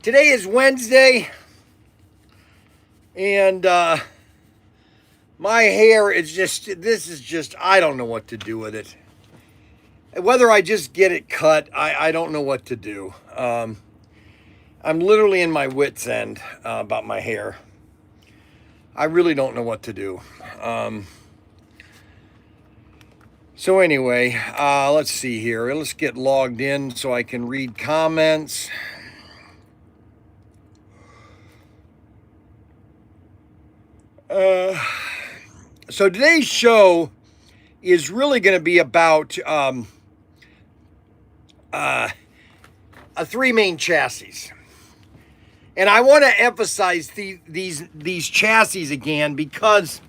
Today is Wednesday, and my hair is just, I don't know what to do with it. Whether I just get it cut, I don't know what to do. I'm literally in my wit's end about my hair. I really don't know what to do. So anyway, let's see here. Let's get logged in so I can read comments. So today's show is really going to be about three main chassis. And I want to emphasize these chassis again because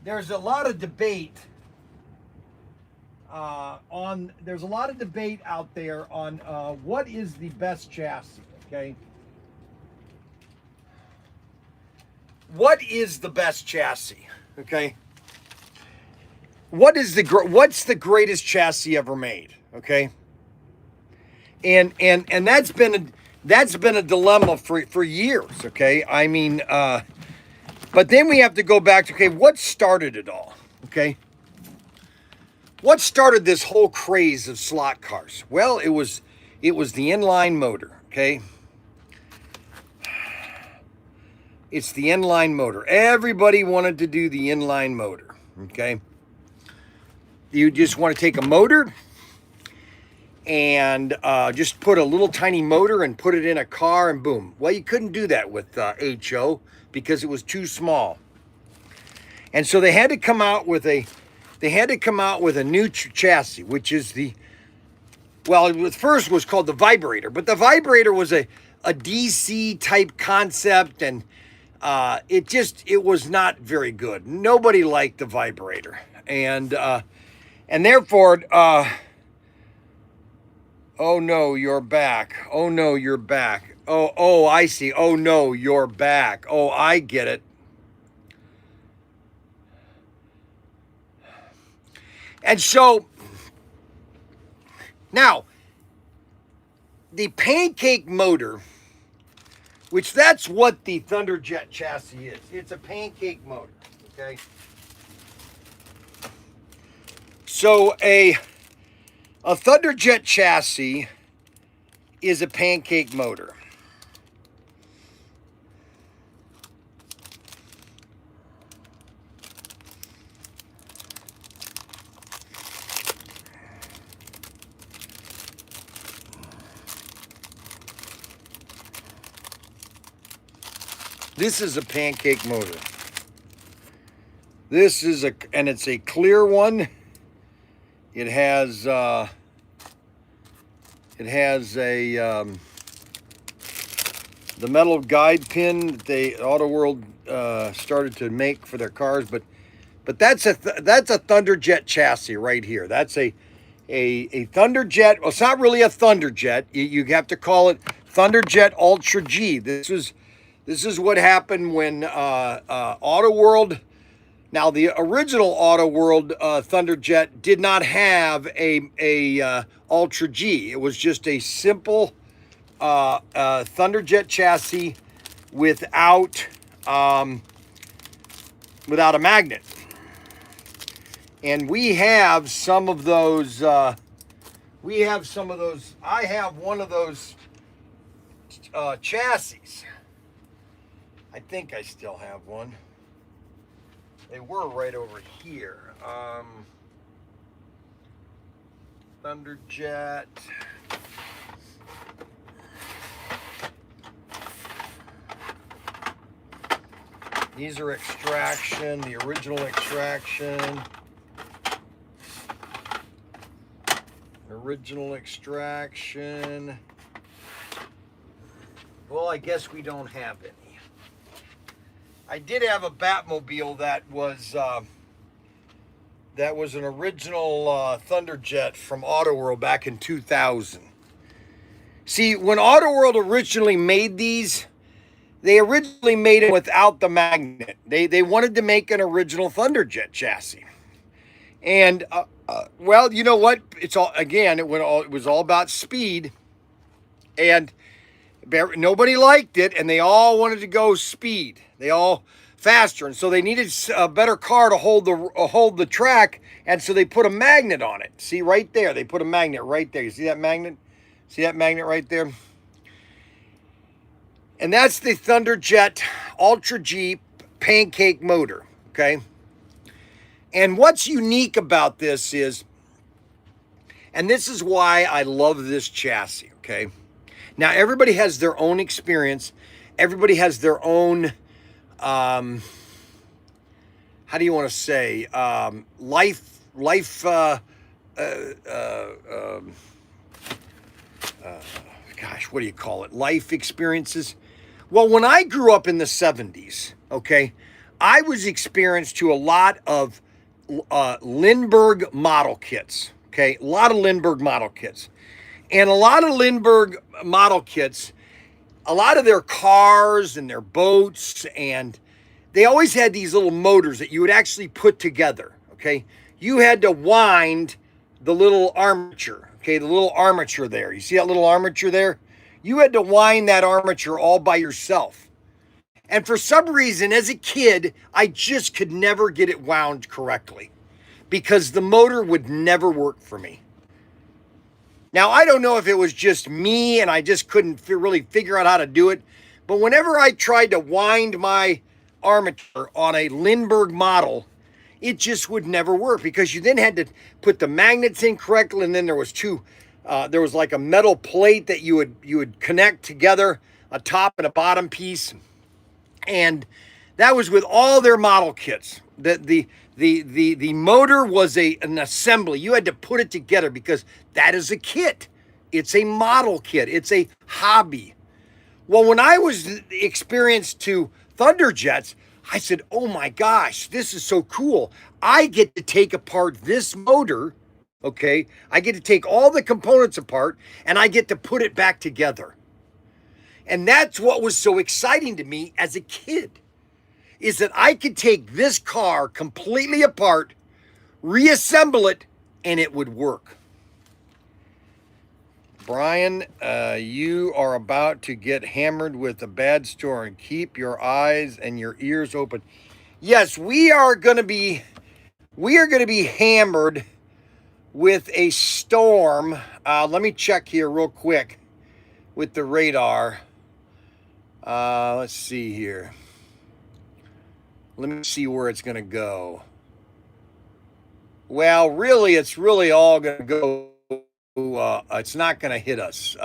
there's a lot of debate there's a lot of debate out there on what is the best chassis, okay? What is the best chassis, okay? What's the greatest chassis ever made, okay? And that's been a dilemma for years, okay? I mean, but then we have to go back to, okay, what started it all, okay? What started this whole craze of slot cars? Well, it was the inline motor, okay? It's the inline motor. Everybody wanted to do the inline motor, okay? You just want to take a motor and just put a little tiny motor and put it in a car and boom. Well, you couldn't do that with HO because it was too small. And so they had to come out with a new chassis, which is it first was called the vibrator, but the vibrator was a DC type concept, and it was not very good. Nobody liked the vibrator, and therefore, oh no, you're back. Oh no, you're back. Oh, I see. Oh no, you're back. Oh, I get it. And so now the pancake motor, which that's what the ThunderJet chassis is. It's a pancake motor, okay? So a ThunderJet chassis is a pancake motor. This is a pancake motor. And it's a clear one. It has a the metal guide pin that Auto World started to make for their cars, but that's a ThunderJet chassis right here. That's a ThunderJet. Well, it's not really a ThunderJet. You have to call it ThunderJet Ultra G. This is what happened when Auto World. Now, the original Auto World ThunderJet did not have a Ultra G. It was just a simple ThunderJet chassis without a magnet. And we have some of those. I have one of those chassis. I think I still have one. They were right over here. ThunderJet. These are extraction, the original extraction. Original extraction. Well, I guess we don't have any. I did have a Batmobile that was an original ThunderJet from Auto World back in 2000. See, when Auto World originally made these, they originally made it without the magnet. They wanted to make an original ThunderJet chassis. And, well, you know what? It was all about speed. And nobody liked it, and they all wanted to go speed. They all faster, and so they needed a better car to hold the track, and so they put a magnet on it. See right there, they put a magnet right there. You see that magnet? See that magnet right there? And that's the ThunderJet Ultra Jeep pancake motor, okay? And what's unique about this is, and this is why I love this chassis, okay? Now, everybody has their own experience. Everybody has their own, how do you want to say, life, gosh, what do you call it? Life experiences. Well, when I grew up in the 70s, okay, I was experienced to a lot of Lindbergh model kits, okay? A lot of Lindbergh model kits. And a lot of Lindbergh model kits, a lot of their cars and their boats, and they always had these little motors that you would actually put together, okay? You had to wind the little armature, okay? The little armature there. You see that little armature there? You had to wind that armature all by yourself. And for some reason, as a kid, I just could never get it wound correctly because the motor would never work for me. Now, I don't know if it was just me and I just couldn't really figure out how to do it, but whenever I tried to wind my armature on a Lindbergh model, it just would never work because you then had to put the magnets in correctly, and then there was there was like a metal plate that you would connect together, a top and a bottom piece, and that was with all their model kits. The motor was an assembly. You had to put it together because that is a kit. It's a model kit. It's a hobby. Well, when I was experienced to ThunderJets, I said, oh my gosh, this is so cool. I get to take apart this motor, okay? I get to take all the components apart and I get to put it back together. And that's what was so exciting to me as a kid, is that I could take this car completely apart, reassemble it, and it would work. Bryan, you are about to get hammered with a bad storm. Keep your eyes and your ears open. Yes, we are going to be hammered with a storm. Let me check here real quick with the radar. Let's see here. Let me see where it's going to go. Well, really, it's really all going to go. It's not going to hit us.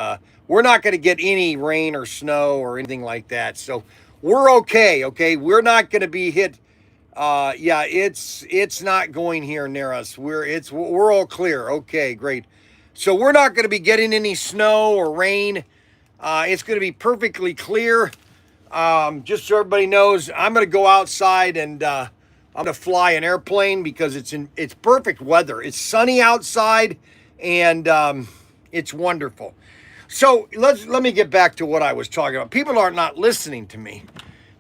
We're not going to get any rain or snow or anything like that. So we're okay. Okay, we're not going to be hit. Yeah, it's not going here near us. We're all clear. Okay, great. So we're not going to be getting any snow or rain. It's going to be perfectly clear. Just so everybody knows, I'm going to go outside and I'm going to fly an airplane because it's perfect weather. It's sunny outside and it's wonderful. So let me get back to what I was talking about. People are not listening to me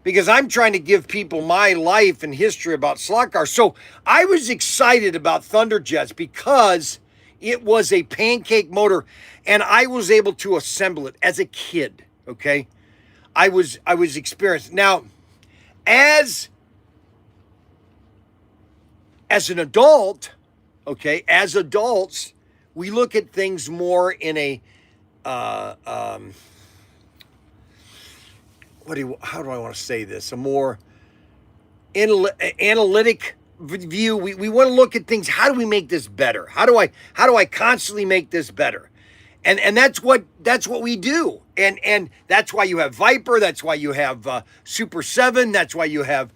because I'm trying to give people my life and history about slot cars. So I was excited about ThunderJets because it was a pancake motor and I was able to assemble it as a kid, okay? I was experienced. Now, as an adult, okay, as adults, we look at things more in a how do I want to say this? A more analytic view. We want to look at things. How do we make this better? How do I constantly make this better? And that's what we do. And that's why you have Viper. That's why you have Super 7. That's why you have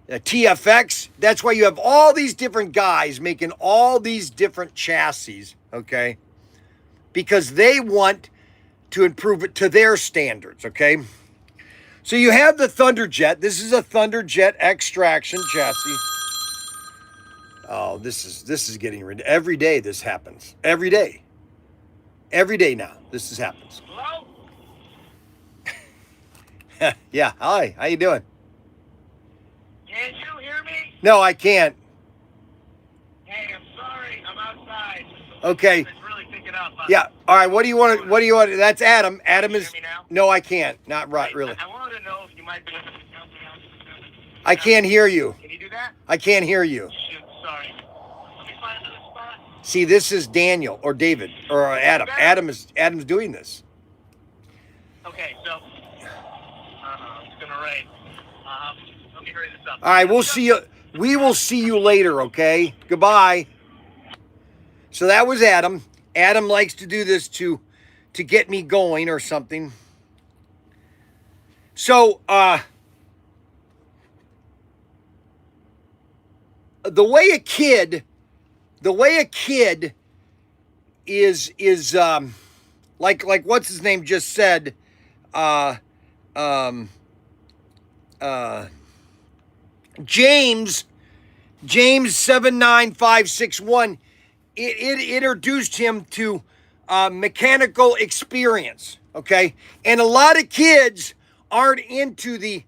TFX. That's why you have all these different guys making all these different chassis, okay? Because they want to improve it to their standards, okay? So you have the ThunderJet. This is a ThunderJet extraction chassis. Oh, this is getting rid. Every day this happens. Every day. Every day now this happens. Hello? Yeah. Hi. How you doing? Can you hear me? No, I can't. Hey, I'm sorry. I'm outside. Okay. It's really picking up. Yeah. All right. What do you want? What do you want? That's Adam. Adam Can you is. hear me now? No, I can't. Not right. Really. I wanted to know if you might be able to help me out. I can't hear you. Can you do that? I can't hear you. Shoot, sorry. Let me find another spot. See, this is Daniel or David or Adam. Adam's doing this. Okay, so it's gonna rain. Let me hurry this up. All right. We'll see you. We will see you later. Okay. Goodbye. So that was Adam. Adam likes to do this to get me going or something. So the way a kid is like what's his name just said, James 79561, it introduced him to mechanical experience. Okay, and a lot of kids aren't into the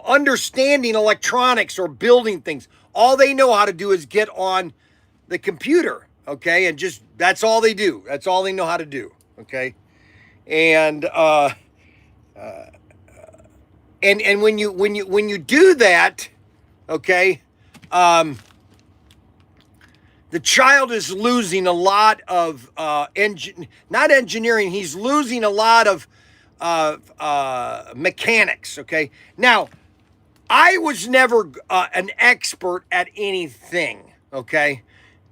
understanding electronics or building things. All they know how to do is get on the computer, okay, and just that's all they do. That's all they know how to do, okay. And and when you do that, okay, the child is losing a lot of not engineering. He's losing a lot of mechanics. Okay. Now, I was never an expert at anything. Okay.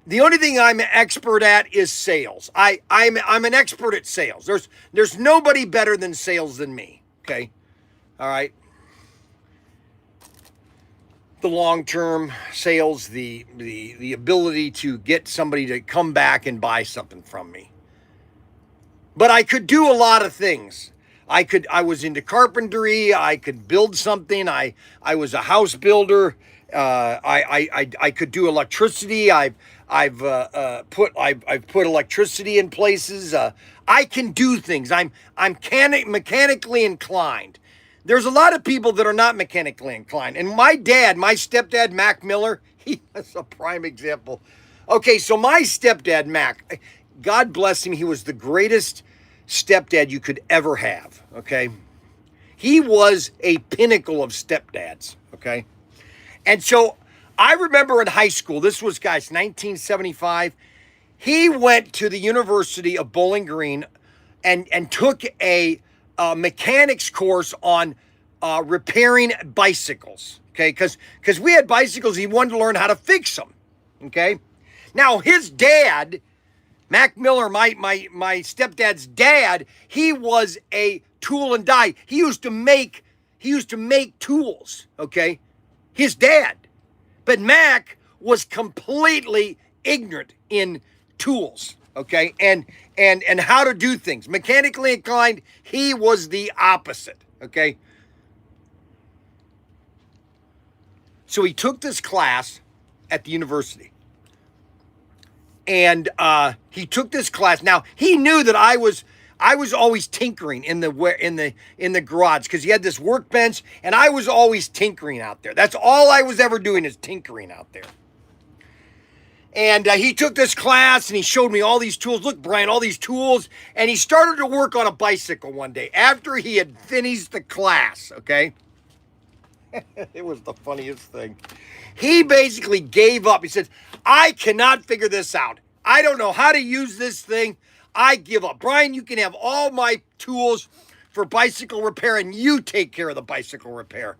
The only thing I'm an expert at is sales. I'm an expert at sales. There's nobody better than sales than me. Okay. All right. The long-term sales, the ability to get somebody to come back and buy something from me. But I could do a lot of things. I was into carpentry. I could build something. I was a house builder. I could do electricity. I've put electricity in places. I can do things. I'm mechanically inclined. There's a lot of people that are not mechanically inclined. And my stepdad, Mac Miller, he was a prime example. Okay, so my stepdad, Mac, God bless him, he was the greatest stepdad you could ever have, okay? He was a pinnacle of stepdads, okay? And so I remember in high school, this was, guys, 1975, he went to the University of Bowling Green and took a mechanics course on repairing bicycles, okay? Because we had bicycles, he wanted to learn how to fix them, okay? Now, his dad, Mac Miller, my stepdad's dad, he was a tool and die. He used to make tools, okay? His dad. But Mac was completely ignorant in tools, okay? And how to do things. Mechanically inclined, he was the opposite, okay? So he took this class at the university. And he took this class. Now, he knew that I was always tinkering in the garage because he had this workbench and I was always tinkering out there. That's all I was ever doing is tinkering out there. And he took this class and he showed me all these tools. Look, Bryan, all these tools. And he started to work on a bicycle one day after he had finished the class, okay? It was the funniest thing. He basically gave up. He said, I cannot figure this out. I don't know how to use this thing. I give up. Bryan, you can have all my tools for bicycle repair and you take care of the bicycle repair.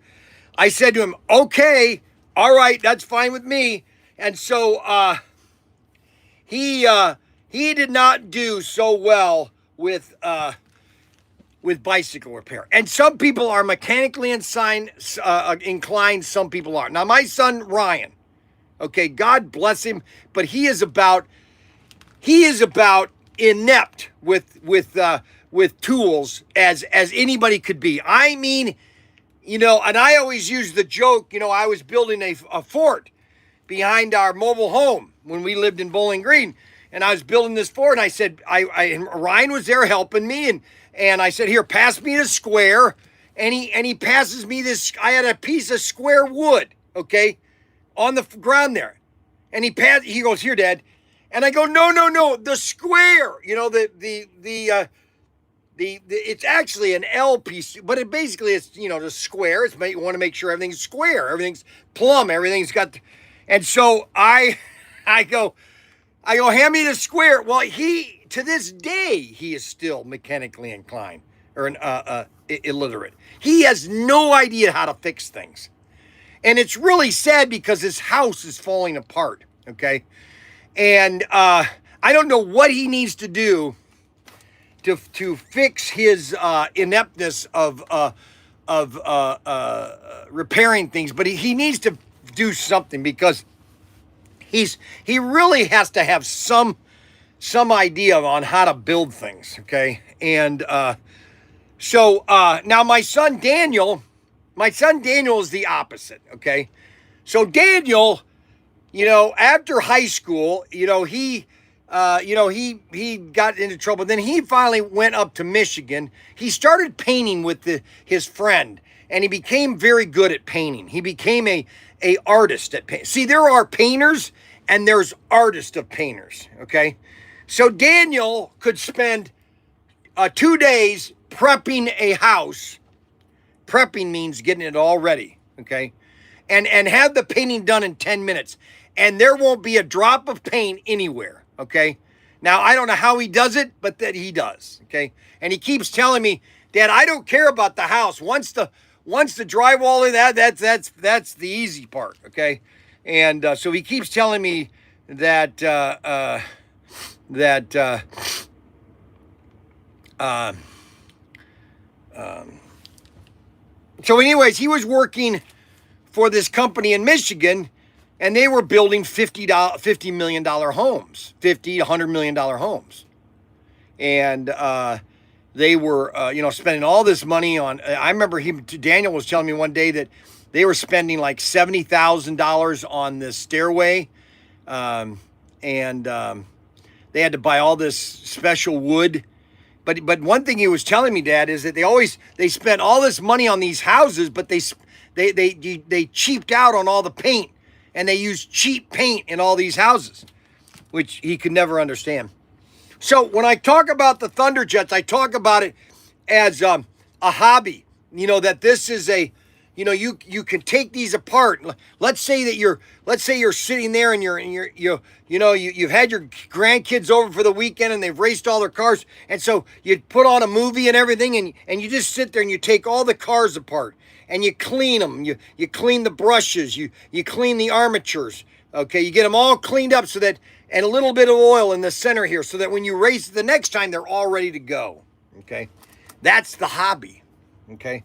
I said to him, okay, all right, that's fine with me. And so he did not do so well with bicycle repair. And some people are mechanically inclined, some people aren't. Now, my son, Ryan, okay, God bless him, but he is about inept with tools as anybody could be. I mean, and I always use the joke, I was building a fort behind our mobile home when we lived in Bowling Green. And I was building this fort, and I said, and Ryan was there helping me, and I said, here, pass me the square. And he passes me this, I had a piece of square wood, okay, on the ground there. And he goes, here, Dad. And I go, no, the square. You know, it's actually an L piece, but it basically is, you know, the square. You want to make sure everything's square, everything's plumb, everything's got. And so I go, hand me the square. Well, to this day, he is still mechanically inclined or illiterate. He has no idea how to fix things. And it's really sad because his house is falling apart, okay? And I don't know what he needs to do to fix his ineptness of repairing things, but he needs to do something because he really has to have some idea on how to build things, okay? And so now my son Daniel is the opposite, okay? So Daniel, you know, after high school, you know, he got into trouble. Then he finally went up to Michigan. He started painting with his friend, and he became very good at painting. He became a artist at paint. See, there are painters and there's artists of painters, okay? So Daniel could spend 2 days prepping a house. Prepping means getting it all ready, okay? And have the painting done in 10 minutes. And there won't be a drop of paint anywhere, okay? Now, I don't know how he does it, but that he does, okay? And he keeps telling me, Dad, I don't care about the house. Once the drywall in that's the easy part, okay? And so he keeps telling me that so anyways, he was working for this company in Michigan, and they were building $50 million homes, $100 million homes. And they were, spending all this money on, I remember Daniel was telling me one day that they were spending like $70,000 on this stairway. And they had to buy all this special wood. But one thing he was telling me, Dad, is that they spent all this money on these houses, but they cheaped out on all the paint, and they used cheap paint in all these houses, which he could never understand. So when I talk about the ThunderJets, I talk about it as a hobby. You know, that this is you can take these apart. Let's say you're sitting there and you've had your grandkids over for the weekend and they've raced all their cars, and so you put on a movie and everything, and you just sit there and you take all the cars apart and you clean them. You clean the brushes, you clean the armatures. Okay, you get them all cleaned up and a little bit of oil in the center here so that when you race the next time, they're all ready to go. Okay, that's the hobby. Okay.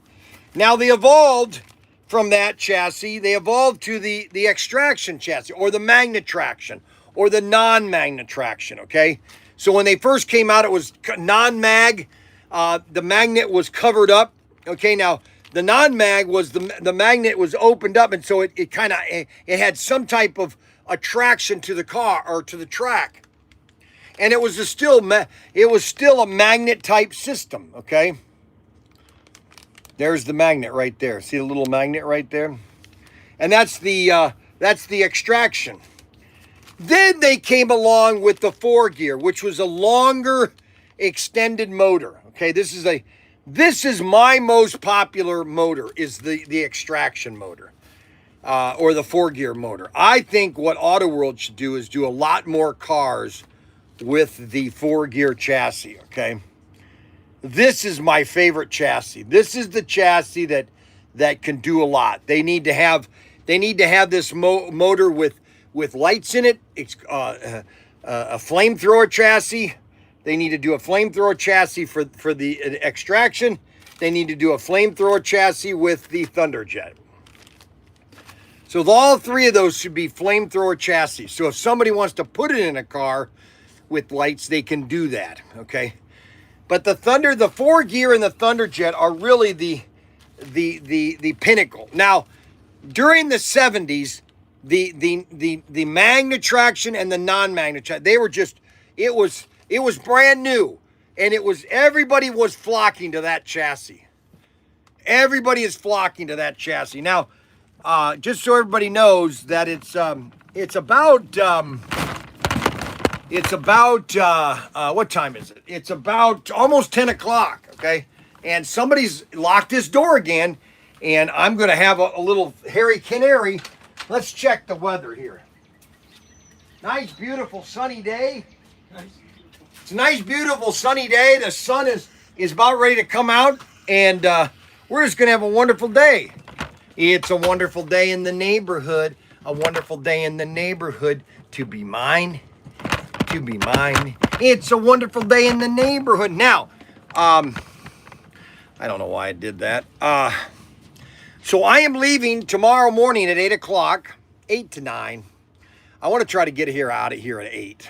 Now they evolved from that chassis. They evolved to the extraction chassis, or the magnet traction, or the non-magnet traction, okay? So when they first came out, it was non-mag. The magnet was covered up, okay? Now, the non-mag was the magnet was opened up, and so it had some type of attraction to the car or to the track. And it was still a magnet type system, okay? There's the magnet right there. See the little magnet right there? And that's the extraction. Then they came along with the 4-gear, which was a longer extended motor. Okay, this is my most popular motor, is the extraction motor. Or the 4-gear motor. I think what Auto World should do is do a lot more cars with the 4-gear chassis, okay? This is my favorite chassis. This is the chassis that can do a lot. They need to have this motor with lights in it. It's a flamethrower chassis. They need to do a flamethrower chassis for the extraction. They need to do a flamethrower chassis with the ThunderJet. So all three of those should be flamethrower chassis. So if somebody wants to put it in a car with lights, they can do that, okay? But the 4-gear and the ThunderJet are really the pinnacle. Now, during the 70s, the magnet traction and the non-magnet traction, they were just, it was brand new, and everybody was flocking to that chassis. Everybody is flocking to that chassis. Now, just so everybody knows that it's about It's about, what time is it? It's about almost 10 o'clock, okay? And somebody's locked this door again, and I'm going to have a little hairy canary. Let's check the weather here. Nice, beautiful, sunny day. It's a nice, beautiful, sunny day. The sun is about ready to come out, and we're just going to have a wonderful day. It's a wonderful day in the neighborhood. A wonderful day in the neighborhood to be mine. To be mine. It's a wonderful day in the neighborhood. Now, I don't know why I did that. So I am leaving tomorrow morning at 8 o'clock, 8 to 9. I want to try to get out of here at 8.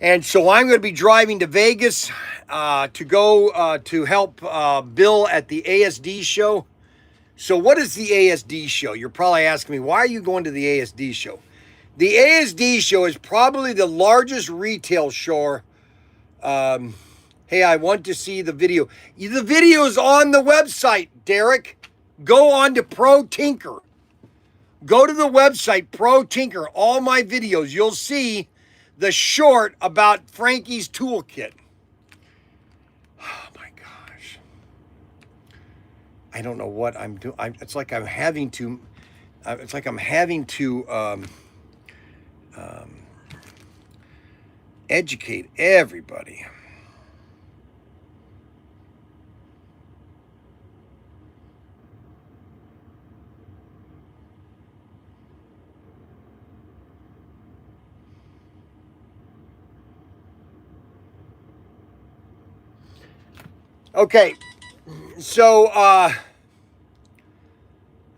And so I'm going to be driving to Vegas to go to help Bill at the ASD show. So what is the ASD show? You're probably asking me, why are you going to the ASD show? The ASD show is probably the largest retail show. Hey, I want to see the video. The video is on the website, Derek. Go on to ProTinker. Go to the website, ProTinker. All my videos, you'll see the short about Frankie's toolkit. Oh my gosh. I don't know what I'm doing. It's like I'm having to educate everybody. Okay, so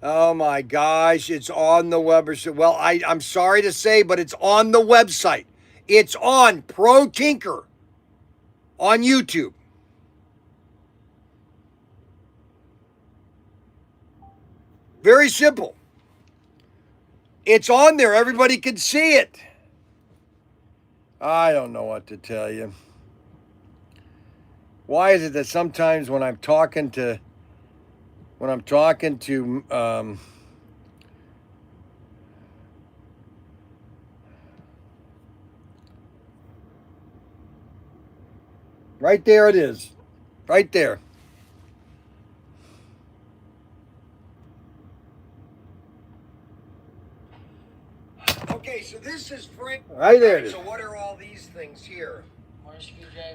oh my gosh, it's on the website. Well, I'm sorry to say, but it's on the website. It's on ProTinker on YouTube. Very simple. It's on there. Everybody can see it. I don't know what to tell you. Why is it that sometimes when I'm talking to right there it is. Right there. Okay, so this is Frank. Right there it is. So what are all these things here?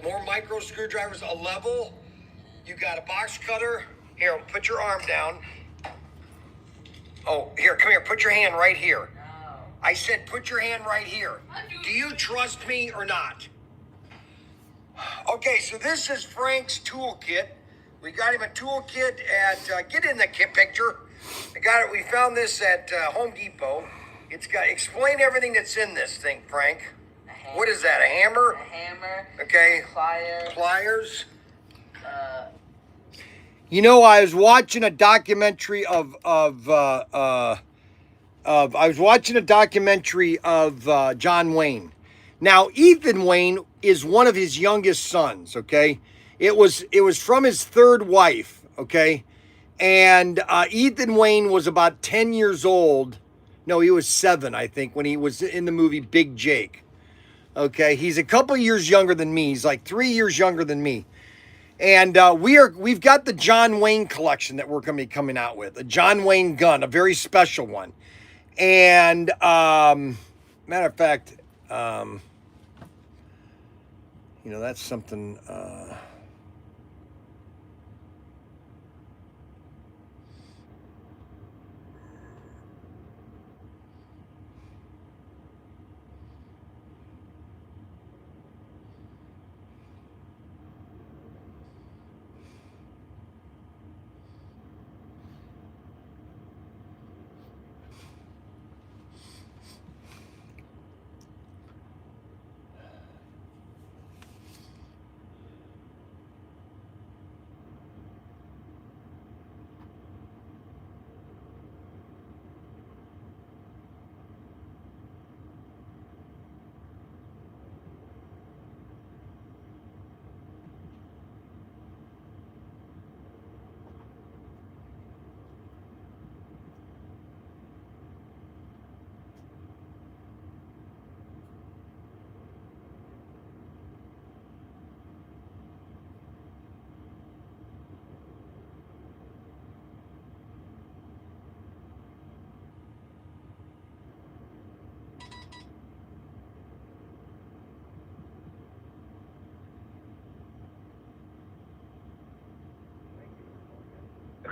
More micro screwdrivers, a level. You got a box cutter. Here, put your arm down. Oh, here, come here. Put your hand right here. No. I said put your hand right here. Do you trust me or not? Okay, so this is Frank's toolkit. We got him a toolkit at, get in the picture. I got it. We found this at Home Depot. It's got, explain everything that's in this thing, Frank. What is that, a hammer? A hammer. Okay. Pliers. Pliers. You know, I was watching a documentary of John Wayne. Now, Ethan Wayne is one of his youngest sons, okay? It was from his third wife, okay? And Ethan Wayne was about 10 years old. No, he was 7, I think, when he was in the movie Big Jake. Okay, he's a couple years younger than me. He's like 3 years younger than me. And we've got the John Wayne collection that we're going to be coming out with. A John Wayne gun, a very special one. And matter of fact, you know, that's something.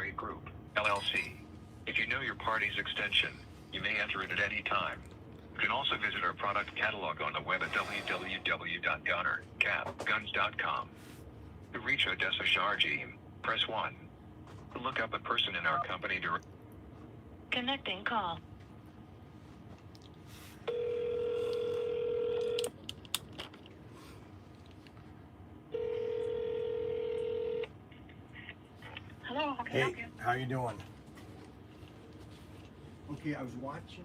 Trade Group, LLC. If you know your party's extension, you may enter it at any time. You can also visit our product catalog on the web at www.gunner-guns.com. To reach Odessa Sharjee, press 1. To look up a person in our company directory. Connecting call. Hello, how can I Hey, help you? how you doing? Okay, I was watching.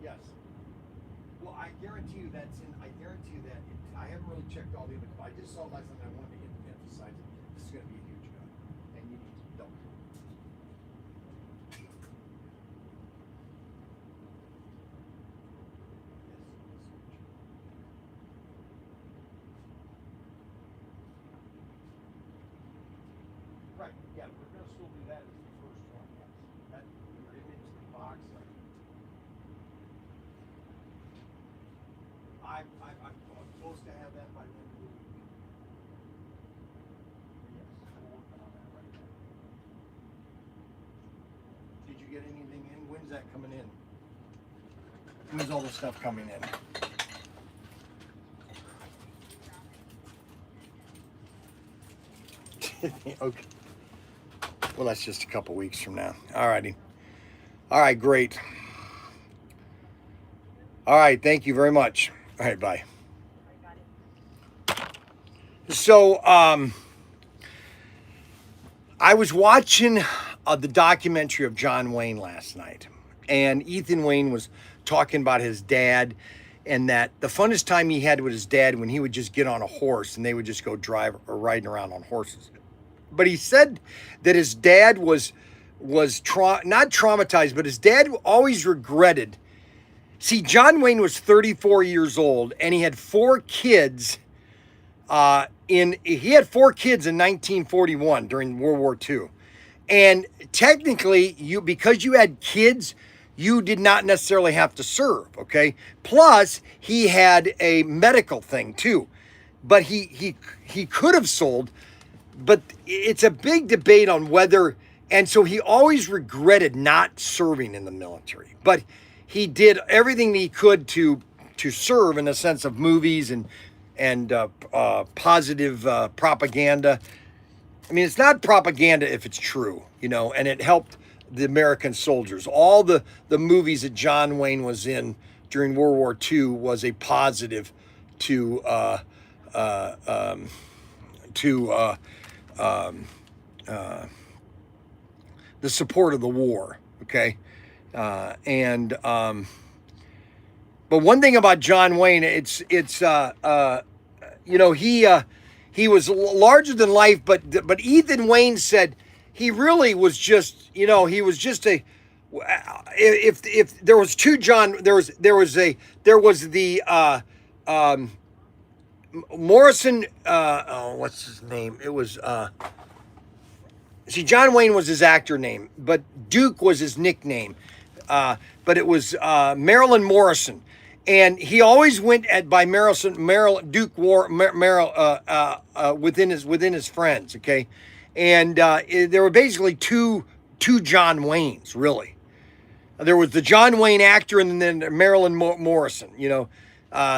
Yes. Well, I guarantee you that's in. I guarantee you that I haven't really checked all the other. I just saw last time. I wanted to emphasize it. This is going to be a huge gun, and you need to double. Right. Yeah, we're going to still do that as the first one. Yes. That your image, the box. I'm supposed to have that by the end of the week. Yes, we're working on that right now. Did you get anything in? When's that coming in? When's all the stuff coming in? Okay. Well, that's just a couple weeks from now. All righty. All right, great. All right, thank you very much. All right, bye. So, I was watching the documentary of John Wayne last night, and Ethan Wayne was talking about his dad, and that the funnest time he had with his dad when he would just get on a horse and they would just go drive or riding around on horses. But he said that his dad was not traumatized, but his dad always regretted. See, John Wayne was 34 years old, and he had 4 kids. He had 4 kids in 1941 during World War II, and technically, because you had kids, you did not necessarily have to serve. Okay. Plus, he had a medical thing too, but he could have sold. But it's a big debate on whether, and so he always regretted not serving in the military. But he did everything he could to serve in a sense of movies and positive propaganda. I mean, it's not propaganda if it's true, you know, and it helped the American soldiers. All the movies that John Wayne was in during World War II was a positive to uh, um, to the support of the war. Okay, and but one thing about John Wayne, you know, he was larger than life, but Ethan Wayne said he really was just, you know, he was just a, if there was two John, there was the Morrison, oh, what's his name? It was see, John Wayne was his actor name, but Duke was his nickname. But it was Marilyn Morrison, and he always went by Duke within his friends. Okay, and there were basically two John Waynes, really. There was the John Wayne actor, and then Marilyn Morrison. You know,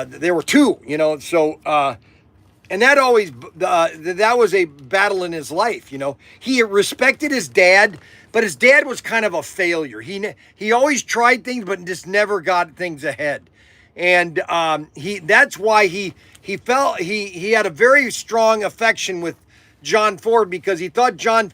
there were two. You know, so. And that always, that was a battle in his life, you know. He respected his dad, but his dad was kind of a failure. He always tried things, but just never got things ahead. And that's why he had a very strong affection with John Ford, because he thought John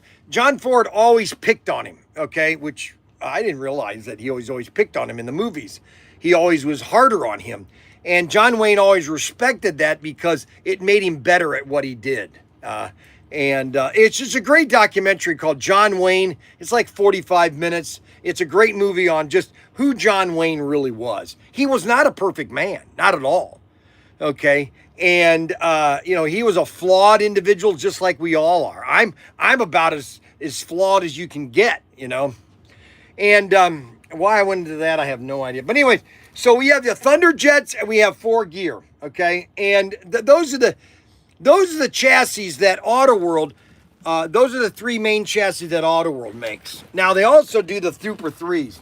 Ford always picked on him, okay, which I didn't realize that he always picked on him in the movies. He always was harder on him. And John Wayne always respected that because it made him better at what he did. It's just a great documentary called John Wayne. It's like 45 minutes. It's a great movie on just who John Wayne really was. He was not a perfect man, not at all. Okay. And, you know, he was a flawed individual just like we all are. I'm about as flawed as you can get, you know. And why I went into that, I have no idea. But anyways, so we have the ThunderJets and we have 4 Gear, okay? And those are the chassis that AutoWorld, those are the 3 main chassis that AutoWorld makes. Now, they also do the Super 3s.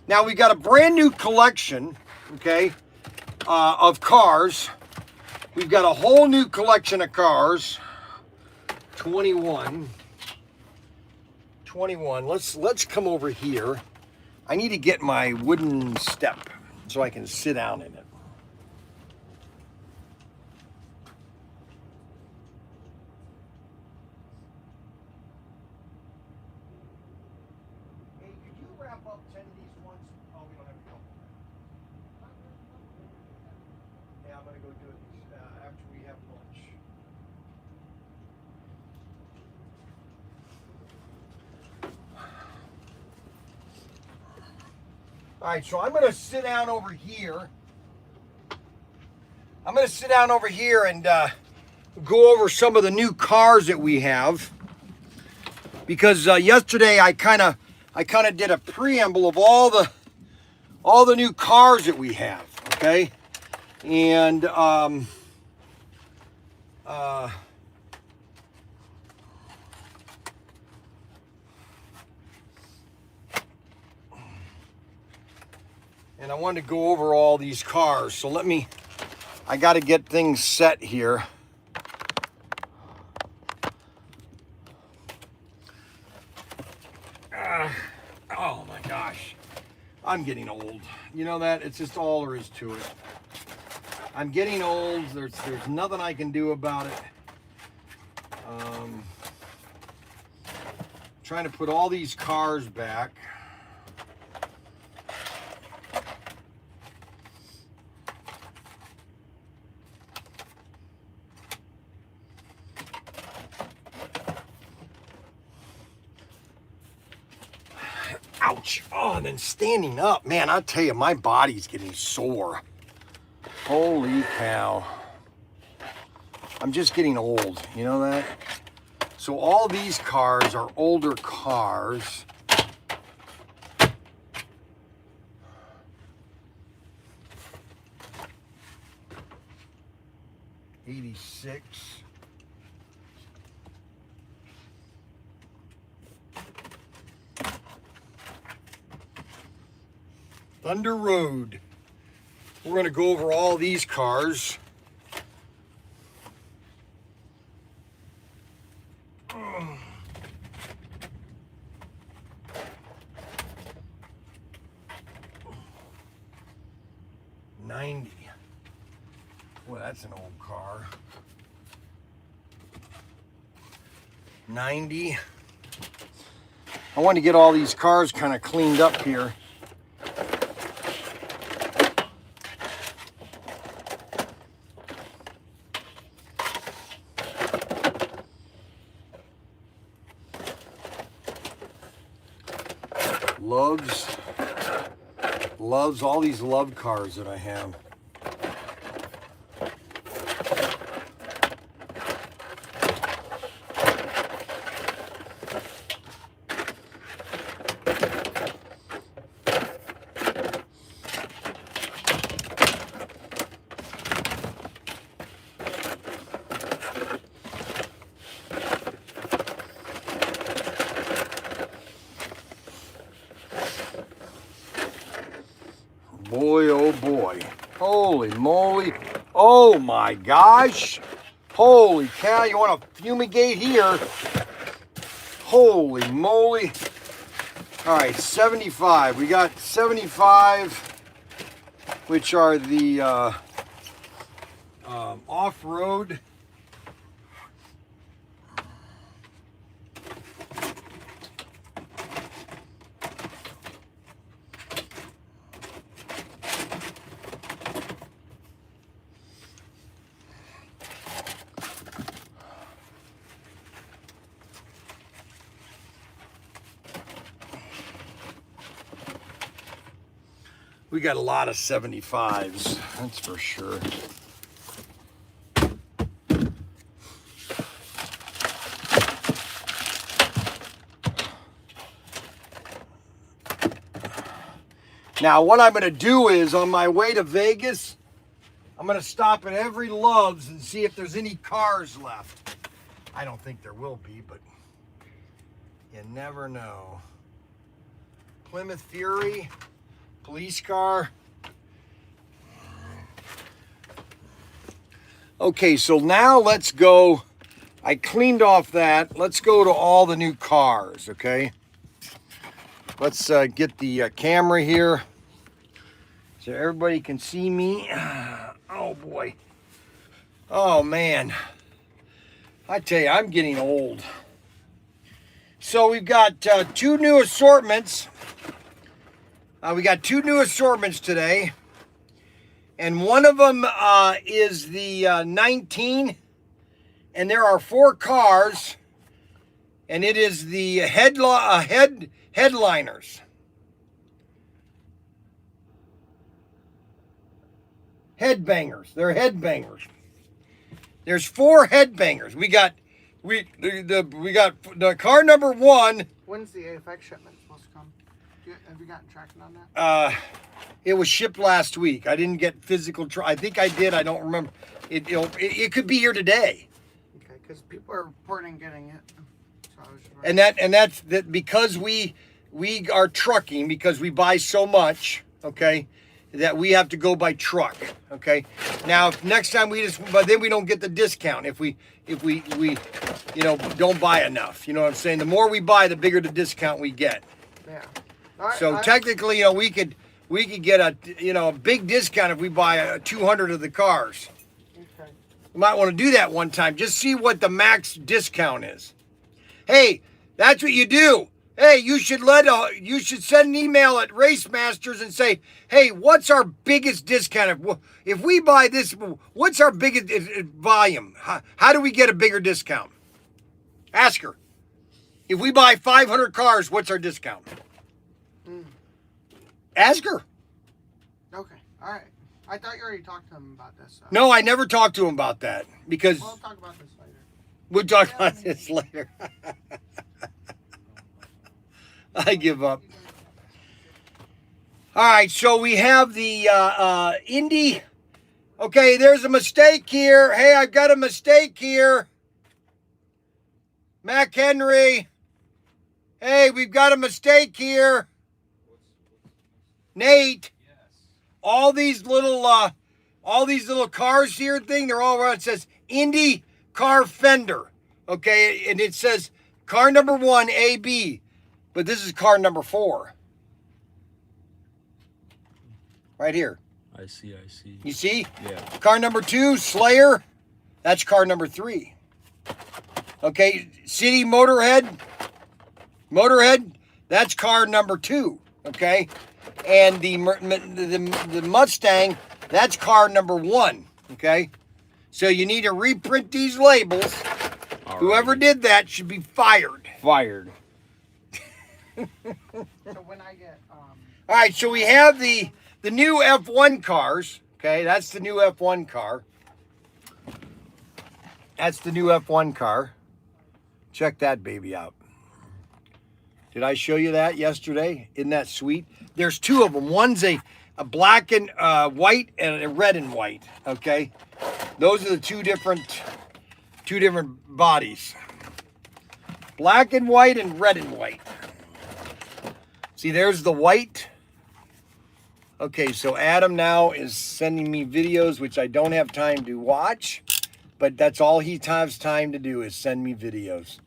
Now, we got a brand new collection, okay, of cars. We've got a whole new collection of cars. 21. Let's come over here. I need to get my wooden step so I can sit down in it. Hey, could you wrap up 10 of these ones? Oh, we don't have to go. Yeah, I'm going to go do it after we have lunch. All right, so I'm going to sit down over here. And go over some of the new cars that we have, because yesterday I kind of did a preamble of all the new cars that we have. Okay, and and I wanted to go over all these cars. So I got to get things set here. Oh my gosh. I'm getting old. You know that? It's just all there is to it. I'm getting old. There's nothing I can do about it. Trying to put all these cars back. Ouch. Oh, and then standing up. Man, I'll tell you, my body's getting sore. Holy cow. I'm just getting old. You know that? So all these cars are older cars. '86. Thunder Road. We're going to go over all these cars. Oh. Well, that's an old car. 90. I want to get all these cars kind of cleaned up here. Loves all these love cars that I have. Boy, oh boy. Holy moly. Oh my gosh. Holy cow, you want to fumigate here. Holy moly. All right, 75. We got 75, which are the off-road. We got a lot of 75s, that's for sure. Now, what I'm going to do is, on my way to Vegas, I'm going to stop at every Love's and see if there's any cars left. I don't think there will be, but you never know. Plymouth Fury. Police car. Okay, so now let's go. I cleaned off that. Let's go to all the new cars, okay? Let's get the camera here so everybody can see me. Oh, boy. Oh, man. I tell you, I'm getting old. So we've got two new assortments. We got two new assortments today, and one of them is the 19, and there are 4 cars, and it is the headliners. Headbangers. They're headbangers. There's 4 headbangers. We got the car number 1. When's the AFX shipment supposed to come? Have you gotten tracking on that? It was shipped last week. I didn't get physical. I think I did. I don't remember. It could be here today. Okay, because people are reporting getting it. So I was just And that's because we are trucking, because we buy so much. Okay, that we have to go by truck. Okay. Now next time but then we don't get the discount if we don't buy enough. You know what I'm saying? The more we buy, the bigger the discount we get. Yeah. So technically, we could get a big discount if we buy 200 of the cars. Okay. You might want to do that one time. Just see what the max discount is. Hey, that's what you do. Hey, you should send an email at Race Masters and say, hey, what's our biggest discount? If we buy this, what's our biggest volume? How do we get a bigger discount? Ask her. If we buy 500 cars, what's our discount? Ask her. Okay. All right. I thought you already talked to him about this. So. No, I never talked to him about that because We'll talk about this later. we'll talk about this later. I give up. All right, so we have the Indy. Okay, there's a mistake here. Hey, I've got a mistake here. Mac Henry. Hey, we've got a mistake here. Nate. All these little cars here they're all around. It says Indy car fender. Okay, and it says car number 1 AB, but this is car number 4. Right here. I see. You see? Yeah. Car number 2, Slayer. That's car number 3. Okay, City Motorhead. That's car number 2. Okay, and the Mustang. That's car number 1. Okay, so you need to reprint these labels. All Whoever righty. did that should be fired. Fired. So when I get All right, so we have the new F1 cars. Okay, that's the new F1 car. That's the new F1 car. Check that baby out. Did I show you that yesterday? Isn't that sweet? There's 2 of them. One's a black and white and a red and white. Okay, those are the two different bodies. Black and white and red and white. See, there's the white. Okay, so Adam now is sending me videos, which I don't have time to watch, but that's all he has time to do is send me videos.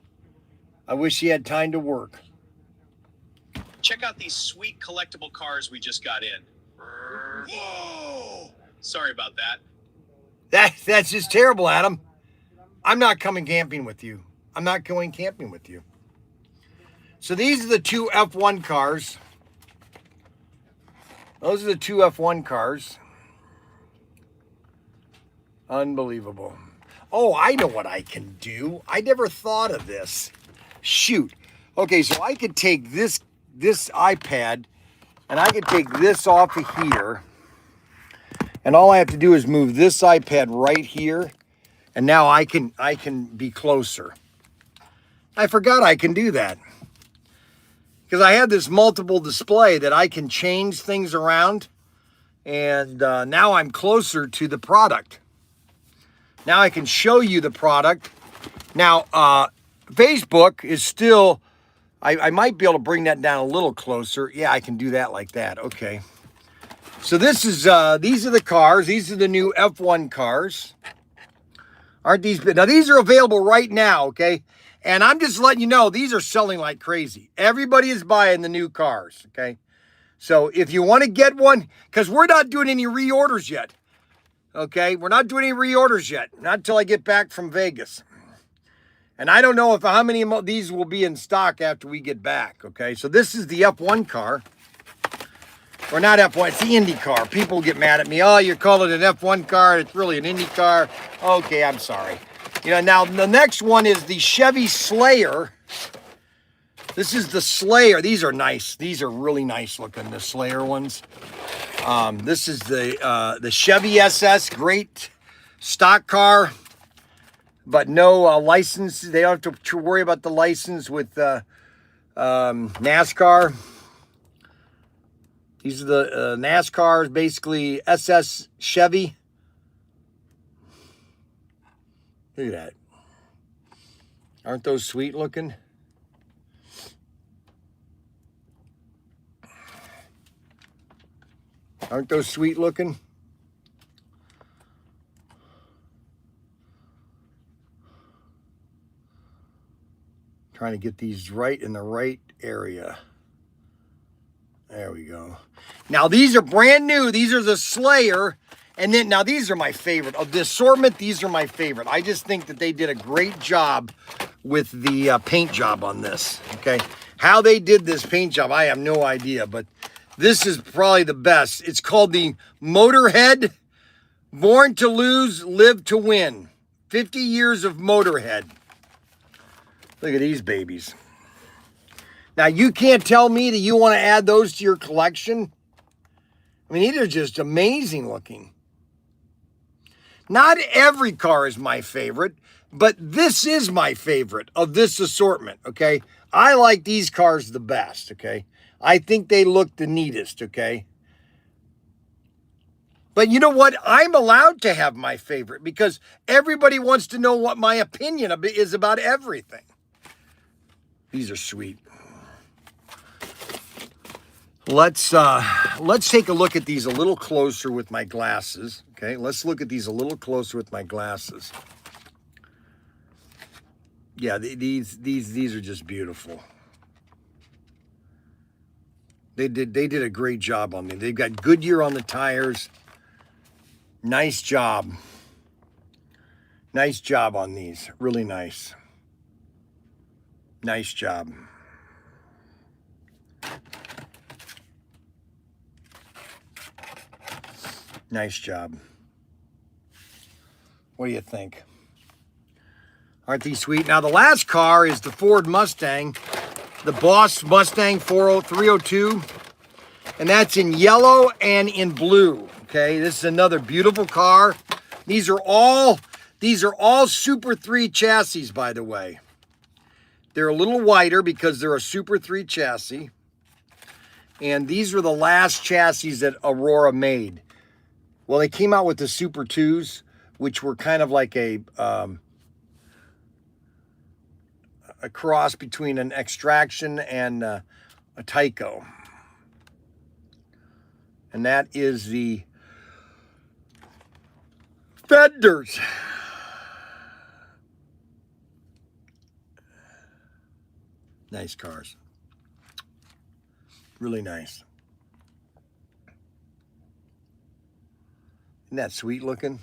I wish he had time to work. Check out these sweet collectible cars we just got in. Whoa! Sorry about that. That's just terrible, Adam. I'm not coming camping with you. I'm not going camping with you. So these are the 2 F1 cars. Those are the 2 F1 cars. Unbelievable. Oh, I know what I can do. I never thought of this. Shoot. Okay, so I could take this iPad and I could take this off of here. And all I have to do is move this iPad right here. And now I can be closer. I forgot I can do that. Because I have this multiple display that I can change things around. And now I'm closer to the product. Now I can show you the product. Now, Facebook is still, I might be able to bring that down a little closer. Yeah, I can do that like that. Okay. So this is, these are the cars. These are the new F1 cars. Aren't these? Now, these are available right now, okay? And I'm just letting you know, these are selling like crazy. Everybody is buying the new cars, okay? So if you want to get one, because we're not doing any reorders yet, okay? We're not doing any reorders yet, not until I get back from Vegas. And I don't know how many of these will be in stock after we get back, okay? So this is the F1 car. Or not F1, it's the Indy car. People get mad at me. Oh, you call it an F1 car. It's really an Indy car. Okay, I'm sorry. You know, now the next one is the Chevy Slayer. This is the Slayer. These are nice. These are really nice looking, the Slayer ones. This is the Chevy SS. Great stock car, but no license. They don't have to worry about the license with NASCAR. These are the NASCARs, basically SS Chevy. Look at that. Aren't those sweet looking? Aren't those sweet looking? Trying to get these right in the right area. There we go. Now these are brand new. These are the Slayer. And then now these are my favorite. Of the assortment, these are my favorite. I just think that they did a great job with the paint job on this. Okay. How they did this paint job, I have no idea. But this is probably the best. It's called the Motorhead. Born to lose, live to win. 50 years of Motorhead. Look at these babies. Now, you can't tell me that you want to add those to your collection. I mean, these are just amazing looking. Not every car is my favorite, but this is my favorite of this assortment, okay? I like these cars the best, okay? I think they look the neatest, okay? But you know what? I'm allowed to have my favorite because everybody wants to know what my opinion is about everything. These are sweet. Let's take a look at these a little closer with my glasses. Okay, let's look at these a little closer with my glasses. Yeah, these are just beautiful. They did a great job on me. They've got Goodyear on the tires. Nice job. Nice job on these. Really nice. Nice job. Nice job. What do you think? Aren't these sweet? Now, the last car is the Ford Mustang, the Boss Mustang 302, and that's in yellow and in blue. Okay, this is another beautiful car. These are all Super 3 chassis, by the way. They're a little wider because they're a Super 3 chassis. And these were the last chassis that Aurora made. Well, they came out with the Super 2s, which were kind of like a cross between an Extraction and a Tyco. And that is the fenders. Nice cars. Really nice. Isn't that sweet looking?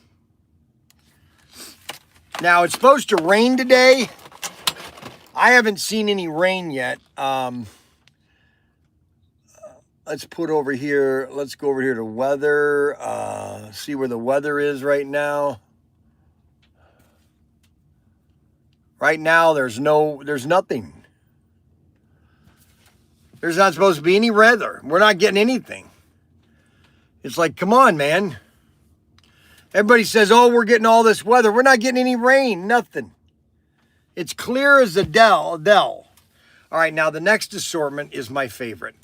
Now, it's supposed to rain today. I haven't seen any rain yet. Let's put over here. Let's go over here to weather. See where the weather is right now. Right now, there's nothing. There's not supposed to be any weather. We're not getting anything. It's like, come on, man. Everybody says, oh, we're getting all this weather. We're not getting any rain, nothing. It's clear as a Dell. All right, now the next assortment is my favorite.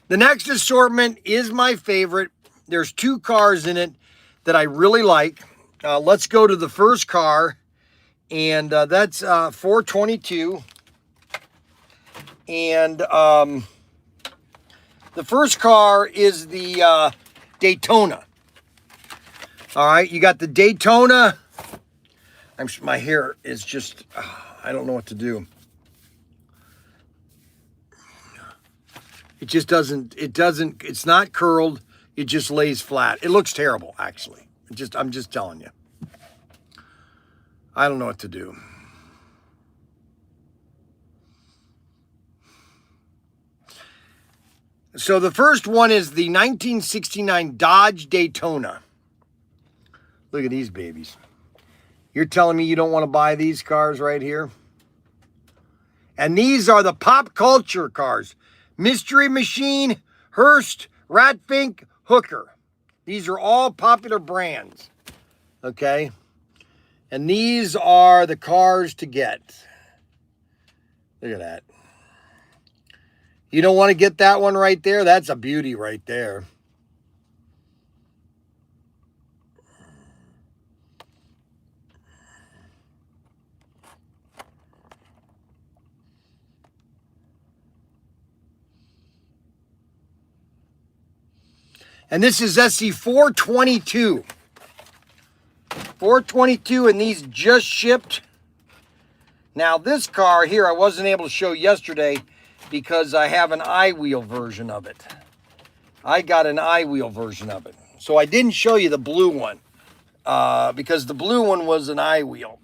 The next assortment is my favorite. There's two cars in it that I really like. Let's go to the first car, and that's 422. And the first car is the Daytona. All right, you got the Daytona. My hair is just, I don't know what to do. It just doesn't, it's not curled. It just lays flat. It looks terrible, actually. I'm just telling you. I don't know what to do. So the first one is the 1969 Dodge Daytona. Look at these babies. You're telling me you don't want to buy these cars right here? And these are the pop culture cars. Mystery Machine, Hearst, Ratfink, Hooker. These are all popular brands. Okay? And these are the cars to get. Look at that. You don't want to get that one right there? That's a beauty right there. And this is SC 422. 422, and these just shipped. Now this car here I wasn't able to show yesterday because I have an I-wheel version of it. I got an I-wheel version of it. So I didn't show you the blue one because the blue one was an I-wheel.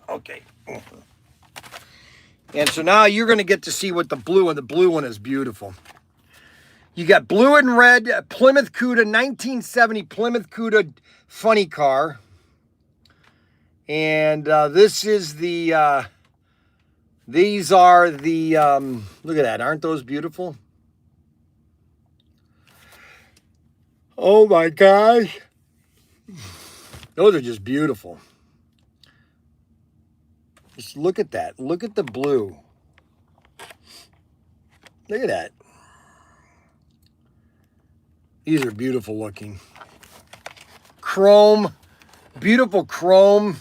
Okay. And so now you're going to get to see what the blue one is beautiful. You got blue and red Plymouth Cuda, 1970 Plymouth Cuda funny car. And this is the, these are the, look at that. Aren't those beautiful? Oh my gosh. Those are just beautiful. Just look at that. Look at the blue. Look at that. These are beautiful looking. Chrome. Beautiful chrome.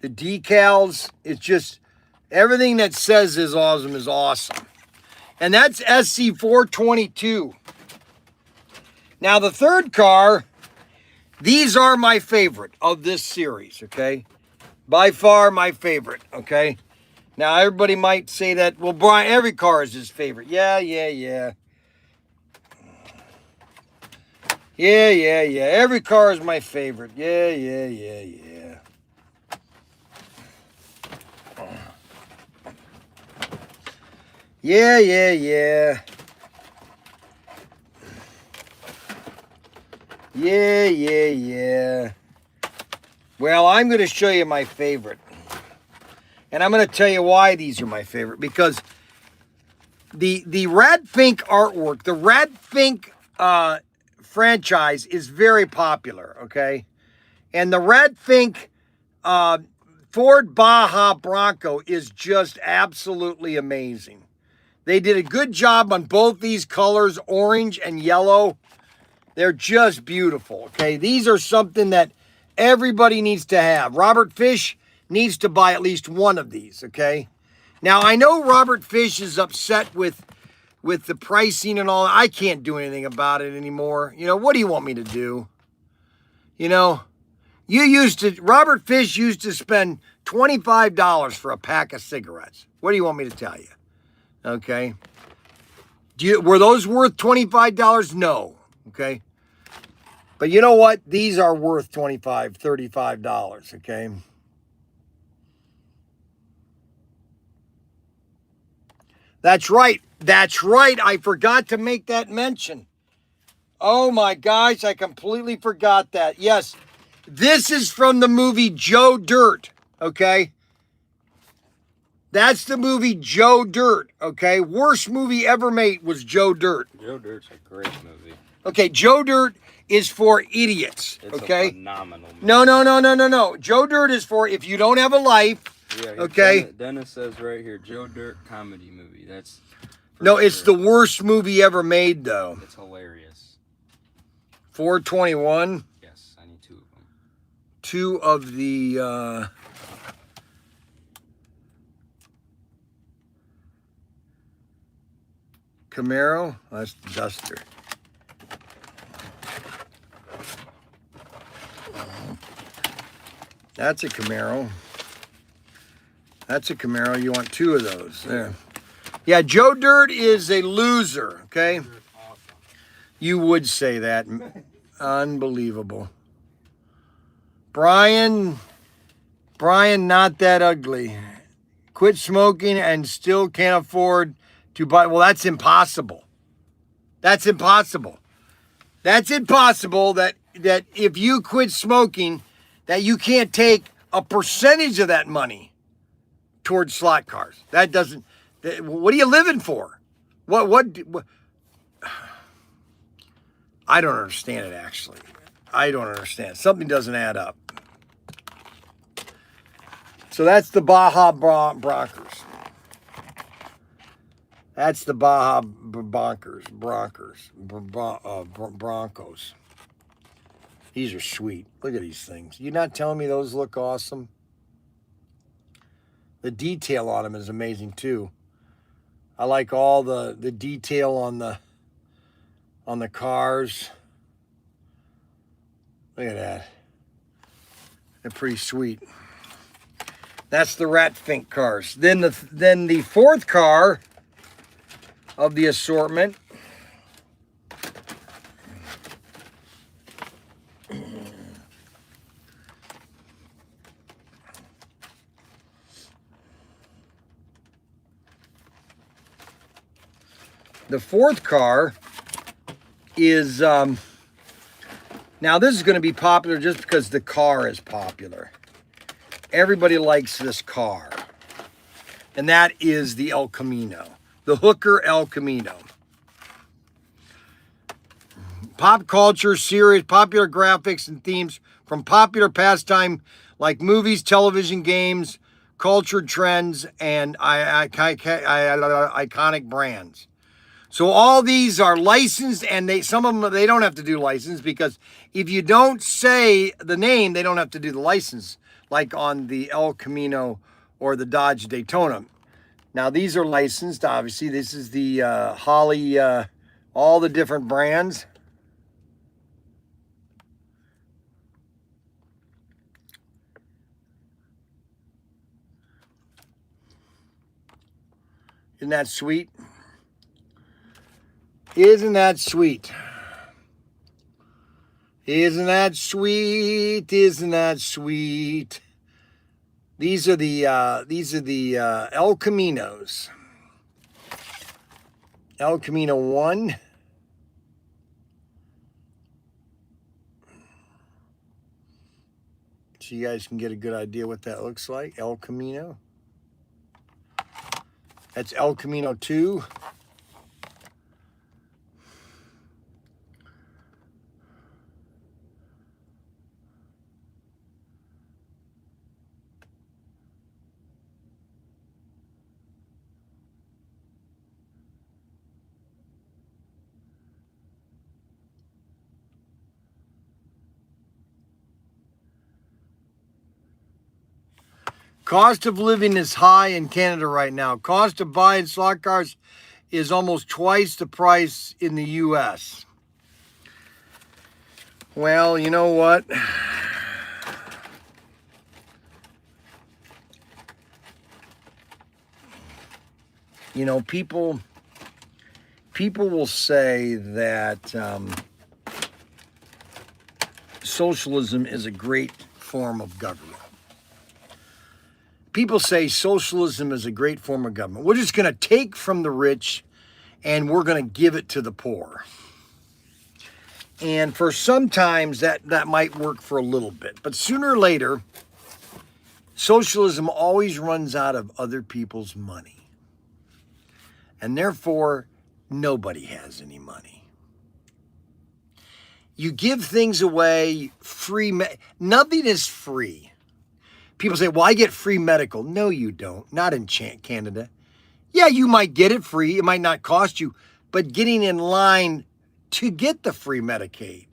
The decals. It's just everything that says is awesome is awesome. And that's SC 422. Now the third car, these are my favorite of this series, okay? By far my favorite, okay? Now, everybody might say that, well, Bryan, every car is his favorite. Yeah. Yeah. Every car is my favorite. Yeah. Yeah. Well, I'm going to show you my favorite. And I'm going to tell you why these are my favorite. Because the Red Fink artwork, the Red Fink franchise is very popular, okay? And the Red Fink Ford Baja Bronco is just absolutely amazing. They did a good job on both these colors, orange and yellow. They're just beautiful, okay? These are something that everybody needs to have. Robert Fish needs to buy at least one of these, okay? Now, I know Robert Fish is upset with the pricing and all. I can't do anything about it anymore. You know, what do you want me to do? You know, Robert Fish used to spend $25 for a pack of cigarettes. What do you want me to tell you? Okay. Were those worth $25? No. Okay. But you know what? These are worth $25, $35. Okay. That's right. I forgot to make that mention. Oh my gosh, I completely forgot that. Yes, this is from the movie Joe Dirt, okay? That's the movie Joe Dirt, okay? Worst movie ever made was Joe Dirt. Joe Dirt's a great movie. Okay, Joe Dirt is for idiots, It's okay? a phenomenal movie. No. Joe Dirt is for if you don't have a life, Yeah, okay? Dennis says right here, Joe Dirt comedy movie. That's No, it's the worst movie ever made, though. It's hilarious. 421. Yes, I need two of them. Two of the Camaro. That's the Duster. That's a Camaro. That's a Camaro. You want two of those. There. Yeah, Joe Dirt is a loser, okay? You would say that. Unbelievable. Bryan, not that ugly. Quit smoking and still can't afford to buy. Well, that's impossible. That's impossible. That's impossible that if you quit smoking, that you can't take a percentage of that money towards slot cars. That doesn't. What are you living for? What I don't understand it, actually. I don't understand. Something doesn't add up. So that's the Baja Broncos. That's the Baja Broncos. These are sweet. Look at these things. You're not telling me those look awesome? The detail on them is amazing too. I like all the detail on the cars. Look at that. They're pretty sweet. That's the Rat Fink cars. Then the fourth car of the assortment is now this is going to be popular just because the car is popular. Everybody likes this car. And that is the El Camino. The Hooker El Camino. Pop culture, series, popular graphics and themes from popular pastime like movies, television, games, culture trends, and iconic brands. So all these are licensed, and some of them, they don't have to do license, because if you don't say the name, they don't have to do the license, like on the El Camino or the Dodge Daytona. Now, these are licensed, obviously. This is the Holly, all the different brands. Isn't that sweet? Isn't that sweet? Isn't that sweet? Isn't that sweet? These are the El Caminos. El Camino 1. So you guys can get a good idea what that looks like. El Camino. That's El Camino 2. Cost of living is high in Canada right now. Cost of buying slot cars is almost twice the price in the U.S. Well, you know what? You know, people will say that socialism is a great form of government. People say socialism is a great form of government. We're just going to take from the rich and we're going to give it to the poor. And for sometimes that might work for a little bit. But sooner or later, socialism always runs out of other people's money. And therefore, nobody has any money. You give things away free. Nothing is free. People say, well, I get free medical. No, you don't. Not in Canada. Yeah, you might get it free. It might not cost you. But getting in line to get the free Medicaid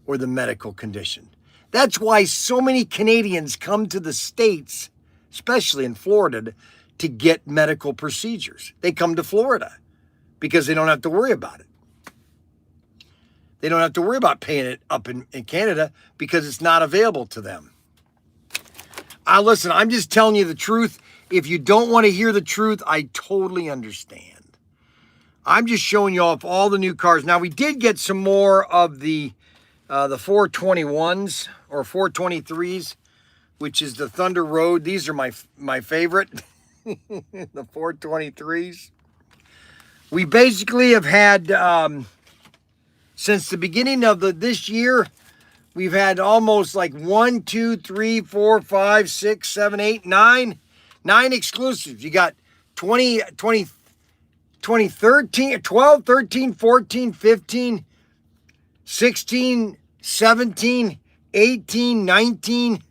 or the medical condition. That's why so many Canadians come to the States, especially in Florida, to get medical procedures. They come to Florida because they don't have to worry about it. They don't have to worry about paying it up in Canada because it's not available to them. Listen, I'm just telling you the truth. If you don't want to hear the truth, I totally understand. I'm just showing you off all the new cars. Now, we did get some more of the 421s or 423s, which is the Thunder Road. These are my favorite, the 423s. We basically have had, since the beginning of this year, we've had almost like 1, 2, 3, 4, 5, 6, 7, 8, 9 exclusives. You got 2013, 12, 13, 14, 15, 16, 17, 18, 19,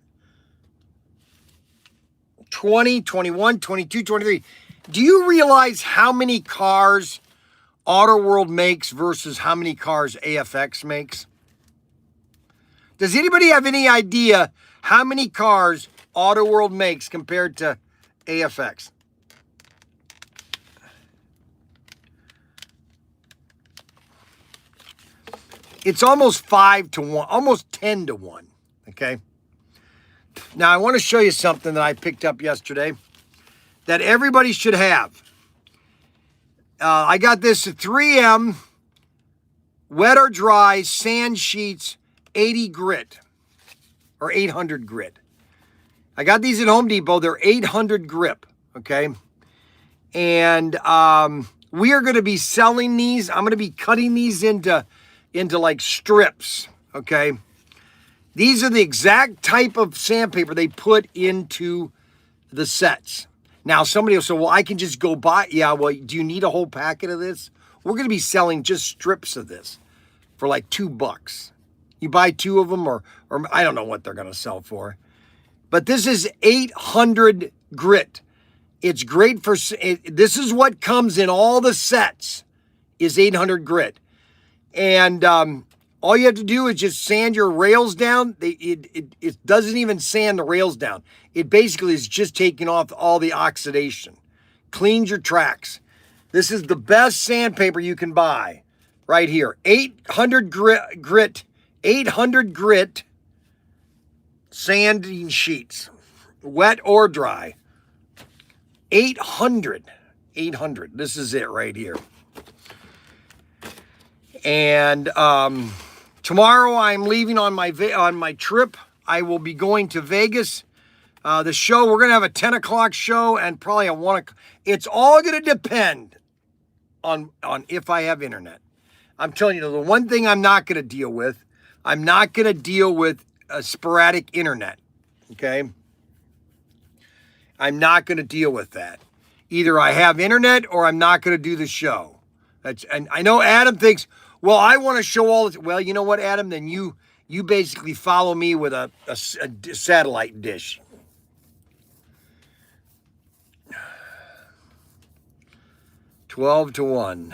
20, 21, 22, 23. Do you realize how many cars Auto World makes versus how many cars AFX makes? Does anybody have any idea how many cars Auto World makes compared to AFX? It's almost 5 to 1, almost 10 to 1, okay? Now, I want to show you something that I picked up yesterday that everybody should have. I got this at 3M, wet or dry, sand sheets, 80 grit or 800 grit. I got these at Home Depot. They're 800 grip, okay? And we are going to be selling these. I'm going to be cutting these into like strips, okay? These are the exact type of sandpaper they put into the sets. Now, somebody will say, well, I can just go buy. Yeah, well, do you need a whole packet of this? We're going to be selling just strips of this for like $2. You buy 2 of them, or I don't know what they're going to sell for. But this is 800 grit. It's great for, this is what comes in all the sets, is 800 grit. And all you have to do is just sand your rails down. It doesn't even sand the rails down. It basically is just taking off all the oxidation. Cleans your tracks. This is the best sandpaper you can buy right here. 800 grit. 800 grit sanding sheets, wet or dry. 800. 800. This is it right here. And tomorrow I'm leaving on my trip. I will be going to Vegas. The show, we're going to have a 10 o'clock show and probably a 1 o'clock. It's all going to depend on if I have internet. I'm telling you, the one thing I'm not going to deal with, I'm not going to deal with a sporadic internet. Okay? I'm not going to deal with that. Either I have internet or I'm not going to do the show. And I know Adam thinks, well, I want to show all this. Well, you know what, Adam? Then you basically follow me with a satellite dish. $12-1.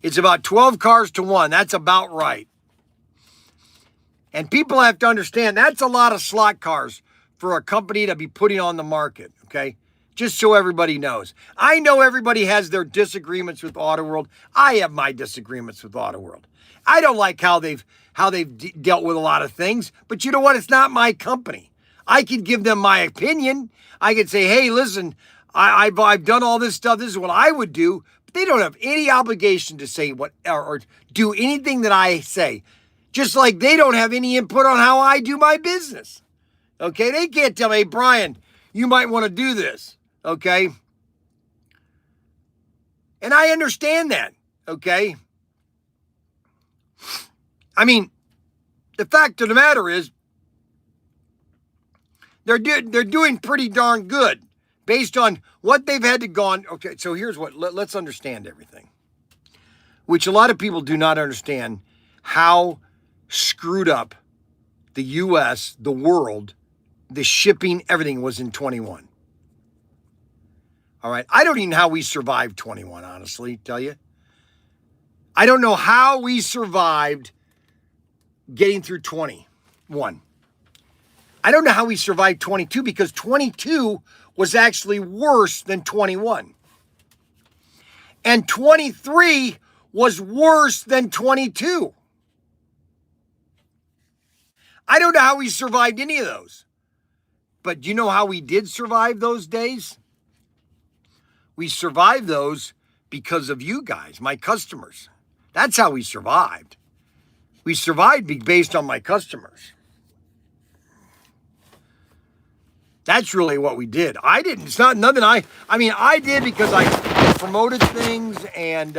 It's about 12 cars to 1. That's about right. And people have to understand that's a lot of slot cars for a company to be putting on the market, okay? Just so everybody knows. I know everybody has their disagreements with AutoWorld. I have my disagreements with AutoWorld. I don't like how they've dealt with a lot of things, but you know what? It's not my company. I can give them my opinion. I can say, hey, listen, I've done all this stuff. This is what I would do. But they don't have any obligation to say what or do anything that I say. Just like they don't have any input on how I do my business. Okay? They can't tell me, hey, Bryan, you might want to do this. Okay? And I understand that. Okay? I mean, the fact of the matter is, they're doing pretty darn good based on what they've had to go on. Okay, so here's what, let's understand everything. Which a lot of people do not understand how screwed up the U.S., the world, the shipping, everything was in 21. All right, I don't even know how we survived 21, honestly, tell you. I don't know how we survived getting through 21. I don't know how we survived 22 because 22 was actually worse than 21. And 23 was worse than 22. I don't know how we survived any of those. But do you know how we did survive those days? We survived those because of you guys, my customers. That's how we survived. We survived based on my customers. That's really what we did. I didn't. It's not nothing. I mean, I did because I promoted things and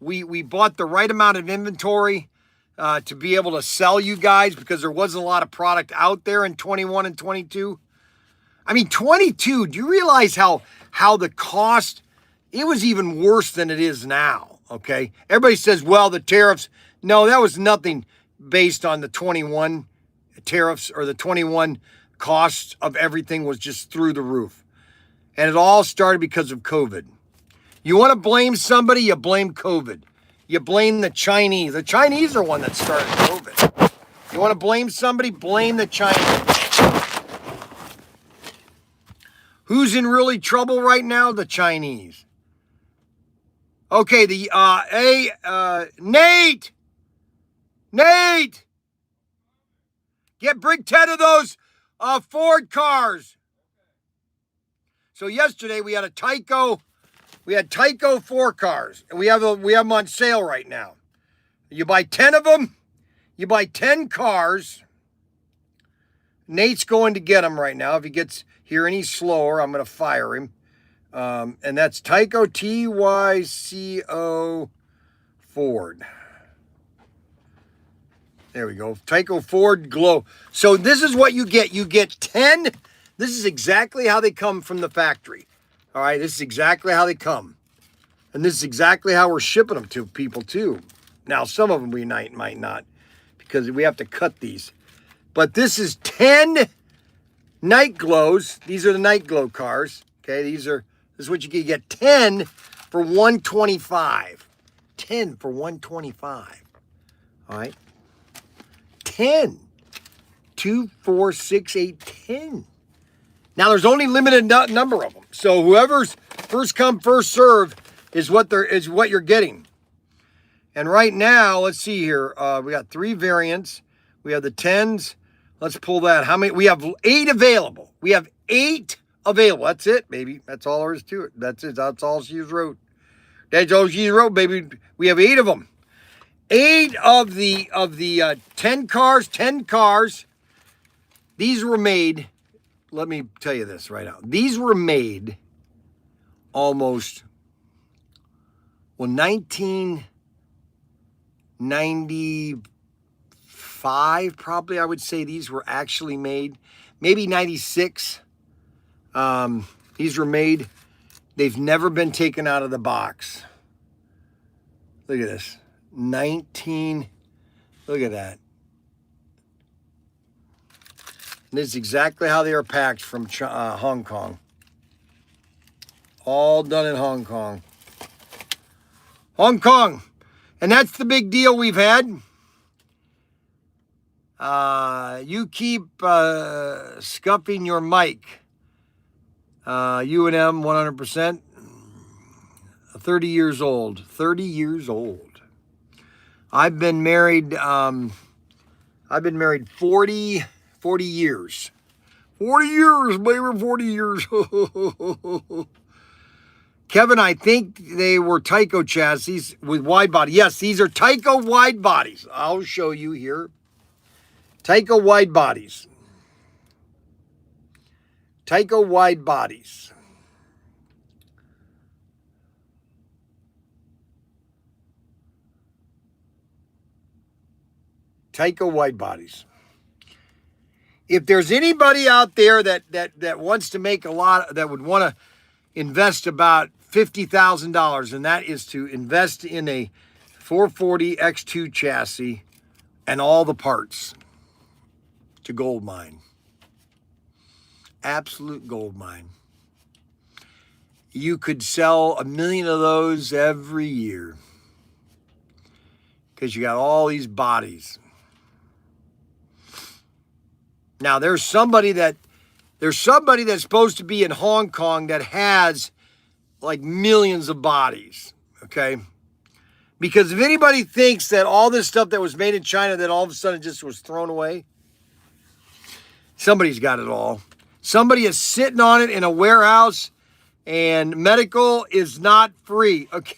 we bought the right amount of inventory to be able to sell you guys because there wasn't a lot of product out there in 21 and 22. I mean, 22. Do you realize how the cost? It was even worse than it is now. Okay, everybody says, well, the tariffs. No, that was nothing based on the 21 tariffs or the 21. Costs of everything was just through the roof. And it all started because of COVID. You want to blame somebody, you blame COVID. You blame the Chinese. The Chinese are one that started COVID. You want to blame somebody, blame the Chinese. Who's in really trouble right now? The Chinese. Okay, Nate! Bring 10 of those Ford cars. So yesterday we had a Tyco. We had Tyco 4 cars, and we have them on sale right now. You buy 10 of them. You buy 10 cars. Nate's going to get them right now. If he gets here any slower, I'm going to fire him. And that's Tyco Tyco Ford. There we go. Tyco Ford Glow. So this is what you get. You get 10. This is exactly how they come from the factory. All right. This is exactly how they come. And this is exactly how we're shipping them to people too. Now, some of them we might not because we have to cut these. But this is 10 night glows. These are the night glow cars. Okay. This is what you get. You get 10 for $125. 10 for $125. All right. 10. 2, 4, 6, 8, 10. Now there's only limited number of them. So whoever's first come, first serve is what you're getting. And right now, let's see here. We got 3 variants. We have the 10s. Let's pull that. How many? We have 8 available. We have 8 available. That's it, baby. That's all there is to it. That's it. That's all she wrote. That's all she wrote, baby. We have 8 of them. 8 of the 10 cars. 10 cars. These were made. Let me tell you this right now. These were made almost, 1995, probably, I would say these were actually made. Maybe 96. These were made. They've never been taken out of the box. Look at this. Look at that. This is exactly how they are packed from Hong Kong. All done in Hong Kong. Hong Kong. And that's the big deal we've had. You keep scuffing your mic. U&M 100%. 30 years old. 30 years old. I've been married 40 years. 40 years, baby, 40 years. Kevin, I think they were Tyco chassis with wide body. Yes, these are Tyco wide bodies. I'll show you here. Tyco wide bodies. Tyco wide bodies. Tyco wide bodies. If there's anybody out there that wants to make a lot, that would want to invest about $50,000, and that is to invest in a 440 X2 chassis and all the parts, to gold mine. Absolute gold mine. You could sell 1 million of those every year because you got all these bodies. Now there's somebody that's supposed to be in Hong Kong that has like millions of bodies, okay? Because if anybody thinks that all this stuff that was made in China that all of a sudden just was thrown away, somebody's got it all. Somebody is sitting on it in a warehouse, and medical is not free. Okay,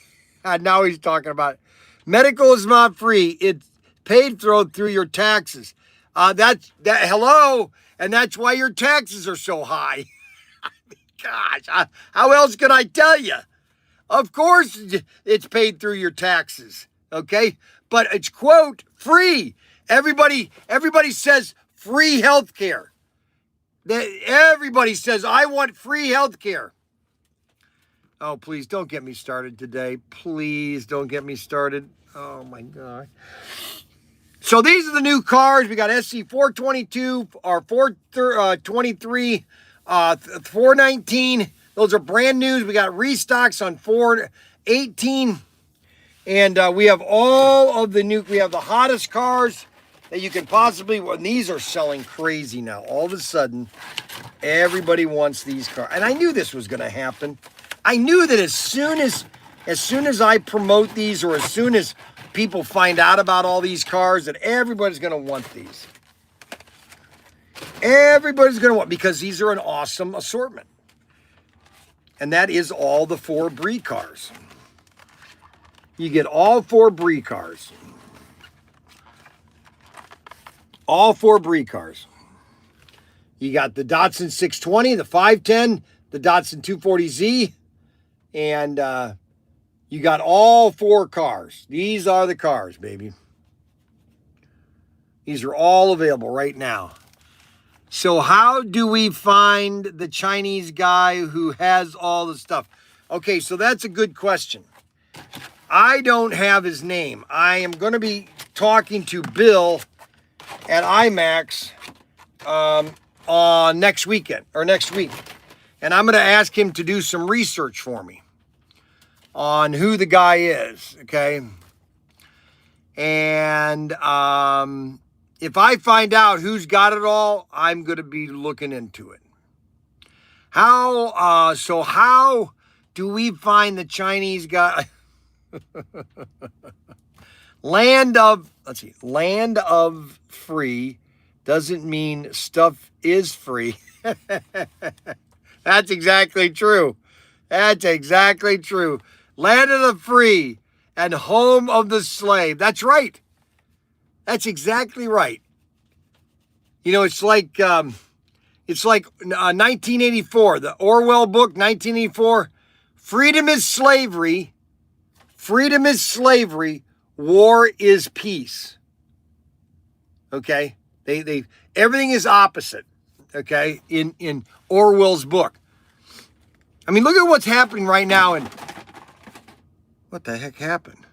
now he's talking about it. Medical is not free. It's paid through your taxes. Hello, and that's why your taxes are so high. Gosh, how else can I tell you? Of course, it's paid through your taxes, okay? But it's, quote, free. Everybody says free health care. Everybody says, I want free health care. Oh, please don't get me started today. Please don't get me started. Oh, my God. So these are the new cars. We got SC 422, or 423, 419. Those are brand new. We got restocks on 418. And we have all of the new, we have the hottest cars that you can possibly, and these are selling crazy now. All of a sudden, everybody wants these cars. And I knew this was going to happen. I knew that as soon as I promote these, or as soon as people find out about all these cars, that everybody's going to want these. Everybody's going to want, because these are an awesome assortment. And that is all the 4 Brie cars. You get all 4 Brie cars. All 4 Brie cars. You got the Datsun 620, the 510, the Datsun 240Z, and you got all 4 cars. These are the cars, baby. These are all available right now. So how do we find the Chinese guy who has all the stuff? Okay, so that's a good question. I don't have his name. I am going to be talking to Bill at IMAX next weekend, or next week. And I'm going to ask him to do some research for me on who the guy is, okay? And if I find out who's got it all, I'm going to be looking into it. How do we find the Chinese guy? Land of free doesn't mean stuff is free. That's exactly true. That's exactly true. Land of the free and home of the slave. That's right. That's exactly right. You know, it's like 1984, the Orwell book, 1984. Freedom is slavery. Freedom is slavery. War is peace. Okay? They everything is opposite. Okay? In Orwell's book. I mean, look at what's happening right now. And what the heck happened?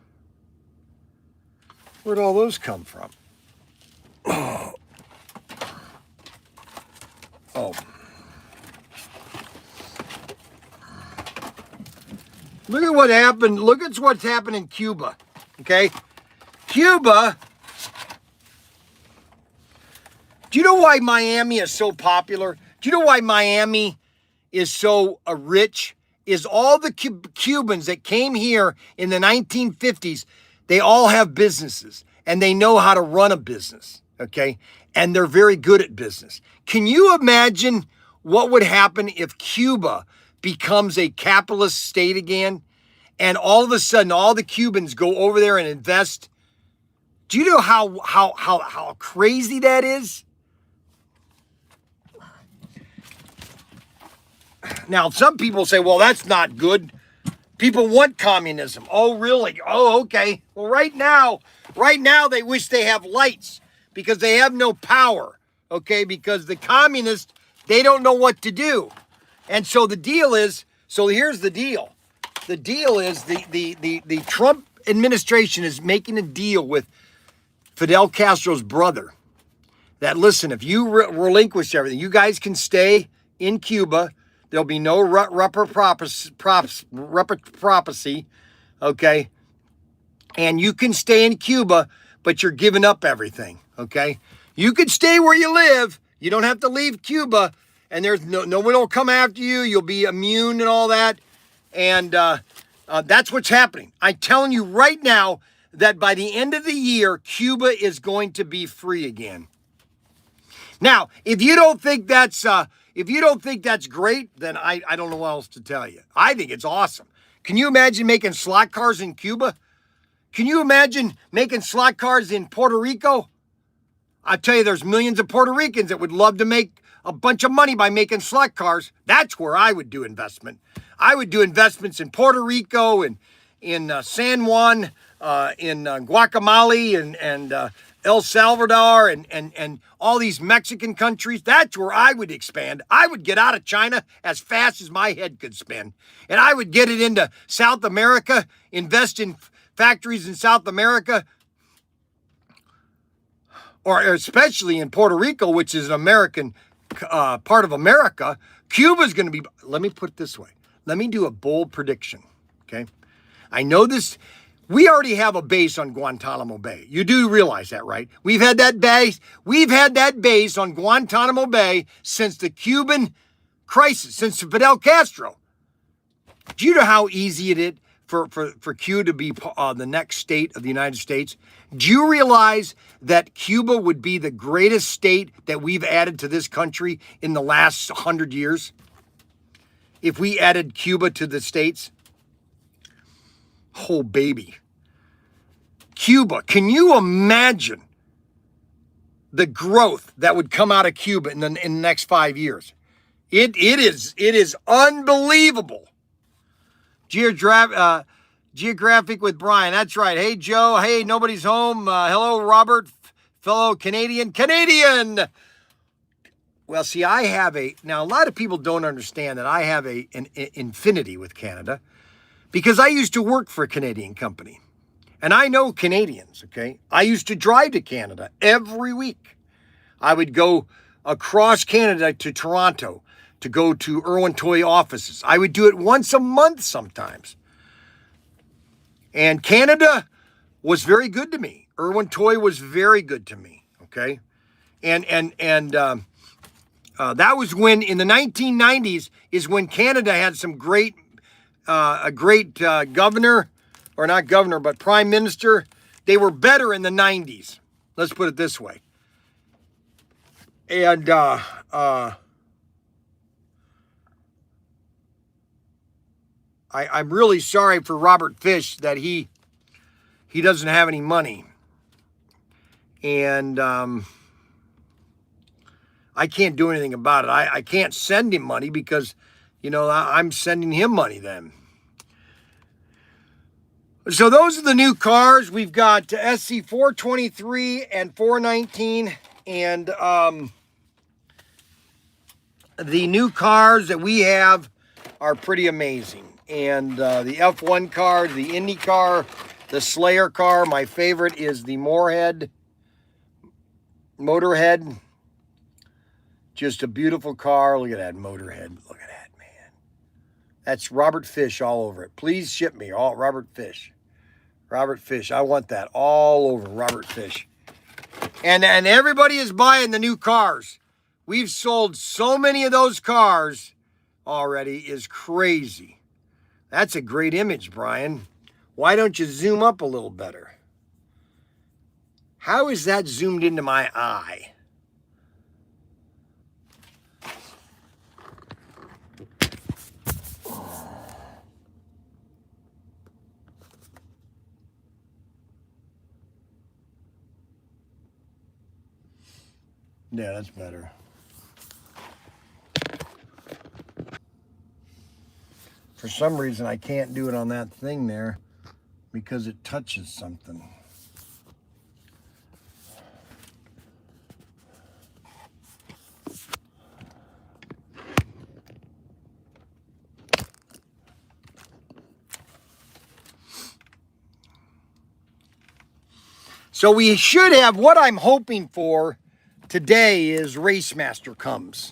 Where'd all those come from? Oh. Look at what happened. Look at what's happened in Cuba. Okay? Cuba. Do you know why Miami is so popular? Do you know why Miami is so rich? Is all the Cubans that came here in the 1950s, they all have businesses and they know how to run a business. Okay? And they're very good at business. Can you imagine what would happen if Cuba becomes a capitalist state again, and all of a sudden all the Cubans go over there and invest? Do you know how crazy that is? Now, some people say, well, that's not good. People want communism. Oh, really? Oh, okay. Well, right now they wish they have lights because they have no power. Okay, because the communists, they don't know what to do. And so the deal is, so here's the deal. The deal is the Trump administration is making a deal with Fidel Castro's brother that, listen, if you relinquish everything, you guys can stay in Cuba. There'll be no reciprocity, okay? And you can stay in Cuba, but you're giving up everything, okay? You can stay where you live. You don't have to leave Cuba, and there's no one will come after you. You'll be immune and all that. And that's what's happening. I'm telling you right now that by the end of the year, Cuba is going to be free again. Now, if you don't think that's great, then I don't know what else to tell you. I think it's awesome. Can you imagine making slot cars in Cuba? Can you imagine making slot cars in Puerto Rico? I tell you, there's millions of Puerto Ricans that would love to make a bunch of money by making slot cars. That's where I would do investment. I would do investments in Puerto Rico and in San Juan, in Guatemala and El Salvador and all these Mexican countries. That's where I would expand. I would get out of China as fast as my head could spin. And I would get it into South America, invest in factories in South America, or especially in Puerto Rico, which is an American part of America. Cuba's going to be, let me put it this way. Let me do a bold prediction, okay? I know this, we already have a base on Guantanamo Bay. You do realize that, right? We've had that base on Guantanamo Bay since the Cuban crisis, since Fidel Castro. Do you know how easy it is for Cuba to be the next state of the United States? Do you realize that Cuba would be the greatest state that we've added to this country in the last 100 years? If we added Cuba to the states? Oh, baby. Cuba, can you imagine the growth that would come out of Cuba in the next 5 years? It is unbelievable. Geographic with Bryan. That's right. Hey, Joe. Hey, nobody's home. Hello, Robert, fellow Canadian. Well, see, now a lot of people don't understand that I have an infinity with Canada because I used to work for a Canadian company and I know Canadians, okay? I used to drive to Canada every week. I would go across Canada to Toronto to go to Irwin Toy offices. I would do it once a month sometimes. And Canada was very good to me. Irwin Toy was very good to me, okay? And that was when, in the 1990s, is when Canada had some a great governor, or not governor, but prime minister. They were better in the 90s. Let's put it this way. And I'm really sorry for Robert Fish that he doesn't have any money. And I can't do anything about it. I can't send him money because, you know, I'm sending him money then. So those are the new cars. We've got SC 423 and 419. And the new cars that we have are pretty amazing. And the F1 car, the Indy car, the Slayer car. My favorite is the Motorhead. Just a beautiful car. Look at that Motorhead. Look at that, man. That's Robert Fish all over it. Please ship me all Robert Fish. Robert Fish. I want that all over Robert Fish. And everybody is buying the new cars. We've sold so many of those cars already. Is crazy. That's a great image, Brian. Why don't you zoom up a little better? How is that zoomed into my eye? Yeah, that's better. For some reason, I can't do it on that thing there because it touches something. So we should have, what I'm hoping for today is Racemaster comes.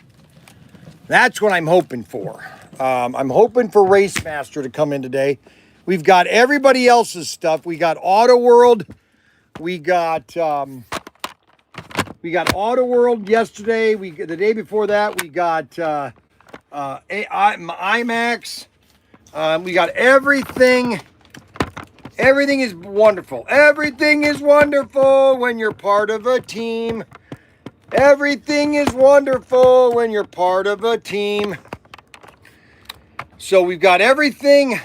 That's what I'm hoping for. I'm hoping for Racemaster to come in today. We've got everybody else's stuff. We got Auto World. We got Auto World yesterday. The day before that we got IMAX. We got everything. Everything is wonderful. Everything is wonderful when you're part of a team. Everything is wonderful when you're part of a team. So we've got everything.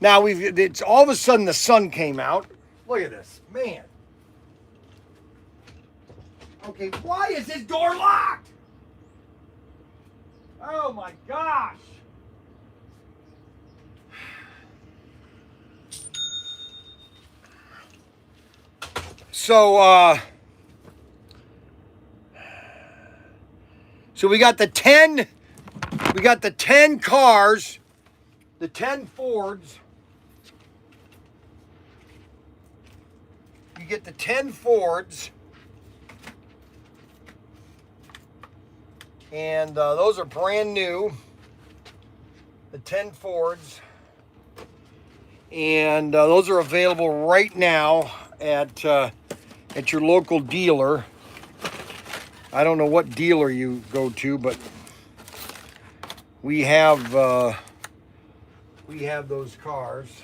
Now it's all of a sudden the sun came out. Look at this, man. Okay, why is this door locked? Oh my gosh. So we got the 10 cars, the 10 Fords. You get the 10 Fords. And those are brand new. The 10 Fords. And those are available right now at your local dealer. I don't know what dealer you go to, but we have those cars.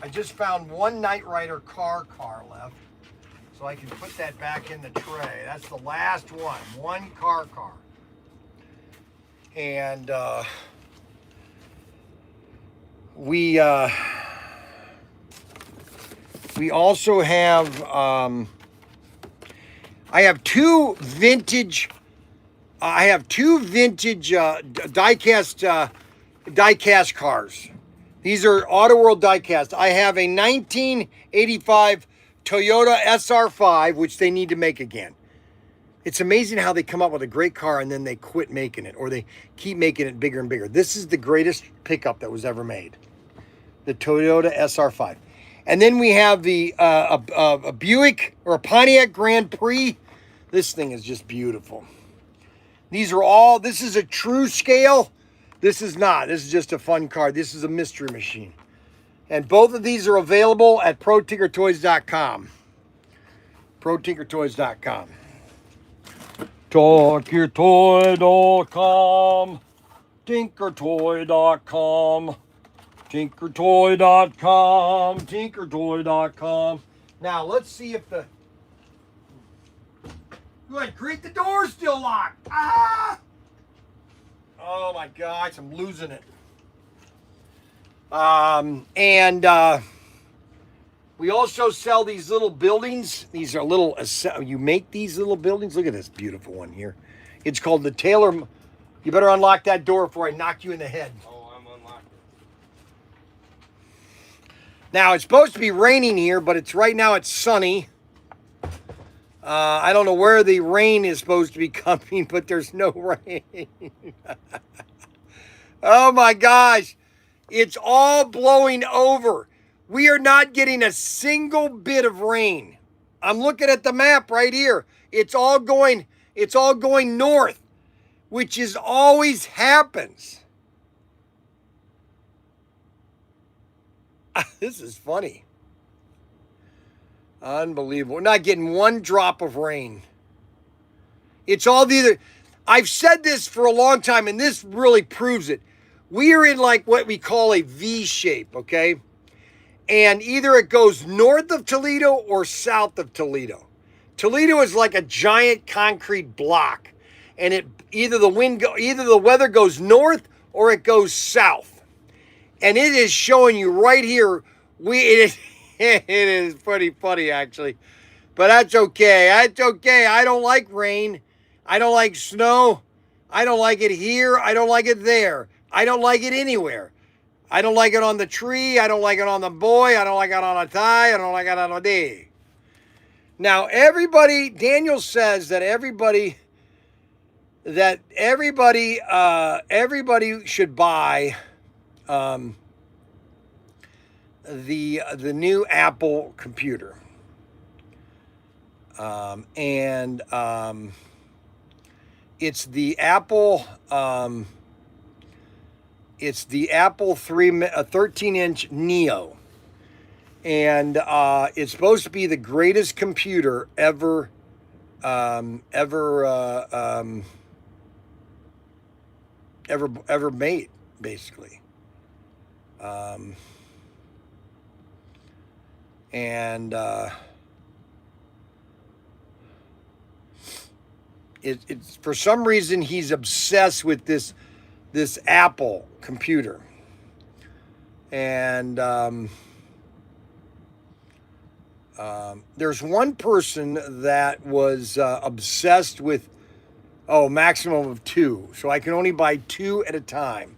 I just found one Knight Rider car left, so I can put that back in the tray. That's the last one car. And we also have I have two vintage diecast cars. These are Auto World diecast. I have a 1985 Toyota SR5, which they need to make again. It's amazing how they come up with a great car and then they quit making it, or they keep making it bigger and bigger. This is the greatest pickup that was ever made, the Toyota SR5. And then we have the a Buick or a Pontiac Grand Prix. This thing is just beautiful. This is a true scale. This is not. This is just a fun car. This is a mystery machine. And both of these are available at ProTinkerToys.com. ProTinkerToys.com. TalkYourToy.com. TinkerToy.com. TinkerToy.com. TinkerToy.com. Now, let's see if the... Good grief, the door's still locked. Ah! Oh my gosh, I'm losing it. And we also sell these little buildings. These are little, you make these little buildings. Look at this beautiful one here. It's called the Taylor. You better unlock that door before I knock you in the head. Oh, I'm unlocked. Now, it's supposed to be raining here, but right now it's sunny. I don't know where the rain is supposed to be coming, but there's no rain. Oh my gosh. It's all blowing over. We are not getting a single bit of rain. I'm looking at the map right here. It's all going north, which is always happens. This is funny. Unbelievable. We're not getting one drop of rain. It's all I've said this for a long time, and this really proves it. We are in like what we call a V shape, okay? And either it goes north of Toledo or south of Toledo. Toledo is like a giant concrete block, and either the weather goes north or it goes south. And it is showing you right here. It is pretty funny actually, but that's okay. That's okay. I don't like rain. I don't like snow. I don't like it here. I don't like it there. I don't like it anywhere. I don't like it on the tree. I don't like it on the boy. I don't like it on a tie. I don't like it on a day. Now, Daniel says that everybody should buy the new Apple computer. It's the Apple 13-inch Neo. And it's supposed to be the greatest computer ever made, basically. It's for some reason he's obsessed with this Apple computer, and there's one person that was obsessed with maximum of 2, so I can only buy 2 at a time.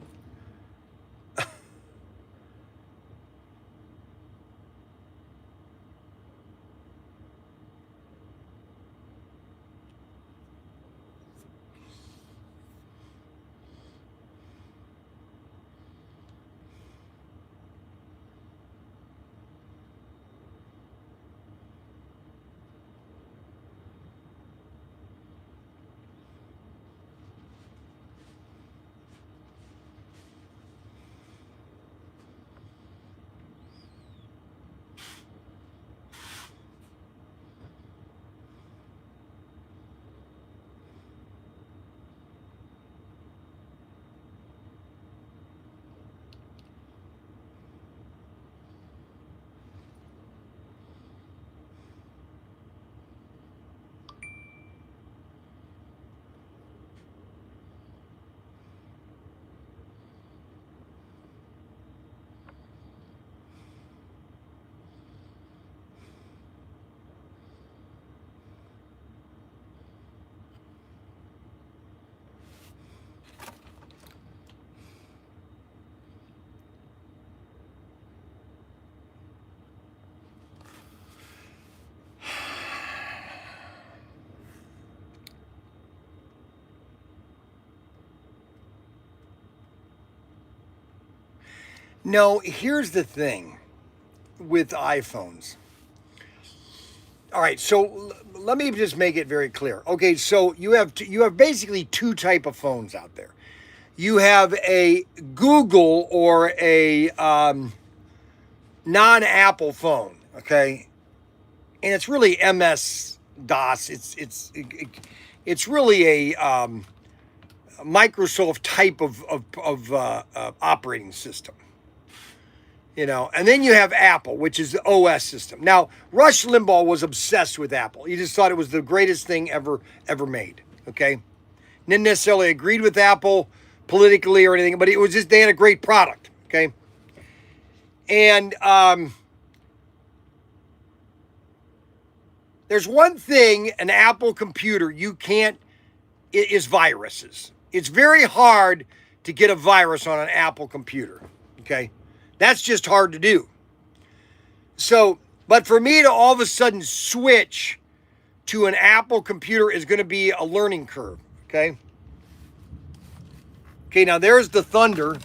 No, here's the thing with iPhones. All right, so let me just make it very clear. Okay, so you have basically 2 type of phones out there. You have a Google or a non-Apple phone, okay, and it's really MS-DOS. It's really a Microsoft type of operating system. And then you have Apple, which is the OS system. Now, Rush Limbaugh was obsessed with Apple. He just thought it was the greatest thing ever made, okay? Didn't necessarily agreed with Apple politically or anything, but it was just, they had a great product, okay? And there's one thing an Apple computer you can't, is viruses. It's very hard to get a virus on an Apple computer, okay? That's just hard to do. So, but for me to all of a sudden switch to an Apple computer is going to be a learning curve, okay? Okay, now there's the Thunder.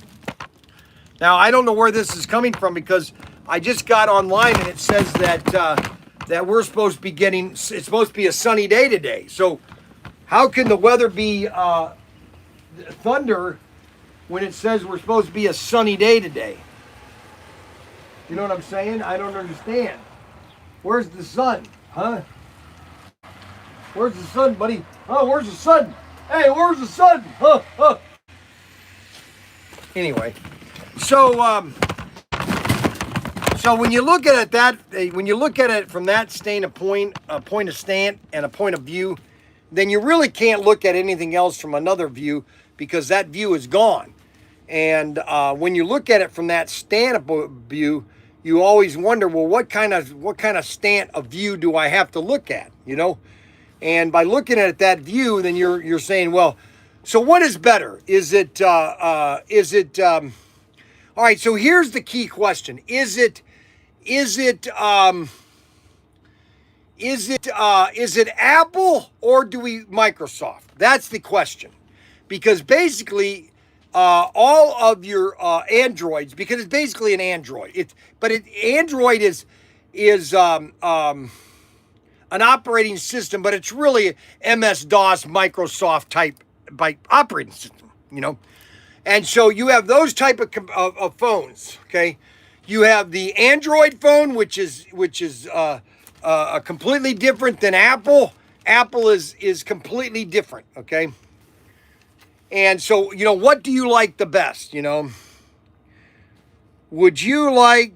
Now, I don't know where this is coming from because I just got online and it says that that we're supposed to be getting, it's supposed to be a sunny day today. So how can the weather be thunder when it says we're supposed to be a sunny day today? You know what I'm saying? I don't understand. Where's the sun? Huh? Where's the sun, buddy? Oh, where's the sun? Hey, where's the sun? Huh, huh. Anyway, so when you look at it when you look at it from that point of stand and a point of view, then you really can't look at anything else from another view because that view is gone. And when you look at it from that stand view, you always wonder, well, what kind of stand of view do I have to look at? You know, and by looking at that view, then you're saying, well, so what is better? Is it all right? So here's the key question: Is it Apple or do we Microsoft? That's the question, because basically all of your Androids, because it's basically an Android. Android is an operating system, but it's really MS-DOS Microsoft type by operating system, you know. And so you have those type of phones, okay? You have the Android phone, which is completely different than Apple. Apple is completely different, okay? And so, you know, what do you like the best, you know? Would you like,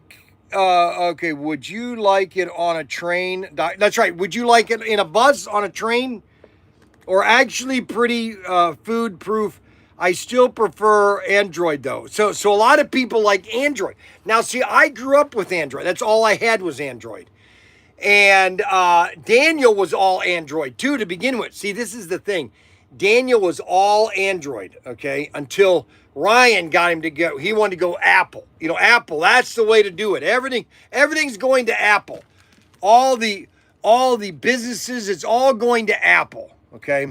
would you like it on a train? That's right. Would you like it in a bus, on a train? Or actually pretty food proof? I still prefer Android though. So a lot of people like Android. Now, see, I grew up with Android. That's all I had was Android. And Daniel was all Android too to begin with. See, this is the thing. Daniel was all Android, okay, until Ryan got him to go. He wanted to go Apple. You know, Apple, that's the way to do it. Everything's going to Apple. All the businesses, it's all going to Apple, okay?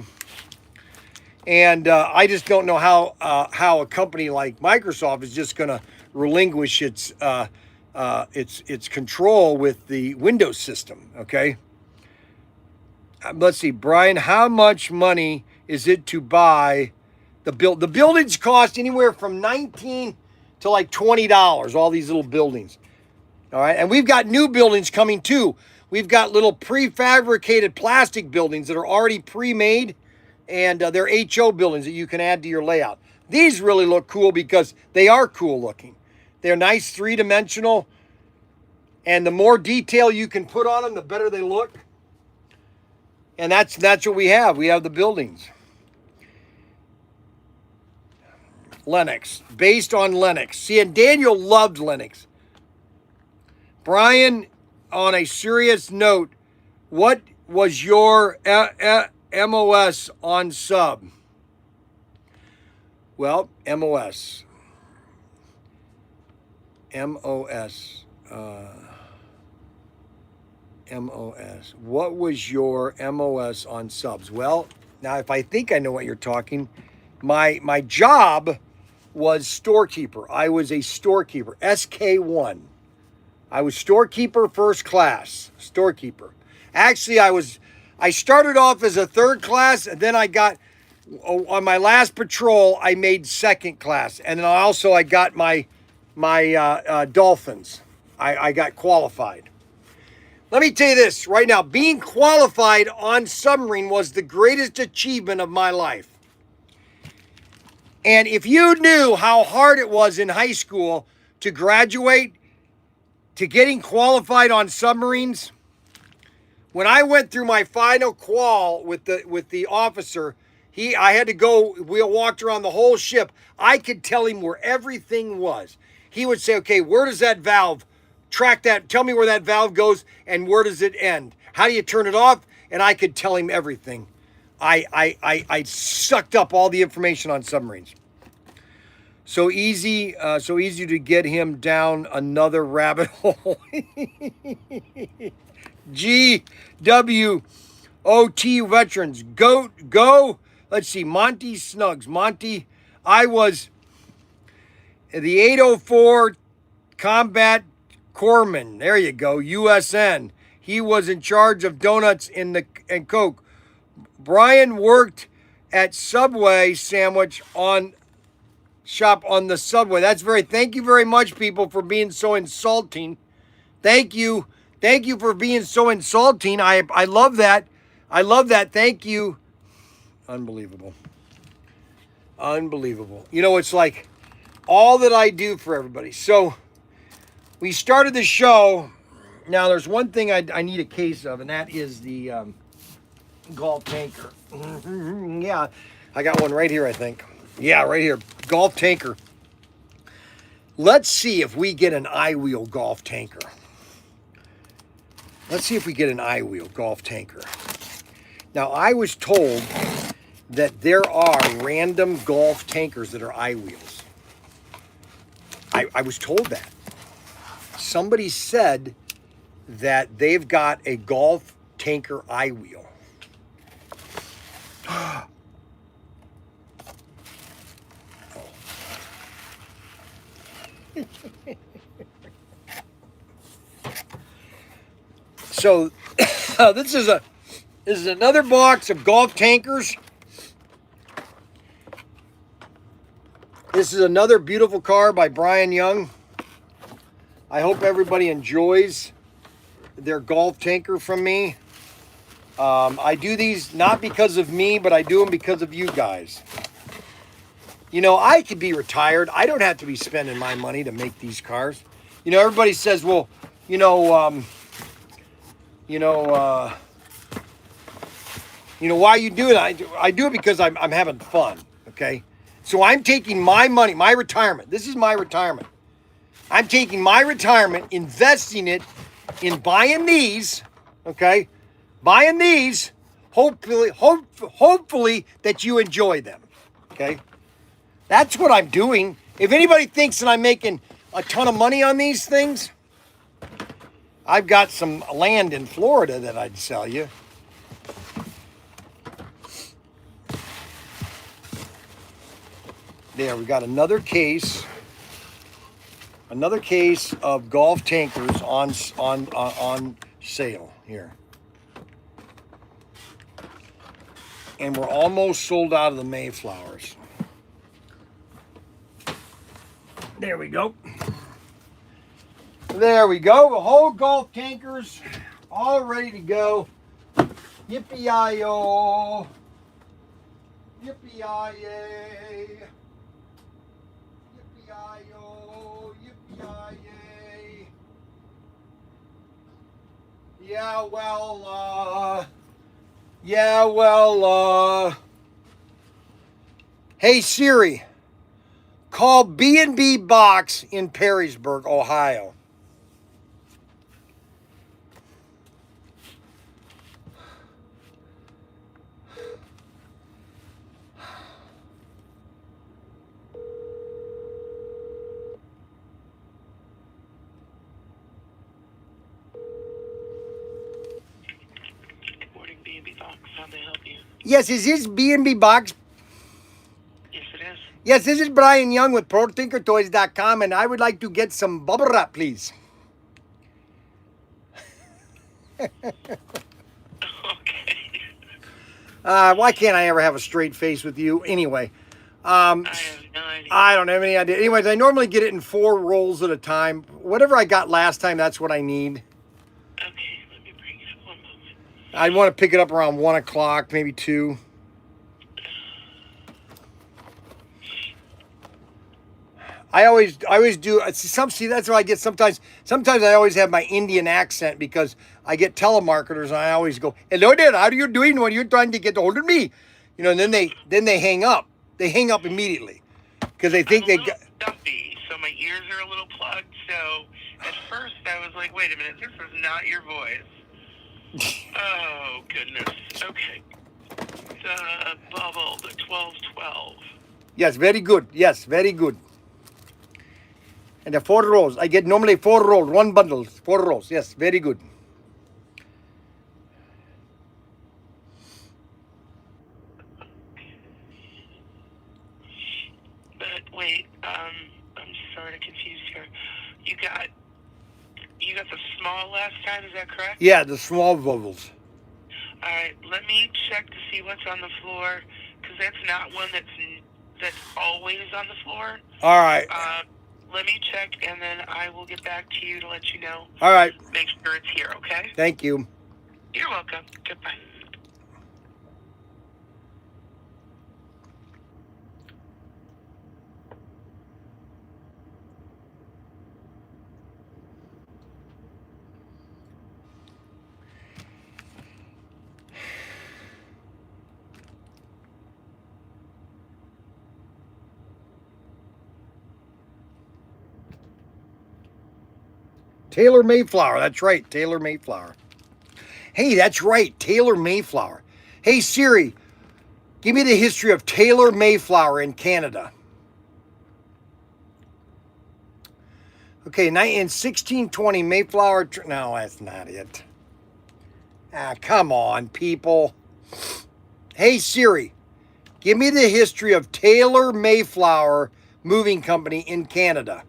And I just don't know how a company like Microsoft is just going to relinquish its control with the Windows system, okay? Let's see, Brian, how much money is it to buy the build? The buildings cost anywhere from $19 to like $20, all these little buildings. All right, and we've got new buildings coming too. We've got little prefabricated plastic buildings that are already pre-made, and they're HO buildings that you can add to your layout. These really look cool because they are cool looking. They're nice, three-dimensional, and the more detail you can put on them, the better they look. And that's what we have. We have the buildings. Linux, based on Linux. See, and Daniel loved Linux. Brian, on a serious note, what was your MOS on sub? Well, MOS. MOS. What was your MOS on subs? Well, now if I think I know what you're talking, my job was storekeeper. I was a storekeeper, SK1. I was storekeeper first class, storekeeper. Actually, I started off as a third class, and then I got, on my last patrol, I made second class. And then I got my Dolphins. I got qualified. Let me tell you this right now. Being qualified on submarine was the greatest achievement of my life. And if you knew how hard it was in high school to graduate, to getting qualified on submarines, when I went through my final qual with the officer, I had to go, we walked around the whole ship. I could tell him where everything was. He would say, okay, where does that valve, track that, tell me where that valve goes and where does it end? How do you turn it off? And I could tell him everything. I sucked up all the information on submarines. So easy to get him down another rabbit hole. GWOT veterans, go. Let's see, Monty Snugs. Monty, I was the 804 Combat Corpsman. There you go, USN. He was in charge of donuts and Coke. Bryan worked at Subway sandwich shop on the subway. Thank you very much, people, for being so insulting. Thank you for being so insulting. I love that. Thank you. Unbelievable. You know, it's like all that I do for everybody. So we started the show. Now there's one thing I need a case of, and that is the Gulf tanker. Yeah, I got one right here, I think. Yeah, right here. Gulf tanker. Let's see if we get an I-wheel Gulf tanker. Now, I was told that there are random Gulf tankers that are I-wheels. I was told that. Somebody said that they've got a Gulf tanker I-wheel. So this is another box of Gulf tankers. This is another beautiful car by Bryan Young. I hope everybody enjoys their Gulf tanker from me. I do these not because of me, but I do them because of you guys. You know, I could be retired. I don't have to be spending my money to make these cars. You know, everybody says, well, why you do it? I do it because I'm having fun, okay? So I'm taking my money, my retirement. This is my retirement. I'm taking my retirement, investing it in buying these, okay? Buying these, hopefully that you enjoy them, okay? That's what I'm doing. If anybody thinks that I'm making a ton of money on these things, I've got some land in Florida that I'd sell you. There, we got another case of Gulf tankers on sale here. And we're almost sold out of the Mayflowers. There we go. There we go. The whole Gulf tankers all ready to go. Yippee-yi-yo. Yippee-yi-yay. Yippee-yi-yo. Yippee-yi-yay. Hey Siri, call B&B Box in Perrysburg, Ohio. Morning, B&B Box. How may I help you? Yes, is this B&B Box? Yes, it is. Yes, this is Bryan Young with ProTinkerToys.com, and I would like to get some bubble wrap, please. Okay. Why can't I ever have a straight face with you? Anyway, I have no idea. I don't have any idea. Anyways, I normally get it in 4 rolls at a time. Whatever I got last time, that's what I need. Okay, let me bring it up one moment. I want to pick it up around 1 o'clock, maybe 2. I always do. See, that's what I get sometimes. Sometimes I always have my Indian accent because I get telemarketers and I always go, "Hello there, how are you doing? When you're trying to get hold of me?" You know, and then they hang up. They hang up immediately because they think they I'm a got. little stuffy, so my ears are a little plugged. So at first I was like, wait a minute, this is not your voice. Oh, goodness. Okay. The bubble, the 1212. Yes, very good. Yes, very good. And the 4 rolls. I get normally 4 rolls, 1 bundle, 4 rolls. Yes, very good. But wait, I'm sort of confused here. You got the small last time, is that correct? Yeah, the small bubbles. All right, let me check to see what's on the floor, because that's not one that's always on the floor. All right. Let me check, and then I will get back to you to let you know. All right. Make sure it's here, okay? Thank you. You're welcome. Goodbye. Taylor Mayflower. That's right, Taylor Mayflower. Hey, that's right, Taylor Mayflower. Hey, Siri, give me the history of Taylor Mayflower in Canada. Okay, in 1620, Mayflower... No, that's not it. Ah, come on, people. Hey, Siri, give me the history of Taylor Mayflower Moving Company in Canada.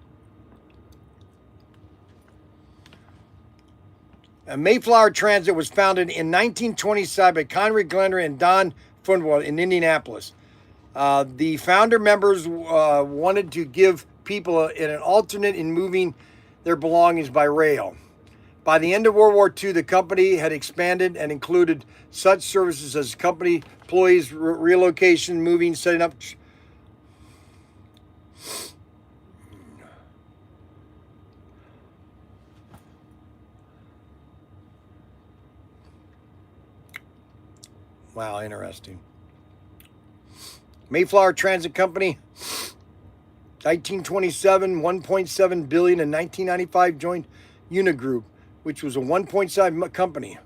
Mayflower Transit was founded in 1927 by Conrad Glender and Don Fundwell in Indianapolis. The founder members wanted to give people an alternate in moving their belongings by rail. By the end of World War II, the company had expanded and included such services as company employees, relocation, moving, setting up. Wow, interesting. Mayflower Transit Company, 1927, 1.7 billion. In 1995, joined Unigroup, which was a 1.7 company.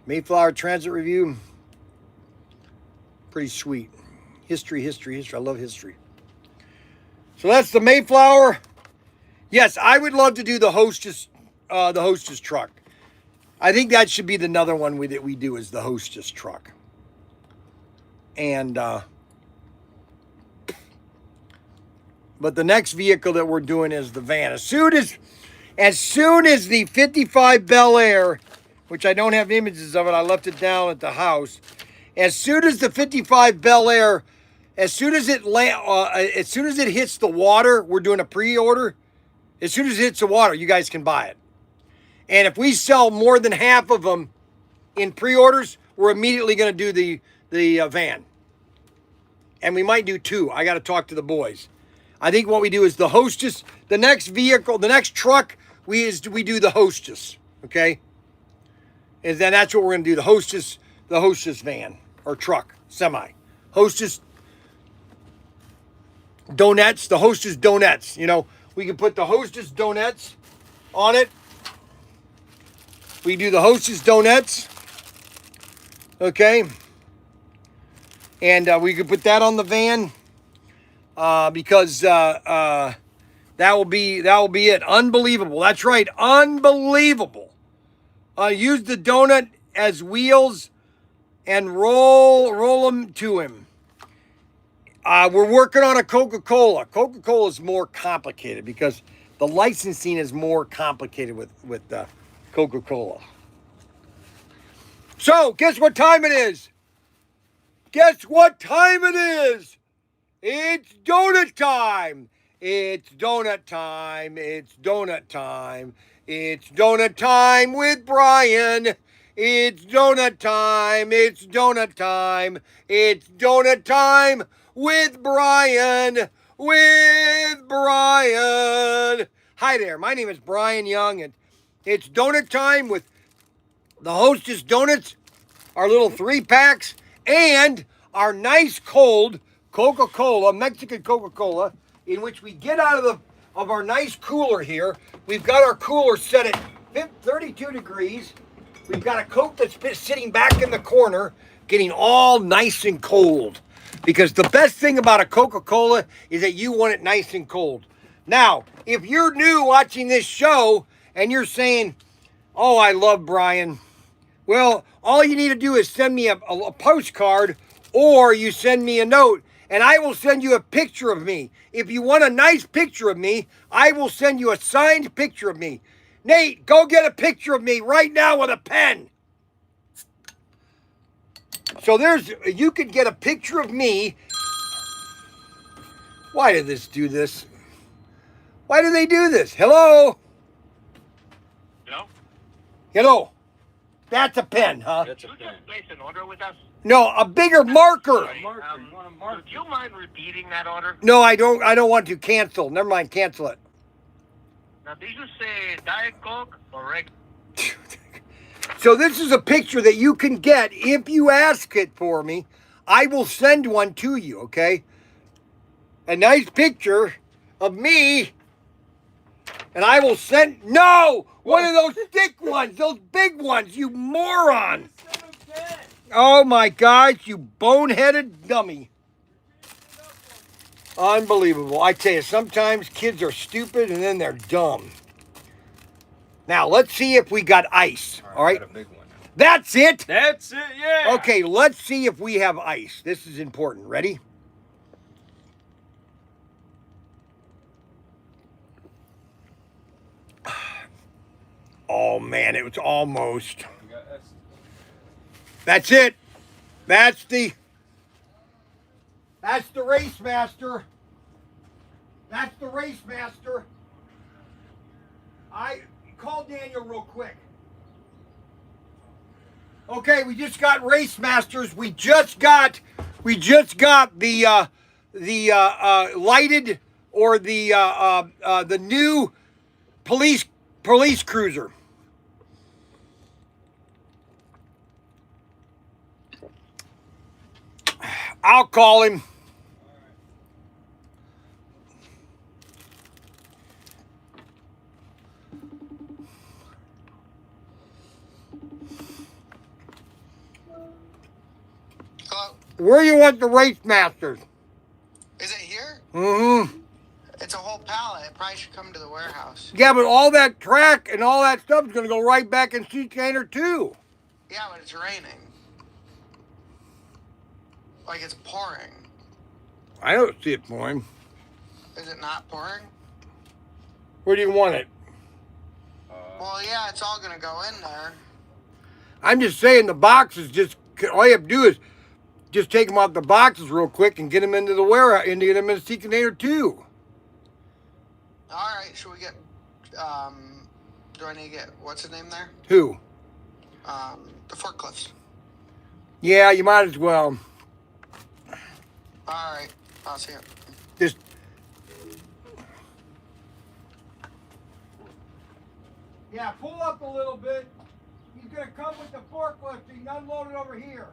Mayflower Transit Review, pretty sweet. History. I love history. So that's the Mayflower. Yes, I would love to do the hostess truck. I think that should be another one that we do is the hostess truck. And but the next vehicle that we're doing is the van. As soon as the 55 Bel Air, which I don't have images of it, I left it down at the house. As soon as the 55 Bel Air, as soon as it hits the water, we're doing a pre-order. As soon as it hits the water, you guys can buy it. And if we sell more than half of them in pre-orders, we're immediately going to do the van. And we might do 2. I got to talk to the boys. I think what we do is the hostess. The next vehicle, the next truck, we do the hostess. Okay, and then that's what we're going to do. The hostess van or truck, semi, hostess donuts. The hostess donuts. You know, we can put the hostess donuts on it. We do the hostess donuts. Okay. And we could put that on the van because that will be it. Unbelievable. That's right. Unbelievable. Use the donut as wheels and roll them to him. We're working on a Coca-Cola. Coca-Cola is more complicated because the licensing is more complicated with Coca-Cola. So, guess what time it is? Guess what time it is? It's donut time. It's donut time. It's donut time. It's donut time with Bryan. It's donut time. It's donut time. It's donut time with Bryan. With Bryan. Hi there. My name is Bryan Young, and it's donut time with the Hostess Donuts, our little 3-packs, and our nice cold Coca-Cola, Mexican Coca-Cola, in which we get out of our nice cooler here. We've got our cooler set at 32 degrees. We've got a Coke that's sitting back in the corner, getting all nice and cold. Because the best thing about a Coca-Cola is that you want it nice and cold. Now, if you're new watching this show and you're saying, oh, I love Bryan, well, all you need to do is send me a postcard, or you send me a note, and I will send you a picture of me. If you want a nice picture of me, I will send you a signed picture of me. Nate, go get a picture of me right now with a pen. So you could get a picture of me. Why did this do this? Why do they do this? Hello? No? Hello? That's a pen, huh? That's a You pen. just placed an order with us? No, a bigger marker. A marker. You want a marker? Do you mind repeating that order? No, I don't want to cancel. Never mind, cancel it. Now, did you say Diet Coke or regular? So this is a picture that you can get if you ask it for me. I will send one to you, okay? A nice picture of me. And I will send... No! One of those thick ones. Those big ones, you moron. Oh, my gosh, you boneheaded dummy. Unbelievable. I tell you, sometimes kids are stupid and then they're dumb. Now, let's see if we got ice. All right? Got a big one. That's it. That's it, yeah. Okay, let's see if we have ice. This is important. Ready? Oh, man, it was almost. We got S. That's it. That's the race master. That's the race master. I call Daniel real quick. Okay, we just got race masters. We just got the lighted or the new police cruiser. I'll call him. Hello? Where you want the race masters? Is it here? Mm-hmm. It's a whole pallet. It probably should come to the warehouse. Yeah, but all that track and all that stuff is going to go right back in sea container too. Yeah, but it's raining. Like it's pouring. I don't see it pouring. Is it not pouring? Where do you want it? Well, yeah, it's all gonna go in there. I'm just saying the boxes all you have to do is just take them out the boxes real quick and get them into the warehouse and get them in the sea container too. All right, should we get? Do I need to get what's his name there? Who? The forklifts. Yeah, you might as well. All right, I'll see it. Just yeah, pull up a little bit. He's gonna come with the forklift. He can unload it over here.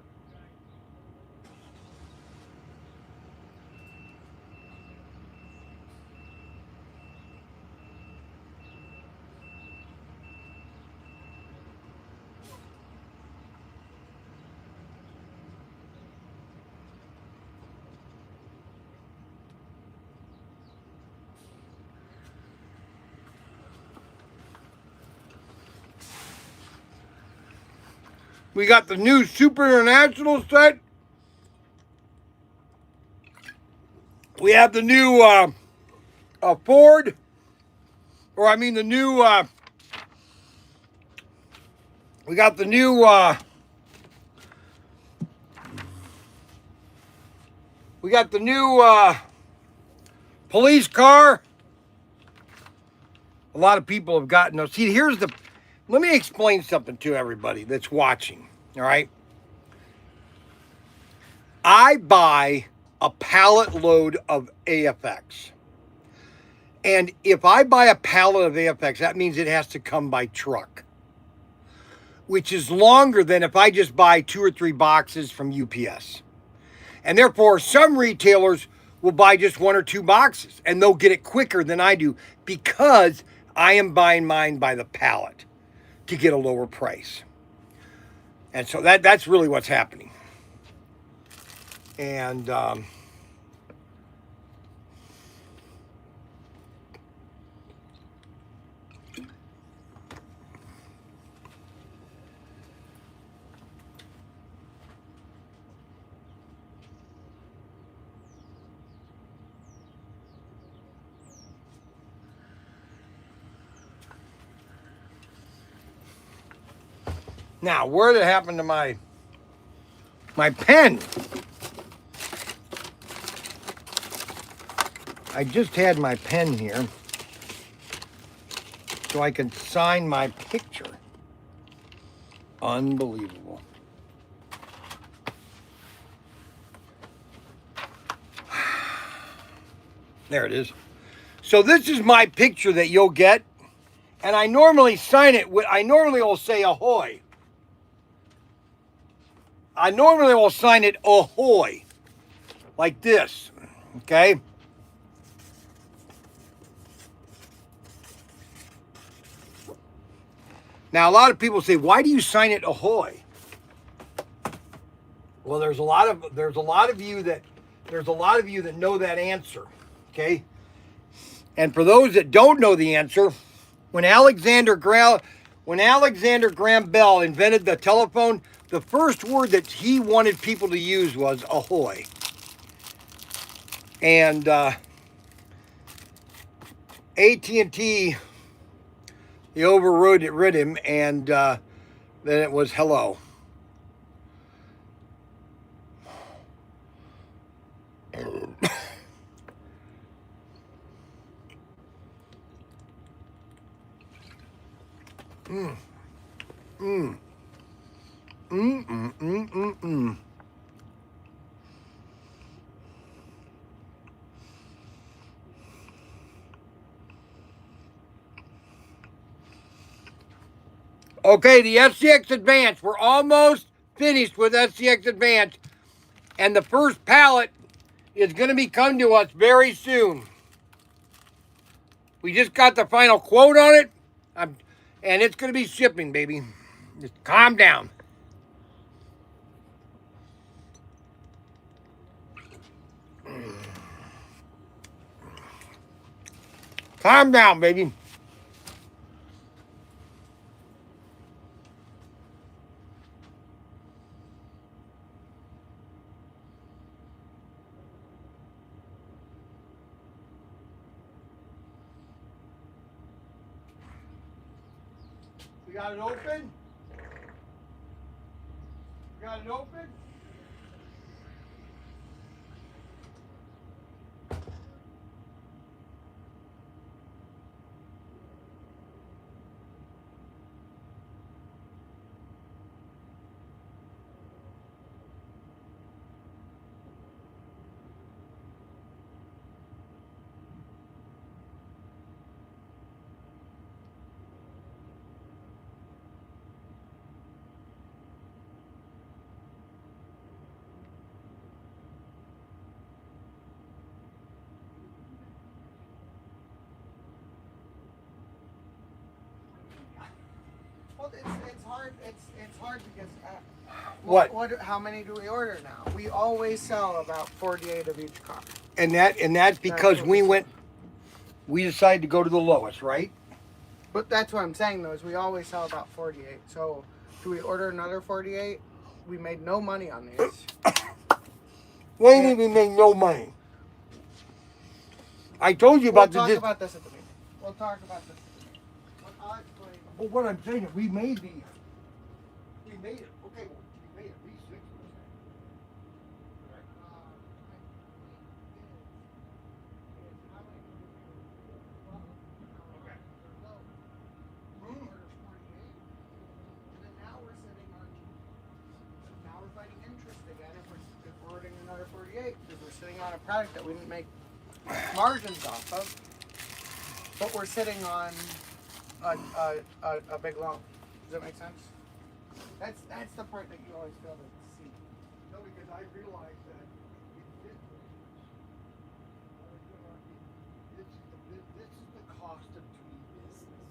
We got the new Super International set. We have the new Ford, or I mean the new. We got the new. We got the new police car. A lot of people have gotten those. See, here's the. Let me explain something to everybody that's watching, all right? I buy a pallet load of AFX. And if I buy a pallet of AFX, that means it has to come by truck. which is longer than if I just buy 2 or 3 boxes from UPS. And therefore, some retailers will buy just 1 or 2 boxes and they'll get it quicker than I do because I am buying mine by the pallet to get a lower price. And so that's really what's happening. And now, where did it happen to my pen? I just had my pen here so I could sign my picture. Unbelievable. There it is. So this is my picture that you'll get, and I normally sign it with, I normally will say ahoy. I normally will sign it ahoy, like this, okay? Now, a lot of people say, why do you sign it ahoy? Well, there's a lot of you that know that answer, okay? And for those that don't know the answer, when Alexander Graham Bell invented the telephone, the first word that he wanted people to use was ahoy. And AT&T, they overrode him, and then it was hello. Okay, the SCX Advance. We're almost finished with SCX Advance. And the first pallet is going to be coming to us very soon. We just got the final quote on it. And it's going to be shipping, baby. Just calm down. Calm down, baby. We got it open? We got it open? Well, it's hard. It's hard because What? How many do we order now? We always sell about 48 of each car. And that's because we decided to go to the lowest, right? But that's what I'm saying though, is we always sell about 48. So do we order another 48? We made no money on these. We ain't even make no money. I told you about We'll talk about this at the meeting. We'll talk about this at the meeting. I'll explain. But what I'm saying is we made it. Okay, well, we made at least 6%. If we're ordering another 48, because we're sitting on a product that we didn't make margins off of, but we're sitting on a big loan. Does that make sense? That's the part that you always fail to see. No, because I realize that this is the cost of doing business.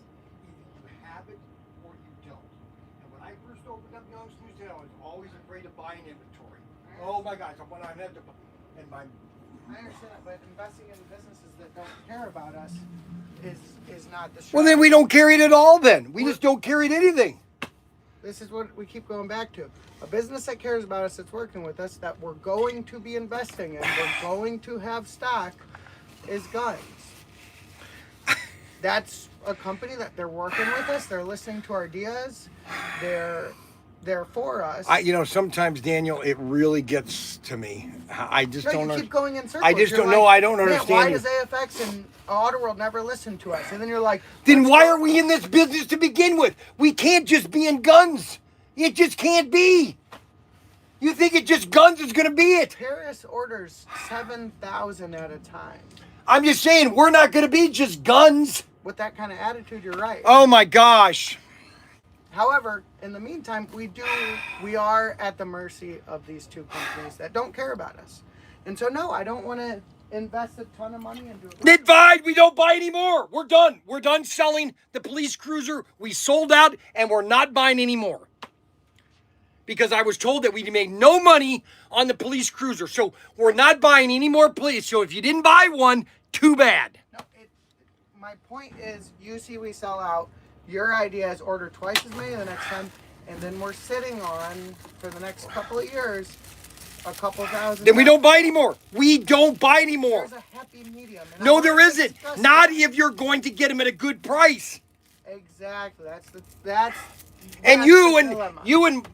Either you have it or you don't. And when I first opened up Young's News, I was always afraid of buying inventory. Oh my gosh, when I had to, and my. I understand that, but investing in businesses that don't care about us is not the strategy. Well, then we don't carry it at all. Then we just don't carry anything. This is what we keep going back to. A business that cares about us, that's working with us, that we're going to be investing in, we're going to have stock, is guns. That's a company that they're working with us. They're listening to our ideas. They're for us. Sometimes, Daniel, it really gets to me. I just don't know. You keep going in circles. I just You're don't like, know. I don't "Man, understand. why you." does AFX and Auto World never listen to us? And then you're like, Then "Let's why go." are we in this business to begin with? We can't just be in guns. It just can't be. You think it just guns is going to be it? Paris orders 7,000 at a time. I'm just saying, we're not going to be just guns. With that kind of attitude, you're right. Oh my gosh. However, in the meantime, we are at the mercy of these two companies that don't care about us. And so, no, I don't want to invest a ton of money into it. Then fine, we don't buy anymore. We're done. We're done selling the police cruiser. We sold out and we're not buying anymore. Because I was told that we made no money on the police cruiser. So we're not buying any more police. So if you didn't buy one, too bad. No, my point is, you see we sell out. Your idea is order twice as many the next time. And then we're sitting on, for the next couple of years, a couple thousand. Then we don't buy anymore. We don't buy anymore. There's a happy medium. And No, I there wanna isn't. discuss Not that. if you're going to get them at a good price. Exactly. That's And the dilemma. you and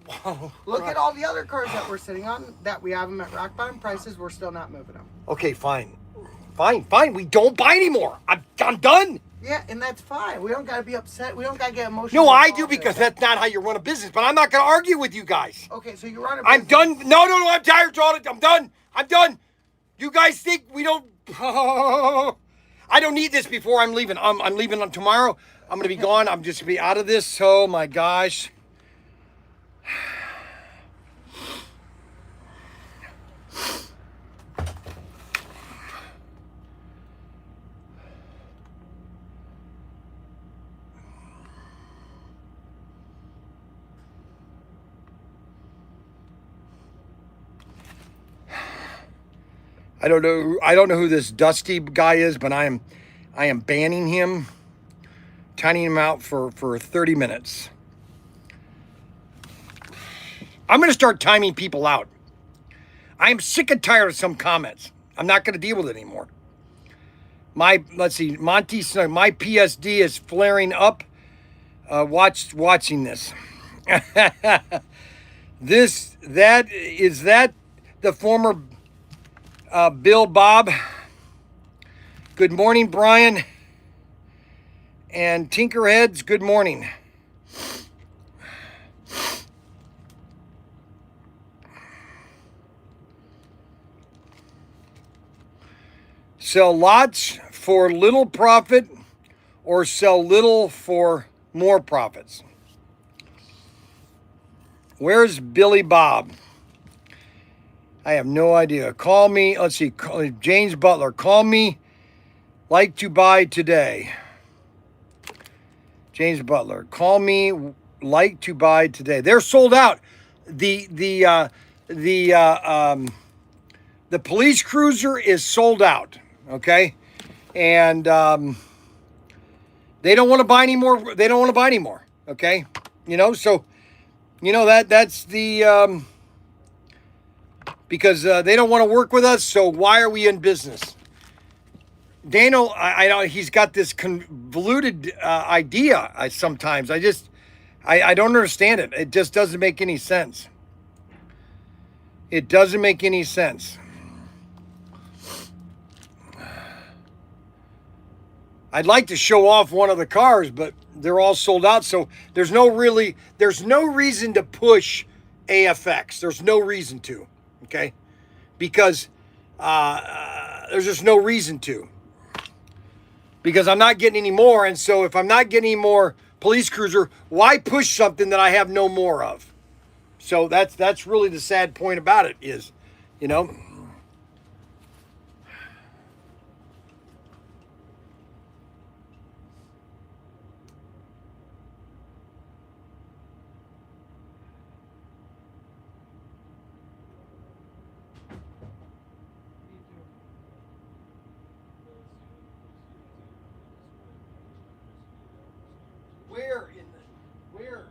Look at all the other cars that we're sitting on, that we have them at rock bottom prices. We're still not moving them. Okay, fine. We don't buy anymore. I'm done. Yeah, and that's fine. We don't got to be upset. We don't got to get emotional. No, I do, because that's not how you run a business. But I'm not going to argue with you guys. Okay, so you run a I'm business. done. No, I'm tired, Charlotte. I'm done. You guys think we don't... I don't need this before I'm leaving. I'm leaving on tomorrow. I'm going to be gone. I'm just going to be out of this. Oh, my gosh. I don't know who this Dusty guy is, but I am banning him, timing him out for 30 minutes. I'm going to start timing people out. I am sick and tired of some comments. I'm not going to deal with it anymore. Let's see, Monty, my PSD is flaring up. Watching this. Is that the former Bill Bob? Good morning, Bryan. And Tinkerheads, good morning. Sell lots for little profit or sell little for more profits? Where's Billy Bob? I have no idea. Call me. Let's see. James Butler. Call me. Like to buy today. James Butler. Call me. Like to buy today. They're sold out. The police cruiser is sold out. Okay, and they don't want to buy anymore. They don't want to buy anymore. Okay, so that's the because they don't want to work with us. So why are we in business? Daniel, I know he's got this convoluted idea. Sometimes I don't understand it. It just doesn't make any sense. It doesn't make any sense. I'd like to show off one of the cars, but they're all sold out. So there's no reason to push AFX. There's no reason to, okay? Because there's just no reason to. Because I'm not getting any more, and so if I'm not getting any more police cruiser, why push something that I have no more of? So that's really the sad point about it is, you know. Where?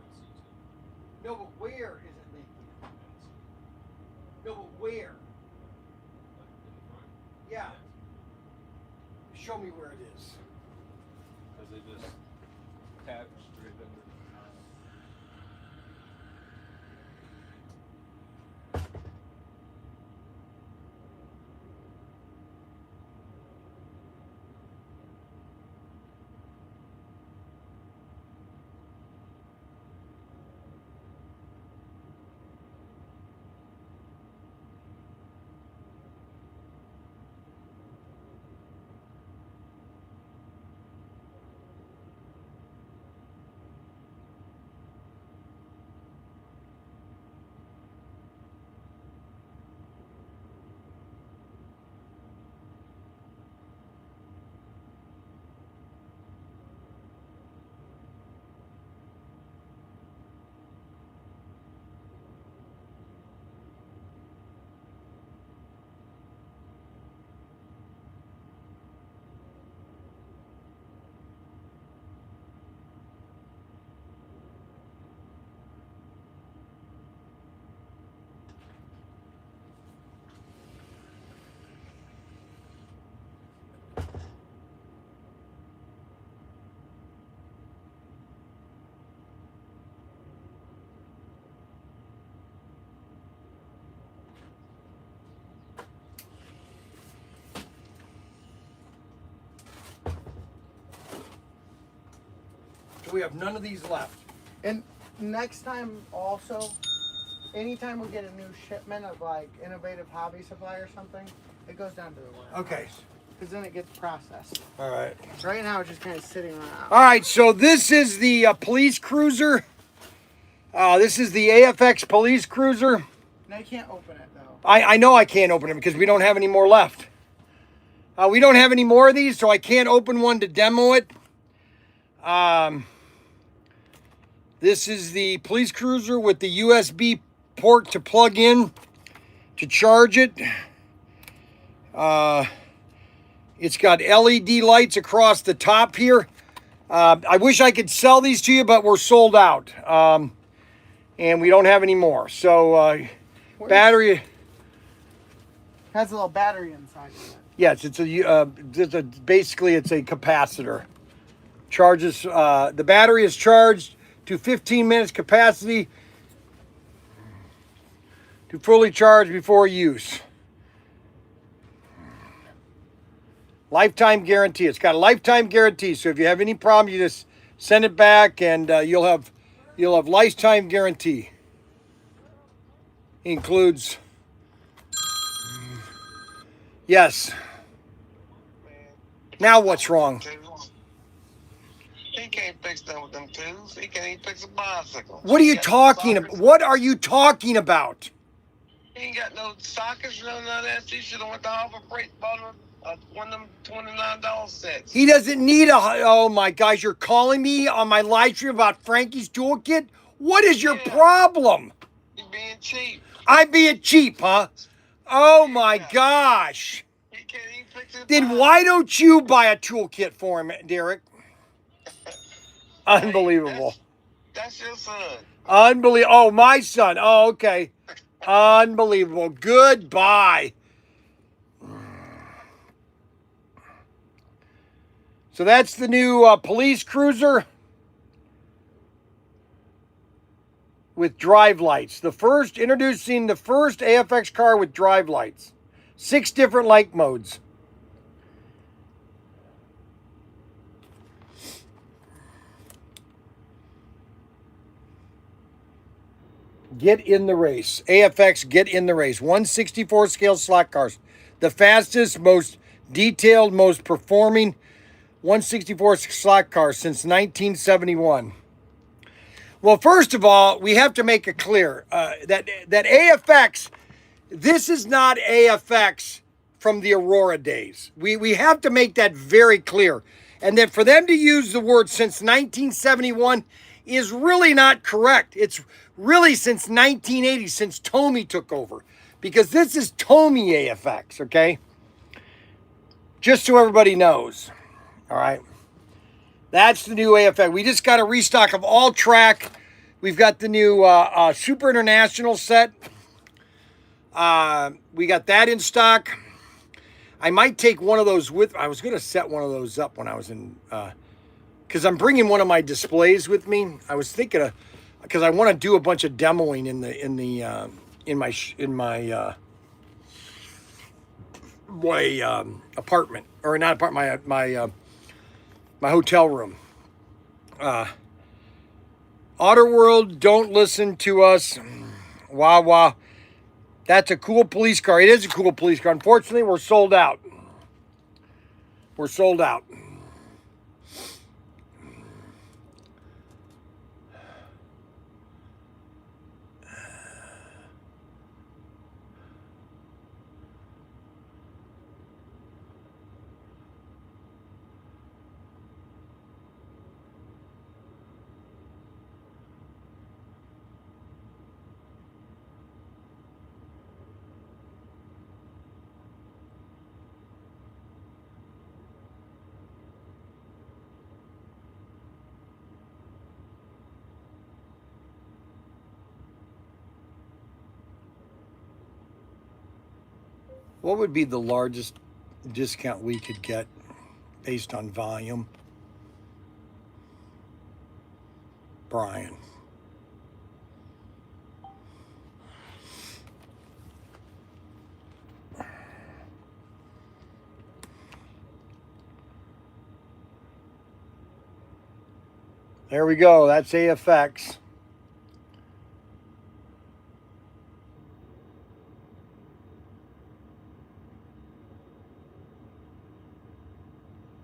No, but where is it making it? No, but where? Yeah. Show me where it is. Because they just tap straight under. So we have none of these left. And next time also, anytime we get a new shipment of like innovative hobby supply or something, it goes down to the warehouse. Okay. Because then it gets processed. All right. Right now it's just kind of sitting around. All right, so this is the police cruiser. This is the AFX police cruiser. Now you can't open it though. I know I can't open it because we don't have any more left. We don't have any more of these, so I can't open one to demo it. This is the police cruiser with the USB port to plug in to charge it. It's got LED lights across the top here. I wish I could sell these to you, but we're sold out. And we don't have any more. So, battery. Has a little battery inside of it. Yes, basically it's a capacitor. Charges, the battery is charged to 15 minutes capacity to fully charge before use. Lifetime guarantee. It's got a lifetime guarantee. So if you have any problem, you just send it back, and you'll have lifetime guarantee. Includes. Yes. Now what's wrong? He can't fix that with them tools. He can't even fix a bicycle. What are you talking about? What are you talking about? He ain't got no sockets, none of that. He should have went to Harbor Freight and bought one of them $29 sets. He doesn't need a. Oh my gosh, you're calling me on my live stream about Frankie's toolkit? What is your problem? You're being cheap. I'm being cheap, huh? Oh my gosh. He can't even fix his Then bicycle. why don't you buy a toolkit for him, Derek? Unbelievable. That's your son. Unbelievable. Oh, my son. Oh, okay. Unbelievable. Goodbye. So that's the new police cruiser with drive lights. Introducing the first AFX car with drive lights. 6 different light modes. Get in the race. AFX, get in the race. 164 scale slot cars. The fastest, most detailed, most performing 164 slot cars since 1971. Well, first of all, we have to make it clear that AFX, this is not AFX from the Aurora days. We have to make that very clear. And that for them to use the word since 1971 is really not correct. It's really since 1980, since Tomy took over. Because this is Tomy AFX, okay? Just so everybody knows. All right. That's the new AFX. We just got a restock of all track. We've got the new Super International set. We got that in stock. I might take one of those with. I was going to set one of those up when I was in, because I'm bringing one of my displays with me. I was thinking of, because I want to do a bunch of demoing in my apartment, or not apartment, my hotel room. Outer World, don't listen to us. Wah wah. That's a cool police car. It is a cool police car. Unfortunately, we're sold out. We're sold out. What would be the largest discount we could get based on volume? Bryan. There we go. That's AFX.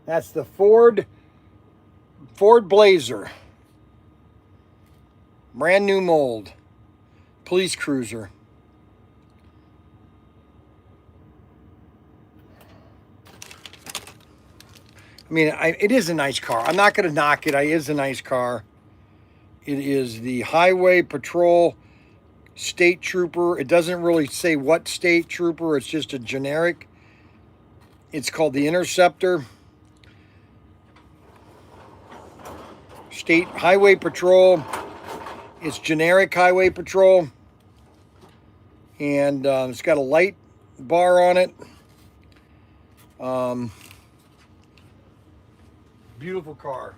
That's the Ford Blazer. Brand new mold. Police cruiser. I mean, it is a nice car. I'm not going to knock it. It is a nice car. It is the Highway Patrol State Trooper. It doesn't really say what state trooper. It's just a generic. It's called the Interceptor. State Highway Patrol. It's generic Highway Patrol. And it's got a light bar on it. Beautiful car.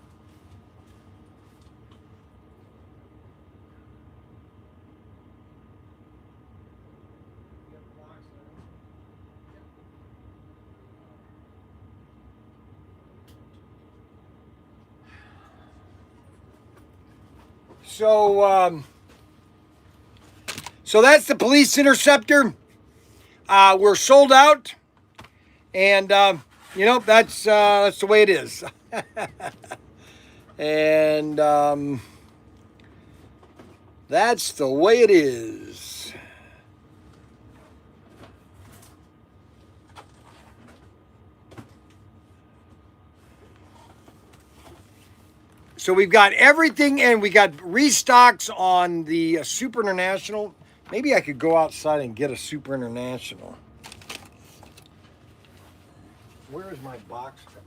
So that's the Police Interceptor. We're sold out, and that's the way it is. And that's the way it is. So we've got everything, and we got restocks on the Super International. Maybe I could go outside and get a Super International. Where is my box cover?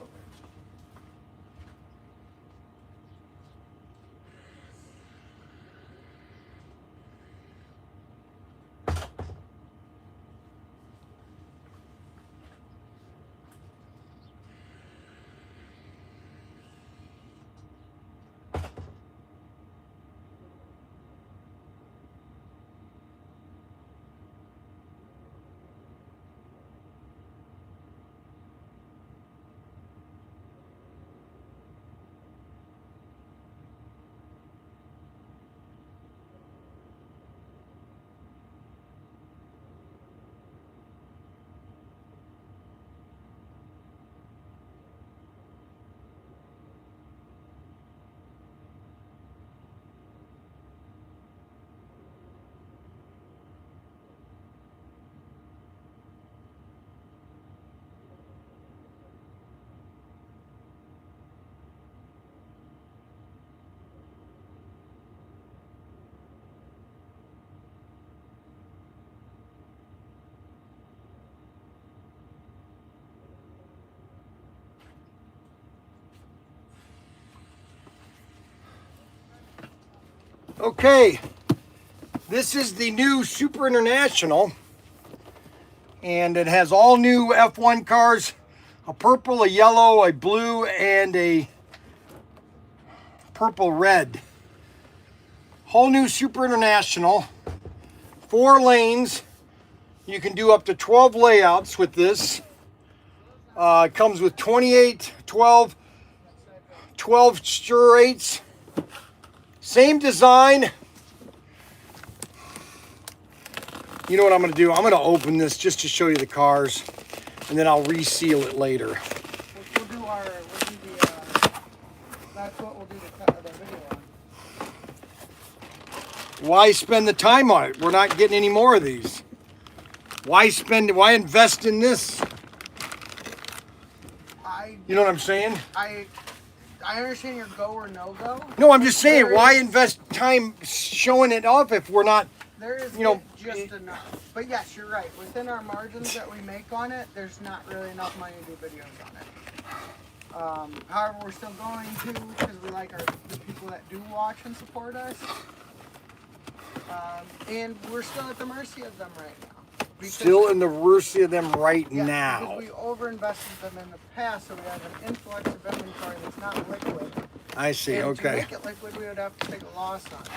Okay, this is the new Super International, and it has all new F1 cars, a purple, a yellow, a blue, and a purple red. Whole new Super International, 4 lanes. You can do up to 12 layouts with this. It comes with 28, 12 straights. Same design. You know what I'm going to do? I'm going to open this just to show you the cars, and then I'll reseal it later. We'll do that's what we'll do the video on. Why spend the time on it? We're not getting any more of these. Why invest in this? You know what I'm saying? I understand your go or no go. No, I'm just saying, why invest time showing it off if we're not, there is, you know, just enough. But yes, you're right. Within our margins that we make on it, there's not really enough money to do videos on it. However, we're still going to, because we like the people that do watch and support us. And we're still at the mercy of them right now. Still in the mercy of them right now. Because we over-invested them in the past, so we have an influx of inventory that's not liquid. I see, and okay. To make it liquid, we would have to take a loss on it.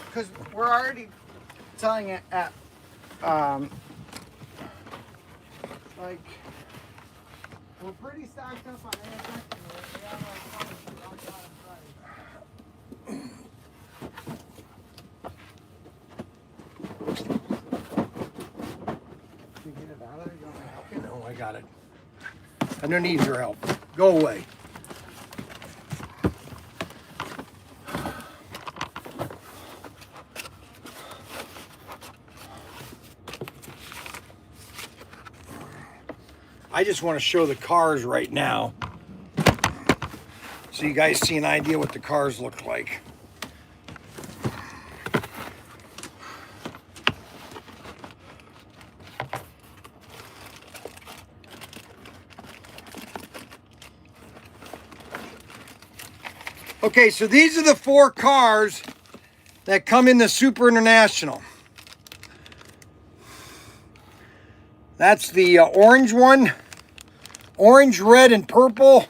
Because we're already selling it at, like, we're pretty stocked up on ASX. We have our products locked out in price. You get it out of there? You want me to help you? No, I got it. I don't need your help. Go away. I just want to show the cars right now, so you guys see an idea what the cars look like. Okay, so these are the 4 cars that come in the Super International. That's the orange one. Orange, red, and purple.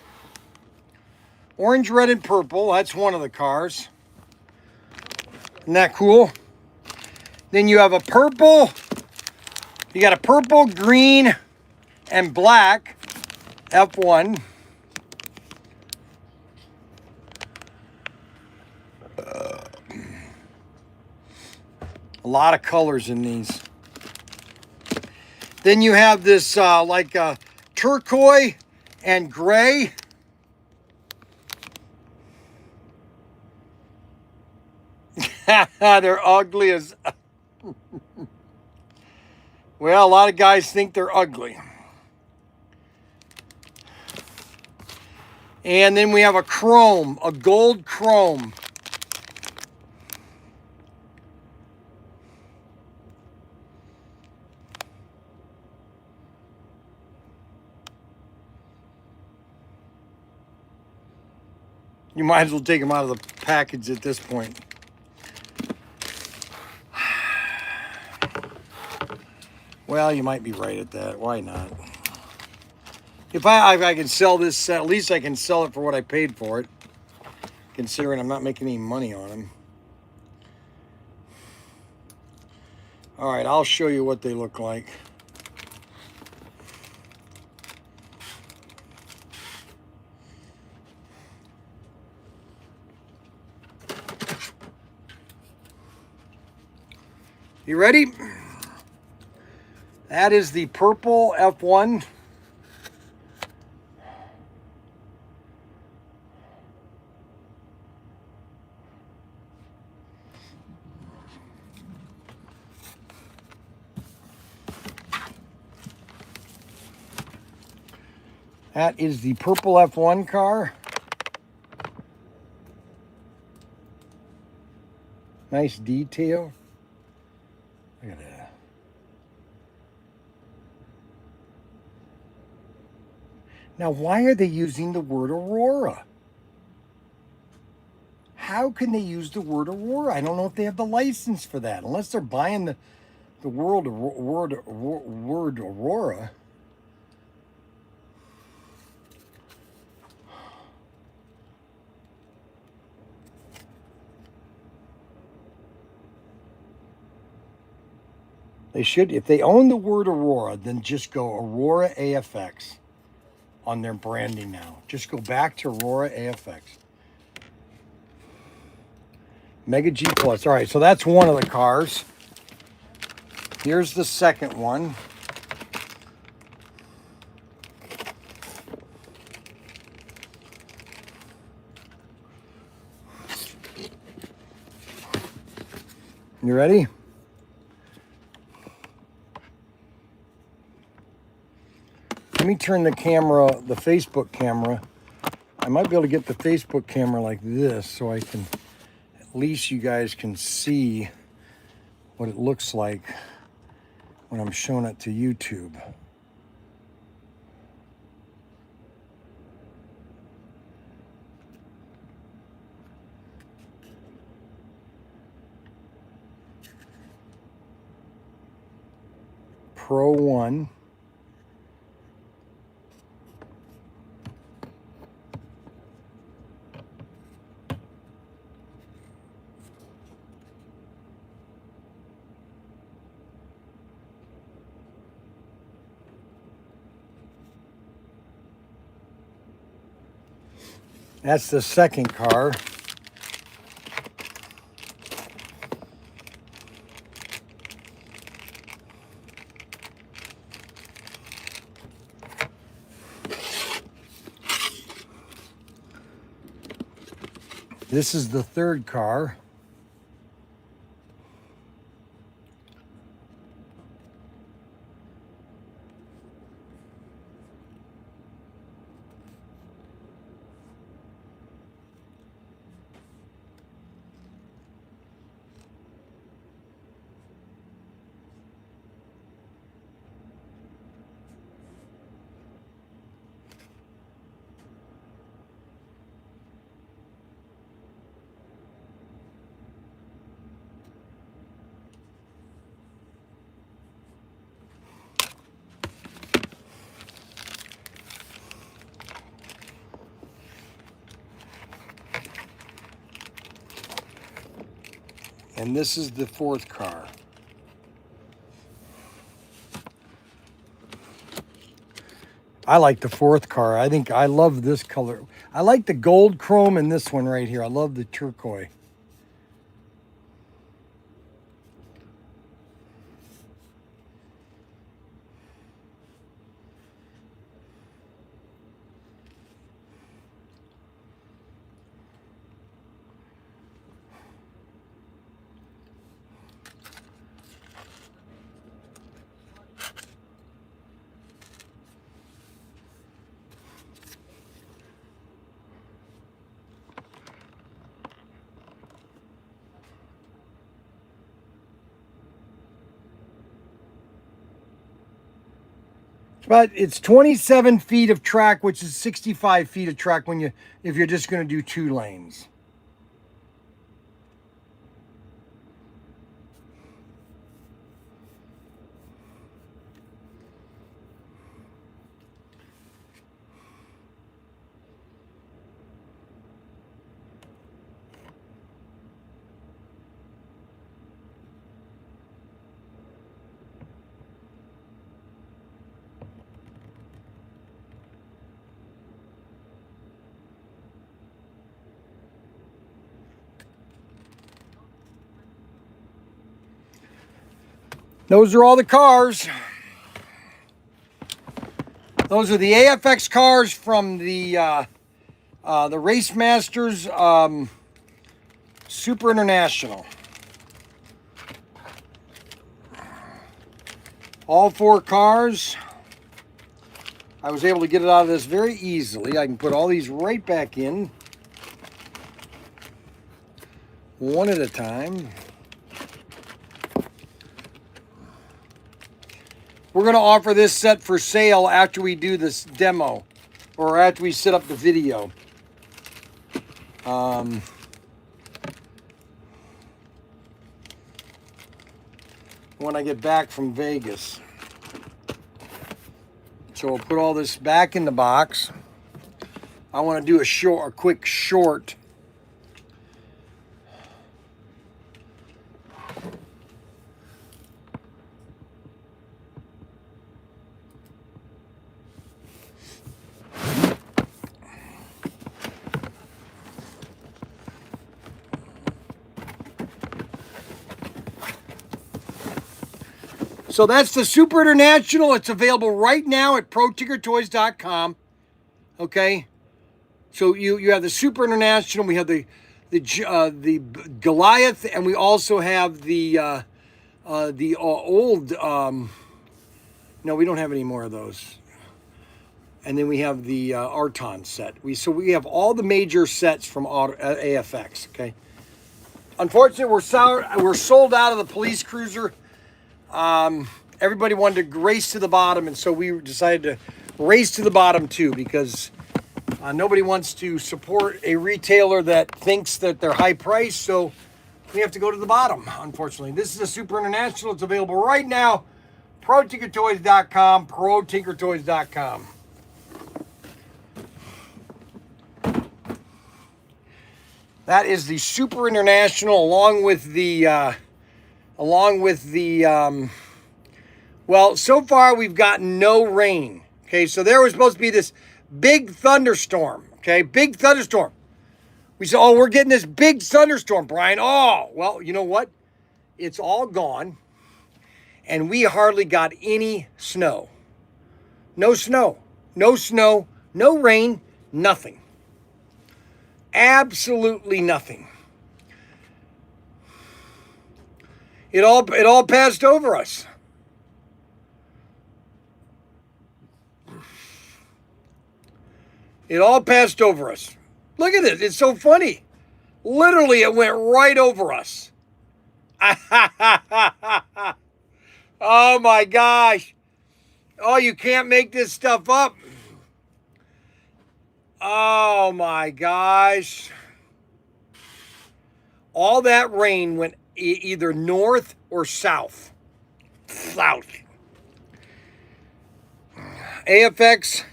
Orange, red, and purple. That's one of the cars. Isn't that cool? Then you have a purple. You got a purple, green, and black F1. A lot of colors in these. Then you have this like turquoise and gray. They're ugly as... Well, a lot of guys think they're ugly. And then we have a chrome, a gold chrome. You might as well take them out of the package at this point. Well, you might be right at that. Why not? If I can sell this set, at least I can sell it for what I paid for it, considering I'm not making any money on them. All right, I'll show you what they look like. You ready? That is the purple F1. That is the purple F1 car. Nice detail. Look at that. Now, why are they using the word Aurora? How can they use the word Aurora? I don't know if they have the license for that, unless they're buying the word Aurora. They should, if they own the word Aurora, then just go Aurora AFX on their branding now. Just go back to Aurora AFX. Mega G Plus. All right, so that's one of the cars. Here's the second one. You ready? Let me turn the camera, the Facebook camera. I might be able to get the Facebook camera like this so I can, at least you guys can see what it looks like when I'm showing it to YouTube. Pro 1. That's the second car. This is the third car. And this is the fourth car. I like the fourth car. I think I love this color. I like the gold chrome in this one right here. I love the turquoise. But it's 27 feet of track, which is 65 feet of track when if you're just going to do 2 lanes. Those are all the cars. Those are the AFX cars from the Race Masters Super International. All 4 cars. I was able to get it out of this very easily. I can put all these right back in, one at a time. We're going to offer this set for sale after we do this demo, or after we set up the video. when I get back from Vegas. So we'll put all this back in the box. I want to do a quick short. So that's the Super International. It's available right now at ProTinkerToys.com. Okay. So you have the Super International. We have the Goliath, and we also have the old. No, we don't have any more of those. And then we have the Arton set. So we have all the major sets from AFX. Okay. Unfortunately, we're sold out of the police cruiser. Everybody wanted to race to the bottom, and so we decided to race to the bottom too, because nobody wants to support a retailer that thinks that they're high priced, so we have to go to the bottom, unfortunately. This is a Super International. It's available right now. ProTinkerToys.com, ProTinkerToys.com. That is the Super International, along with the well, so far we've gotten no rain. Okay, so there was supposed to be this big thunderstorm. Okay, big thunderstorm. We said, oh, we're getting this big thunderstorm, Brian. Oh, well, you know what? It's all gone. And we hardly got any snow. No snow. No snow. No rain. Nothing. Absolutely nothing. It all passed over us. It all passed over us. Look at it. It's so funny. Literally, it went right over us. Oh, my gosh. Oh, you can't make this stuff up. Oh, my gosh. All that rain went either north or south. South. AFX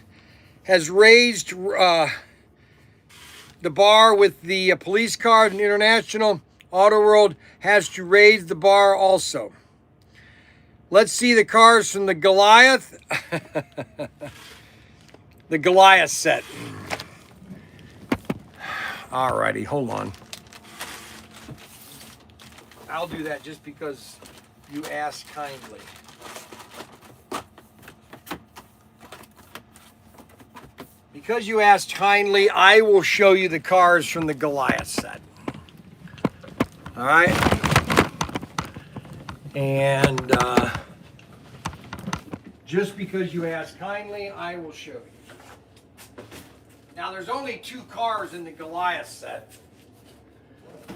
has raised the bar with the police car, and International Auto World has to raise the bar also. Let's see the cars from the Goliath. The Goliath set. Alrighty, hold on. I'll do that just because you asked kindly. Because you asked kindly, I will show you the cars from the Goliath set. All right? And just because you asked kindly, I will show you. Now, there's only 2 cars in the Goliath set.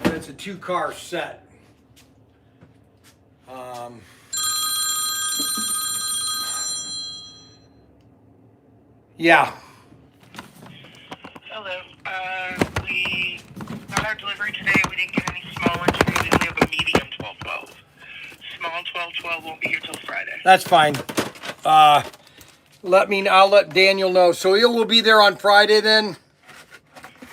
And it's a 2-car set. Yeah. Hello. We got our delivery today. We didn't get any small ones. We only have a medium 1212. Small 1212 won't be here till Friday. That's fine. I'll let Daniel know. So he will be there on Friday then?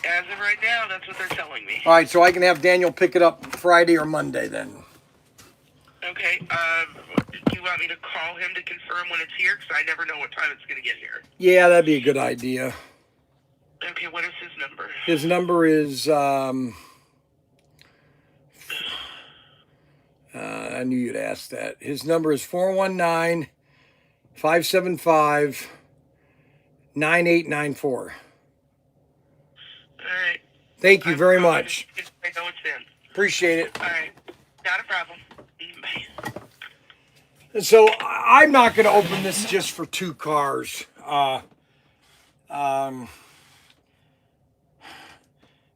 As of right now, that's what they're telling me. All right, so I can have Daniel pick it up Friday or Monday then. Okay. Do you want me to call him to confirm when it's here? Because I never know what time it's going to get here. Yeah, that'd be a good idea. Okay, what is his number? His number is, I knew you'd ask that. His number is 419-575-9894. All right. Thank you very much. I know it's in. Appreciate it. All right. Not a problem. Bye. So I'm not going to open this just for 2 cars.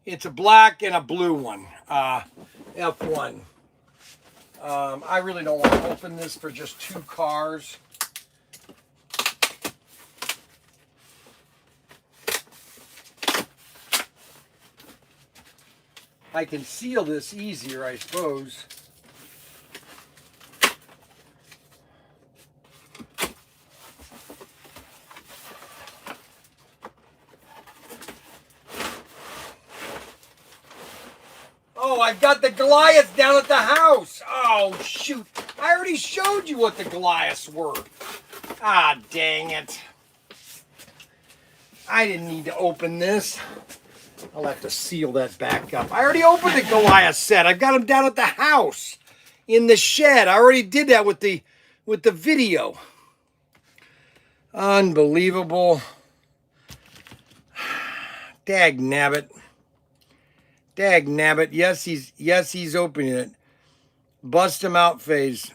It's a black and a blue one, F1. I really don't want to open this for just 2 cars. I can seal this easier, I suppose. Oh, I've got the Goliaths down at the house. Oh, shoot. I already showed you what the Goliaths were. Ah, dang it. I didn't need to open this. I'll have to seal that back up. I already opened the Goliath set. I've got them down at the house in the shed. I already did that with the video. Unbelievable. Dag nabbit. Dag nabbit. Yes, he's opening it. Bust him out phase.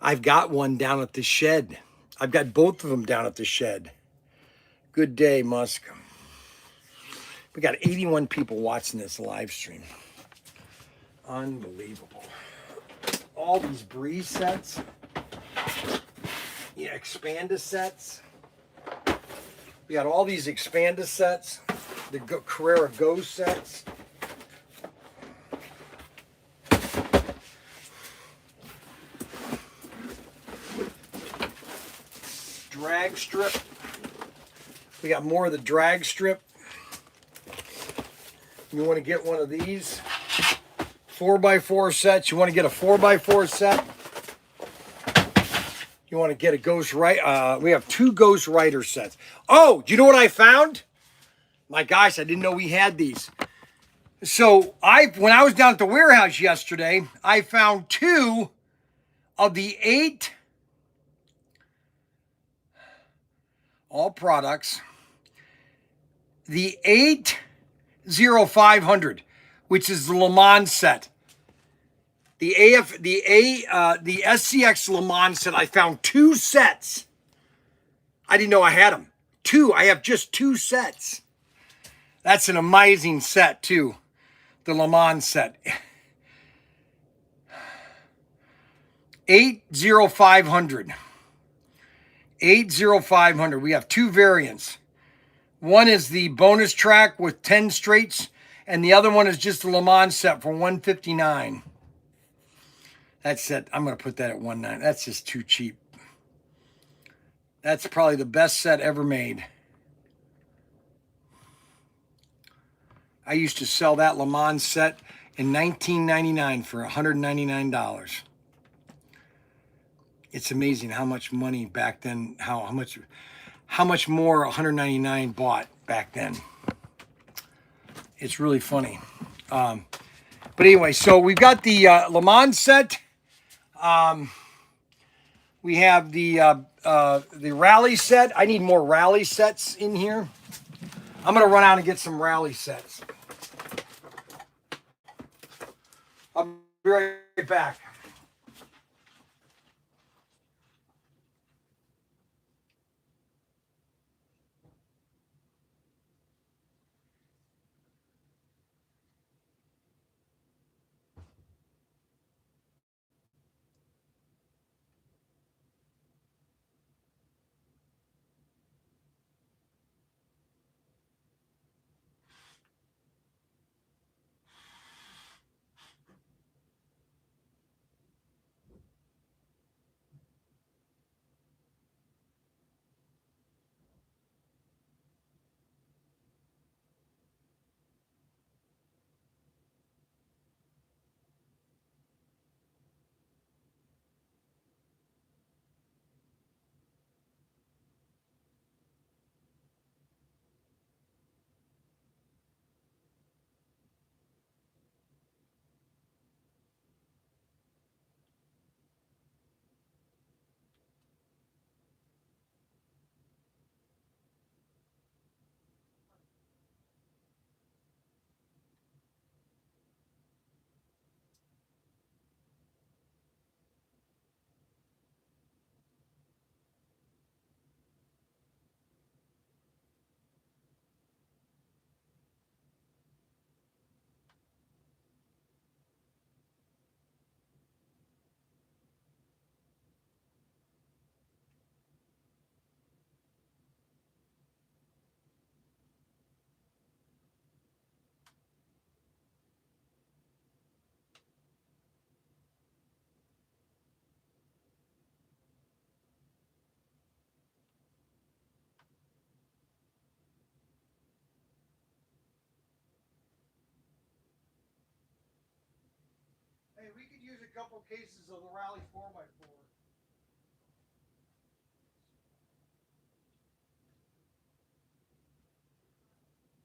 I've got one down at the shed. I've got both of them down at the shed. Good day, Musk. We got 81 people watching this live stream. Unbelievable. All these Breeze sets. Yeah, Expanda sets. We got all these Expanda sets. The Carrera Go sets. Drag strip. We got more of the drag strip. You want to get one of these 4x4 sets. You want to get a 4x4 set. You want to get a Ghost Rider. We have 2 Ghost Rider sets. Oh, do you know what I found? My gosh, I didn't know we had these. So when I was down at the warehouse yesterday, I found 2 of the 8 all products. The 80500, which is the Le Mans set. The SCX Le Mans set. I found 2 sets. I didn't know I had them. 2. I have just 2 sets. That's an amazing set too. The Le Mans set. 80500. 80500. We have 2 variants. One is the bonus track with 10 straights, and the other one is just the Le Mans set for $159. That's it. I'm going to put that at $190. That's just too cheap. That's probably the best set ever made. I used to sell that Le Mans set in 1999 for $199. It's amazing how much money back then, how much more 199 bought back then. It's really funny. But anyway, so we've got the Le Mans set. We have the rally set. I need more rally sets in here. I'm going to run out and get some rally sets. I'll be right back. use a couple cases of the Rally 4x4.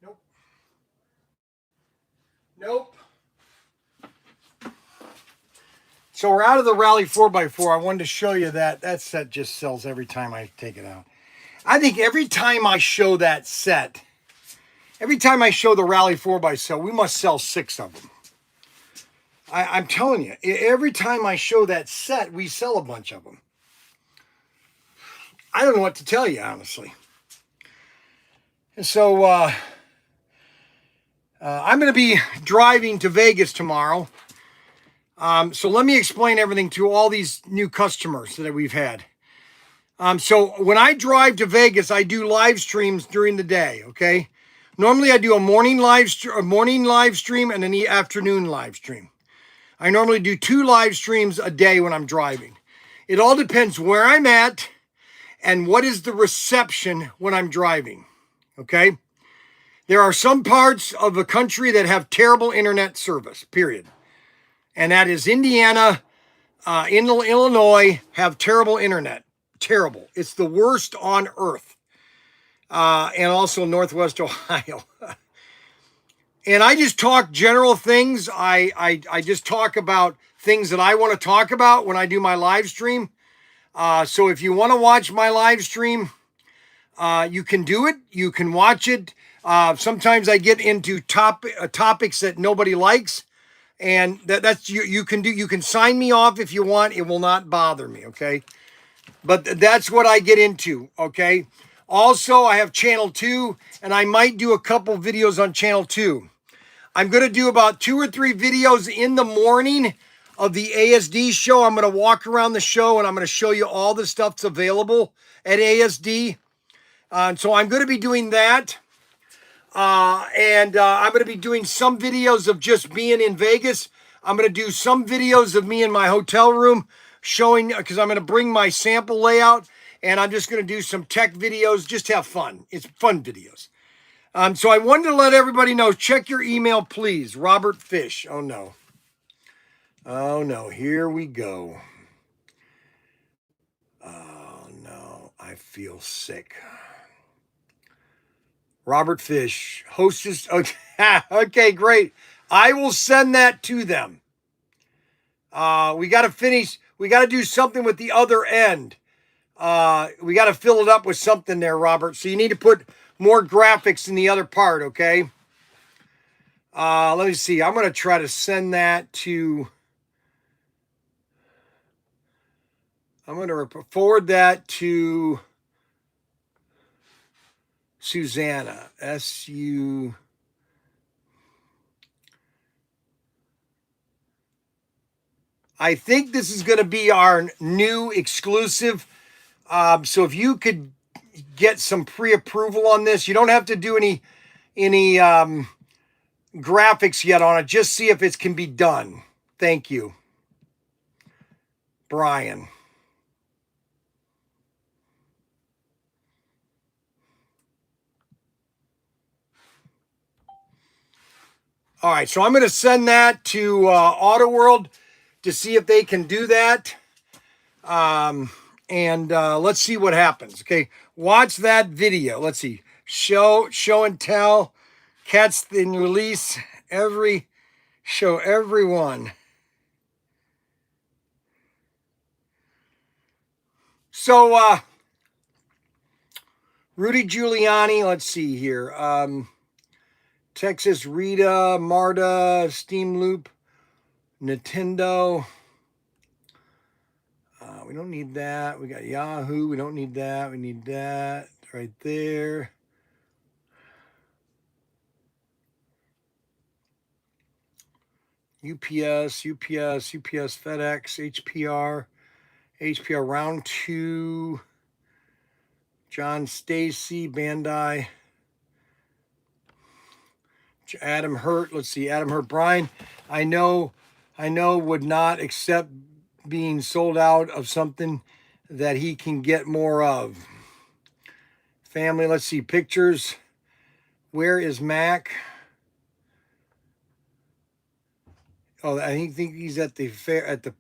Nope. Nope. So we're out of the Rally 4x4. I wanted to show you that. That set just sells every time I take it out. I think every time I show that set, every time I show the Rally 4x4, we must sell 6 of them. I'm telling you, every time I show that set, we sell a bunch of them. I don't know what to tell you, honestly. And so I'm going to be driving to Vegas tomorrow. So let me explain everything to all these new customers that we've had. So when I drive to Vegas, I do live streams during the day, okay? Normally I do a morning live stream and an afternoon live stream. I normally do 2 live streams a day when I'm driving. It all depends where I'm at and what is the reception when I'm driving, okay? There are some parts of the country that have terrible internet service, period. And that is Indiana, Illinois have terrible internet. Terrible. It's the worst on earth. And also Northwest Ohio. And I just talk general things. I just talk about things that I want to talk about when I do my live stream. So if you want to watch my live stream, you can do it. You can watch it. Sometimes I get into topics that nobody likes. And that's you can sign me off if you want. It will not bother me, okay? But that's what I get into, okay? Also, I have channel 2, and I might do a couple videos on channel 2. I'm going to do about 2 or 3 videos in the morning of the ASD show. I'm going to walk around the show, and I'm going to show you all the stuff that's available at ASD. So I'm going to be doing that. And I'm going to be doing some videos of just being in Vegas. I'm going to do some videos of me in my hotel room showing, because I'm going to bring my sample layout, and I'm just going to do some tech videos, just have fun. It's fun videos. So I wanted to let everybody know, check your email, please. Robert Fish. Oh, no. Oh, no. Here we go. Oh, no. I feel sick. Robert Fish, hostess. Okay, okay, great. I will send that to them. We got to finish. We got to do something with the other end. We got to fill it up with something there, Robert. So you need to put more graphics in the other part, okay? Let me see. I'm going to try to send that to... I'm going to forward that to Susanna. S-U... I think this is going to be our new exclusive. So if you could get some pre-approval on this, you don't have to do any graphics yet on it. Just see if it can be done. Thank you, Bryan. All right, so I'm going to send that to Auto World to see if they can do that. And let's see what happens. Okay, watch that video. Let's see. Show and tell. Catch the release. Show everyone. So, Rudy Giuliani, let's see here. Texas, Rita, Marta, Steam Loop, Nintendo. We don't need that. We got Yahoo. We don't need that. We need that right there. UPS, FedEx, HPR round 2. John Stacy, Bandai. Adam Hurt. Let's see. Adam Hurt. Bryan, I know would not accept being sold out of something that he can get more of. Family, let's see. Pictures. Where is Mac? Oh, I think he's at the fair at the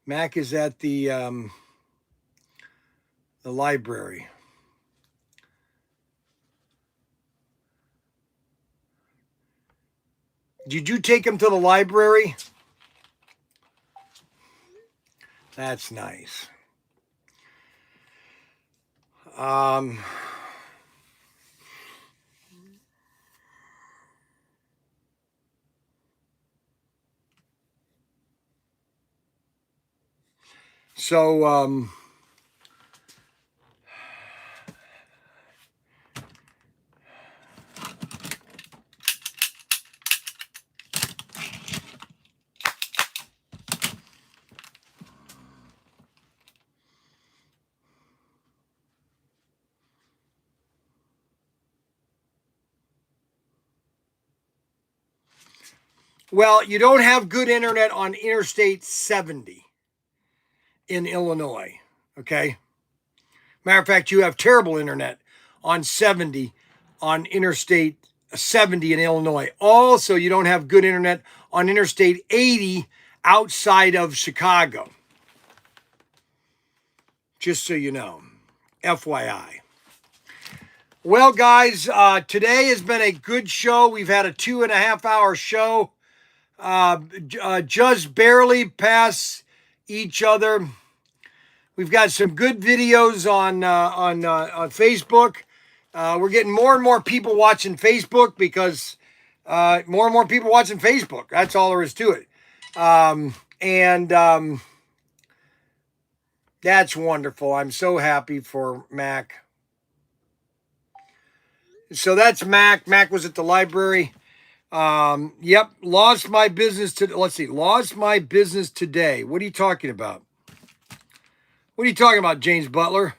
Mac is at the library. Did you take him to the library? That's nice. So well, you don't have good internet on Interstate 70 in Illinois, okay? Matter of fact, you have terrible internet on 70 on Interstate 70 in Illinois. Also, you don't have good internet on Interstate 80 outside of Chicago. Just so you know, FYI. Well, guys, today has been a good show. We've had a 2.5 hour show. Just barely past each other. We've got some good videos on Facebook. We're getting more and more people watching Facebook because more and more people watching Facebook. That's all there is to it. That's wonderful. I'm so happy for Mac. So that's Mac. Mac was at the library. Yep, lost my business to. Let's see, lost my business today. What are you talking about? What are you talking about, James Butler?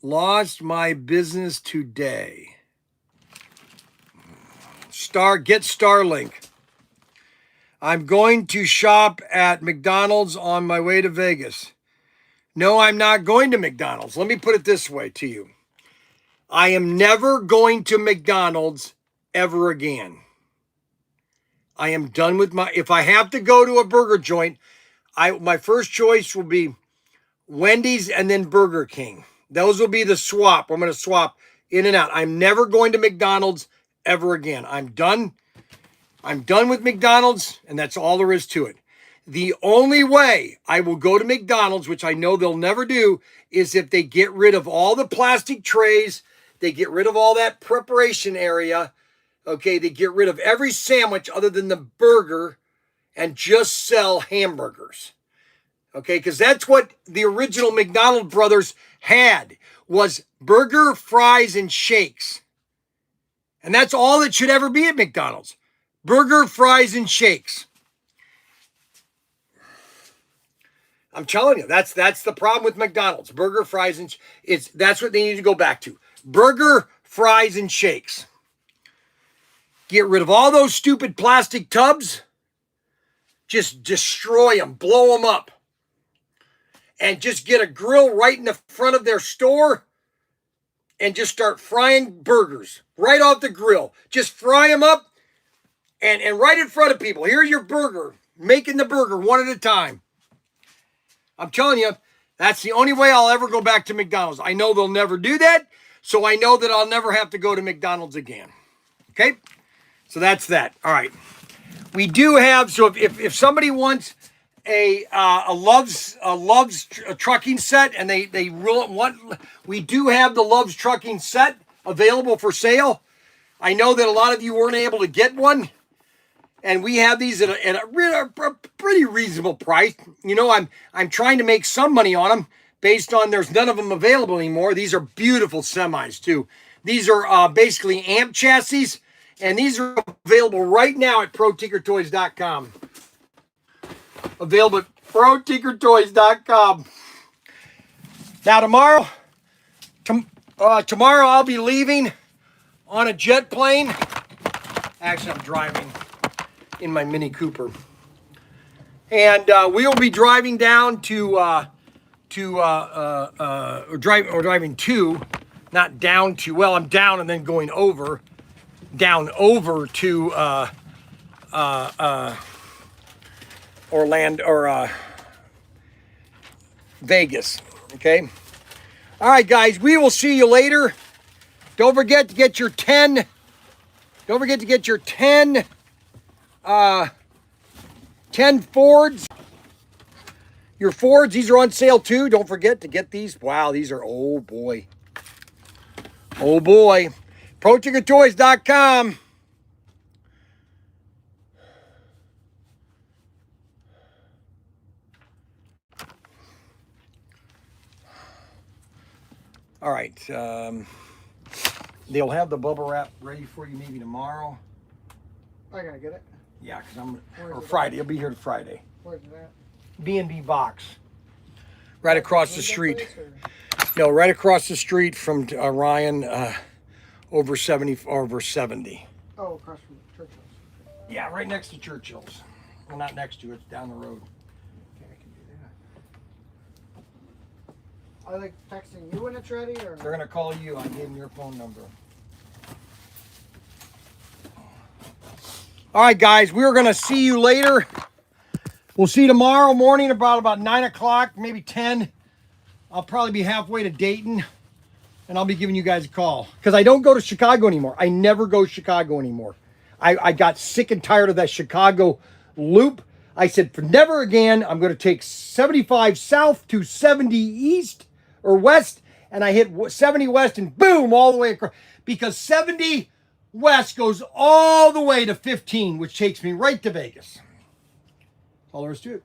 Lost my business today. Get Starlink. I'm going to shop at McDonald's on my way to Vegas. No, I'm not going to McDonald's. Let me put it this way to you. I am never going to McDonald's ever again. I am done with if I have to go to a burger joint, my first choice will be Wendy's and then Burger King. Those will be the swap. I'm going to swap in and out. I'm never going to McDonald's ever again. I'm done. I'm done with McDonald's, and that's all there is to it. The only way I will go to McDonald's, which I know they'll never do, is if they get rid of all the plastic trays, they get rid of all that preparation area, okay? They get rid of every sandwich other than the burger and just sell hamburgers, okay? Because that's what the original McDonald brothers had, was burger, fries, and shakes. And that's all that should ever be at McDonald's. Burger, fries, and shakes. I'm telling you, that's the problem with McDonald's. Burger, fries, and that's what they need to go back to. Burger, fries, and shakes. Get rid of all those stupid plastic tubs. Just destroy them, blow them up. And just get a grill right in the front of their store and just start frying burgers right off the grill. Just fry them up and right in front of people. Here's your burger, making the burger one at a time. I'm telling you, that's the only way I'll ever go back to McDonald's. I know they'll never do that, so I know that I'll never have to go to McDonald's again. Okay? So that's that. All right. We do have, so if somebody wants a Love's trucking set and they really want, we do have the Love's trucking set available for sale. I know that a lot of you weren't able to get one. And we have these at a pretty reasonable price. You know, I'm trying to make some money on them based on there's none of them available anymore. These are beautiful semis too. These are basically amp chassis, and these are available right now at ProTinkerToys.com. Available at ProTinkerToys.com. Now tomorrow I'll be leaving on a jet plane. Actually, I'm driving in my Mini Cooper, and we will be driving down driving to, not down to. Well, I'm down and then going over down over to Orlando or Vegas. Okay. All right, guys. We will see you later. Don't forget to get your 10. Don't forget to get your 10 Fords. Your Fords, these are on sale too. Don't forget to get these. Wow, these are, oh boy. Oh boy. ProTinkerToys.com. All right. They'll have the bubble wrap ready for you maybe tomorrow. I gotta get it. Yeah, because Where's or it Friday. I'll be here Friday. Where's it at? B&B Box. Right across the street. Place, or- No, right across the street from Ryan, over 70. Oh, across from Churchill's. Yeah, right next to Churchill's. Well, not next to it, it's down the road. Okay, I can do that. I like texting you when it's ready, or They're going to call you. I gave them your phone number. All right, guys, we're going to see you later. We'll see you tomorrow morning about 9 o'clock, maybe 10. I'll probably be halfway to Dayton, and I'll be giving you guys a call. Because I don't go to Chicago anymore. I never go to Chicago anymore. I got sick and tired of that Chicago loop. I said, for never again, I'm going to take 75 south to 70 east or west, and I hit 70 west and boom, all the way across. Because 70 west goes all the way to 15, which takes me right to Vegas. All there is to it.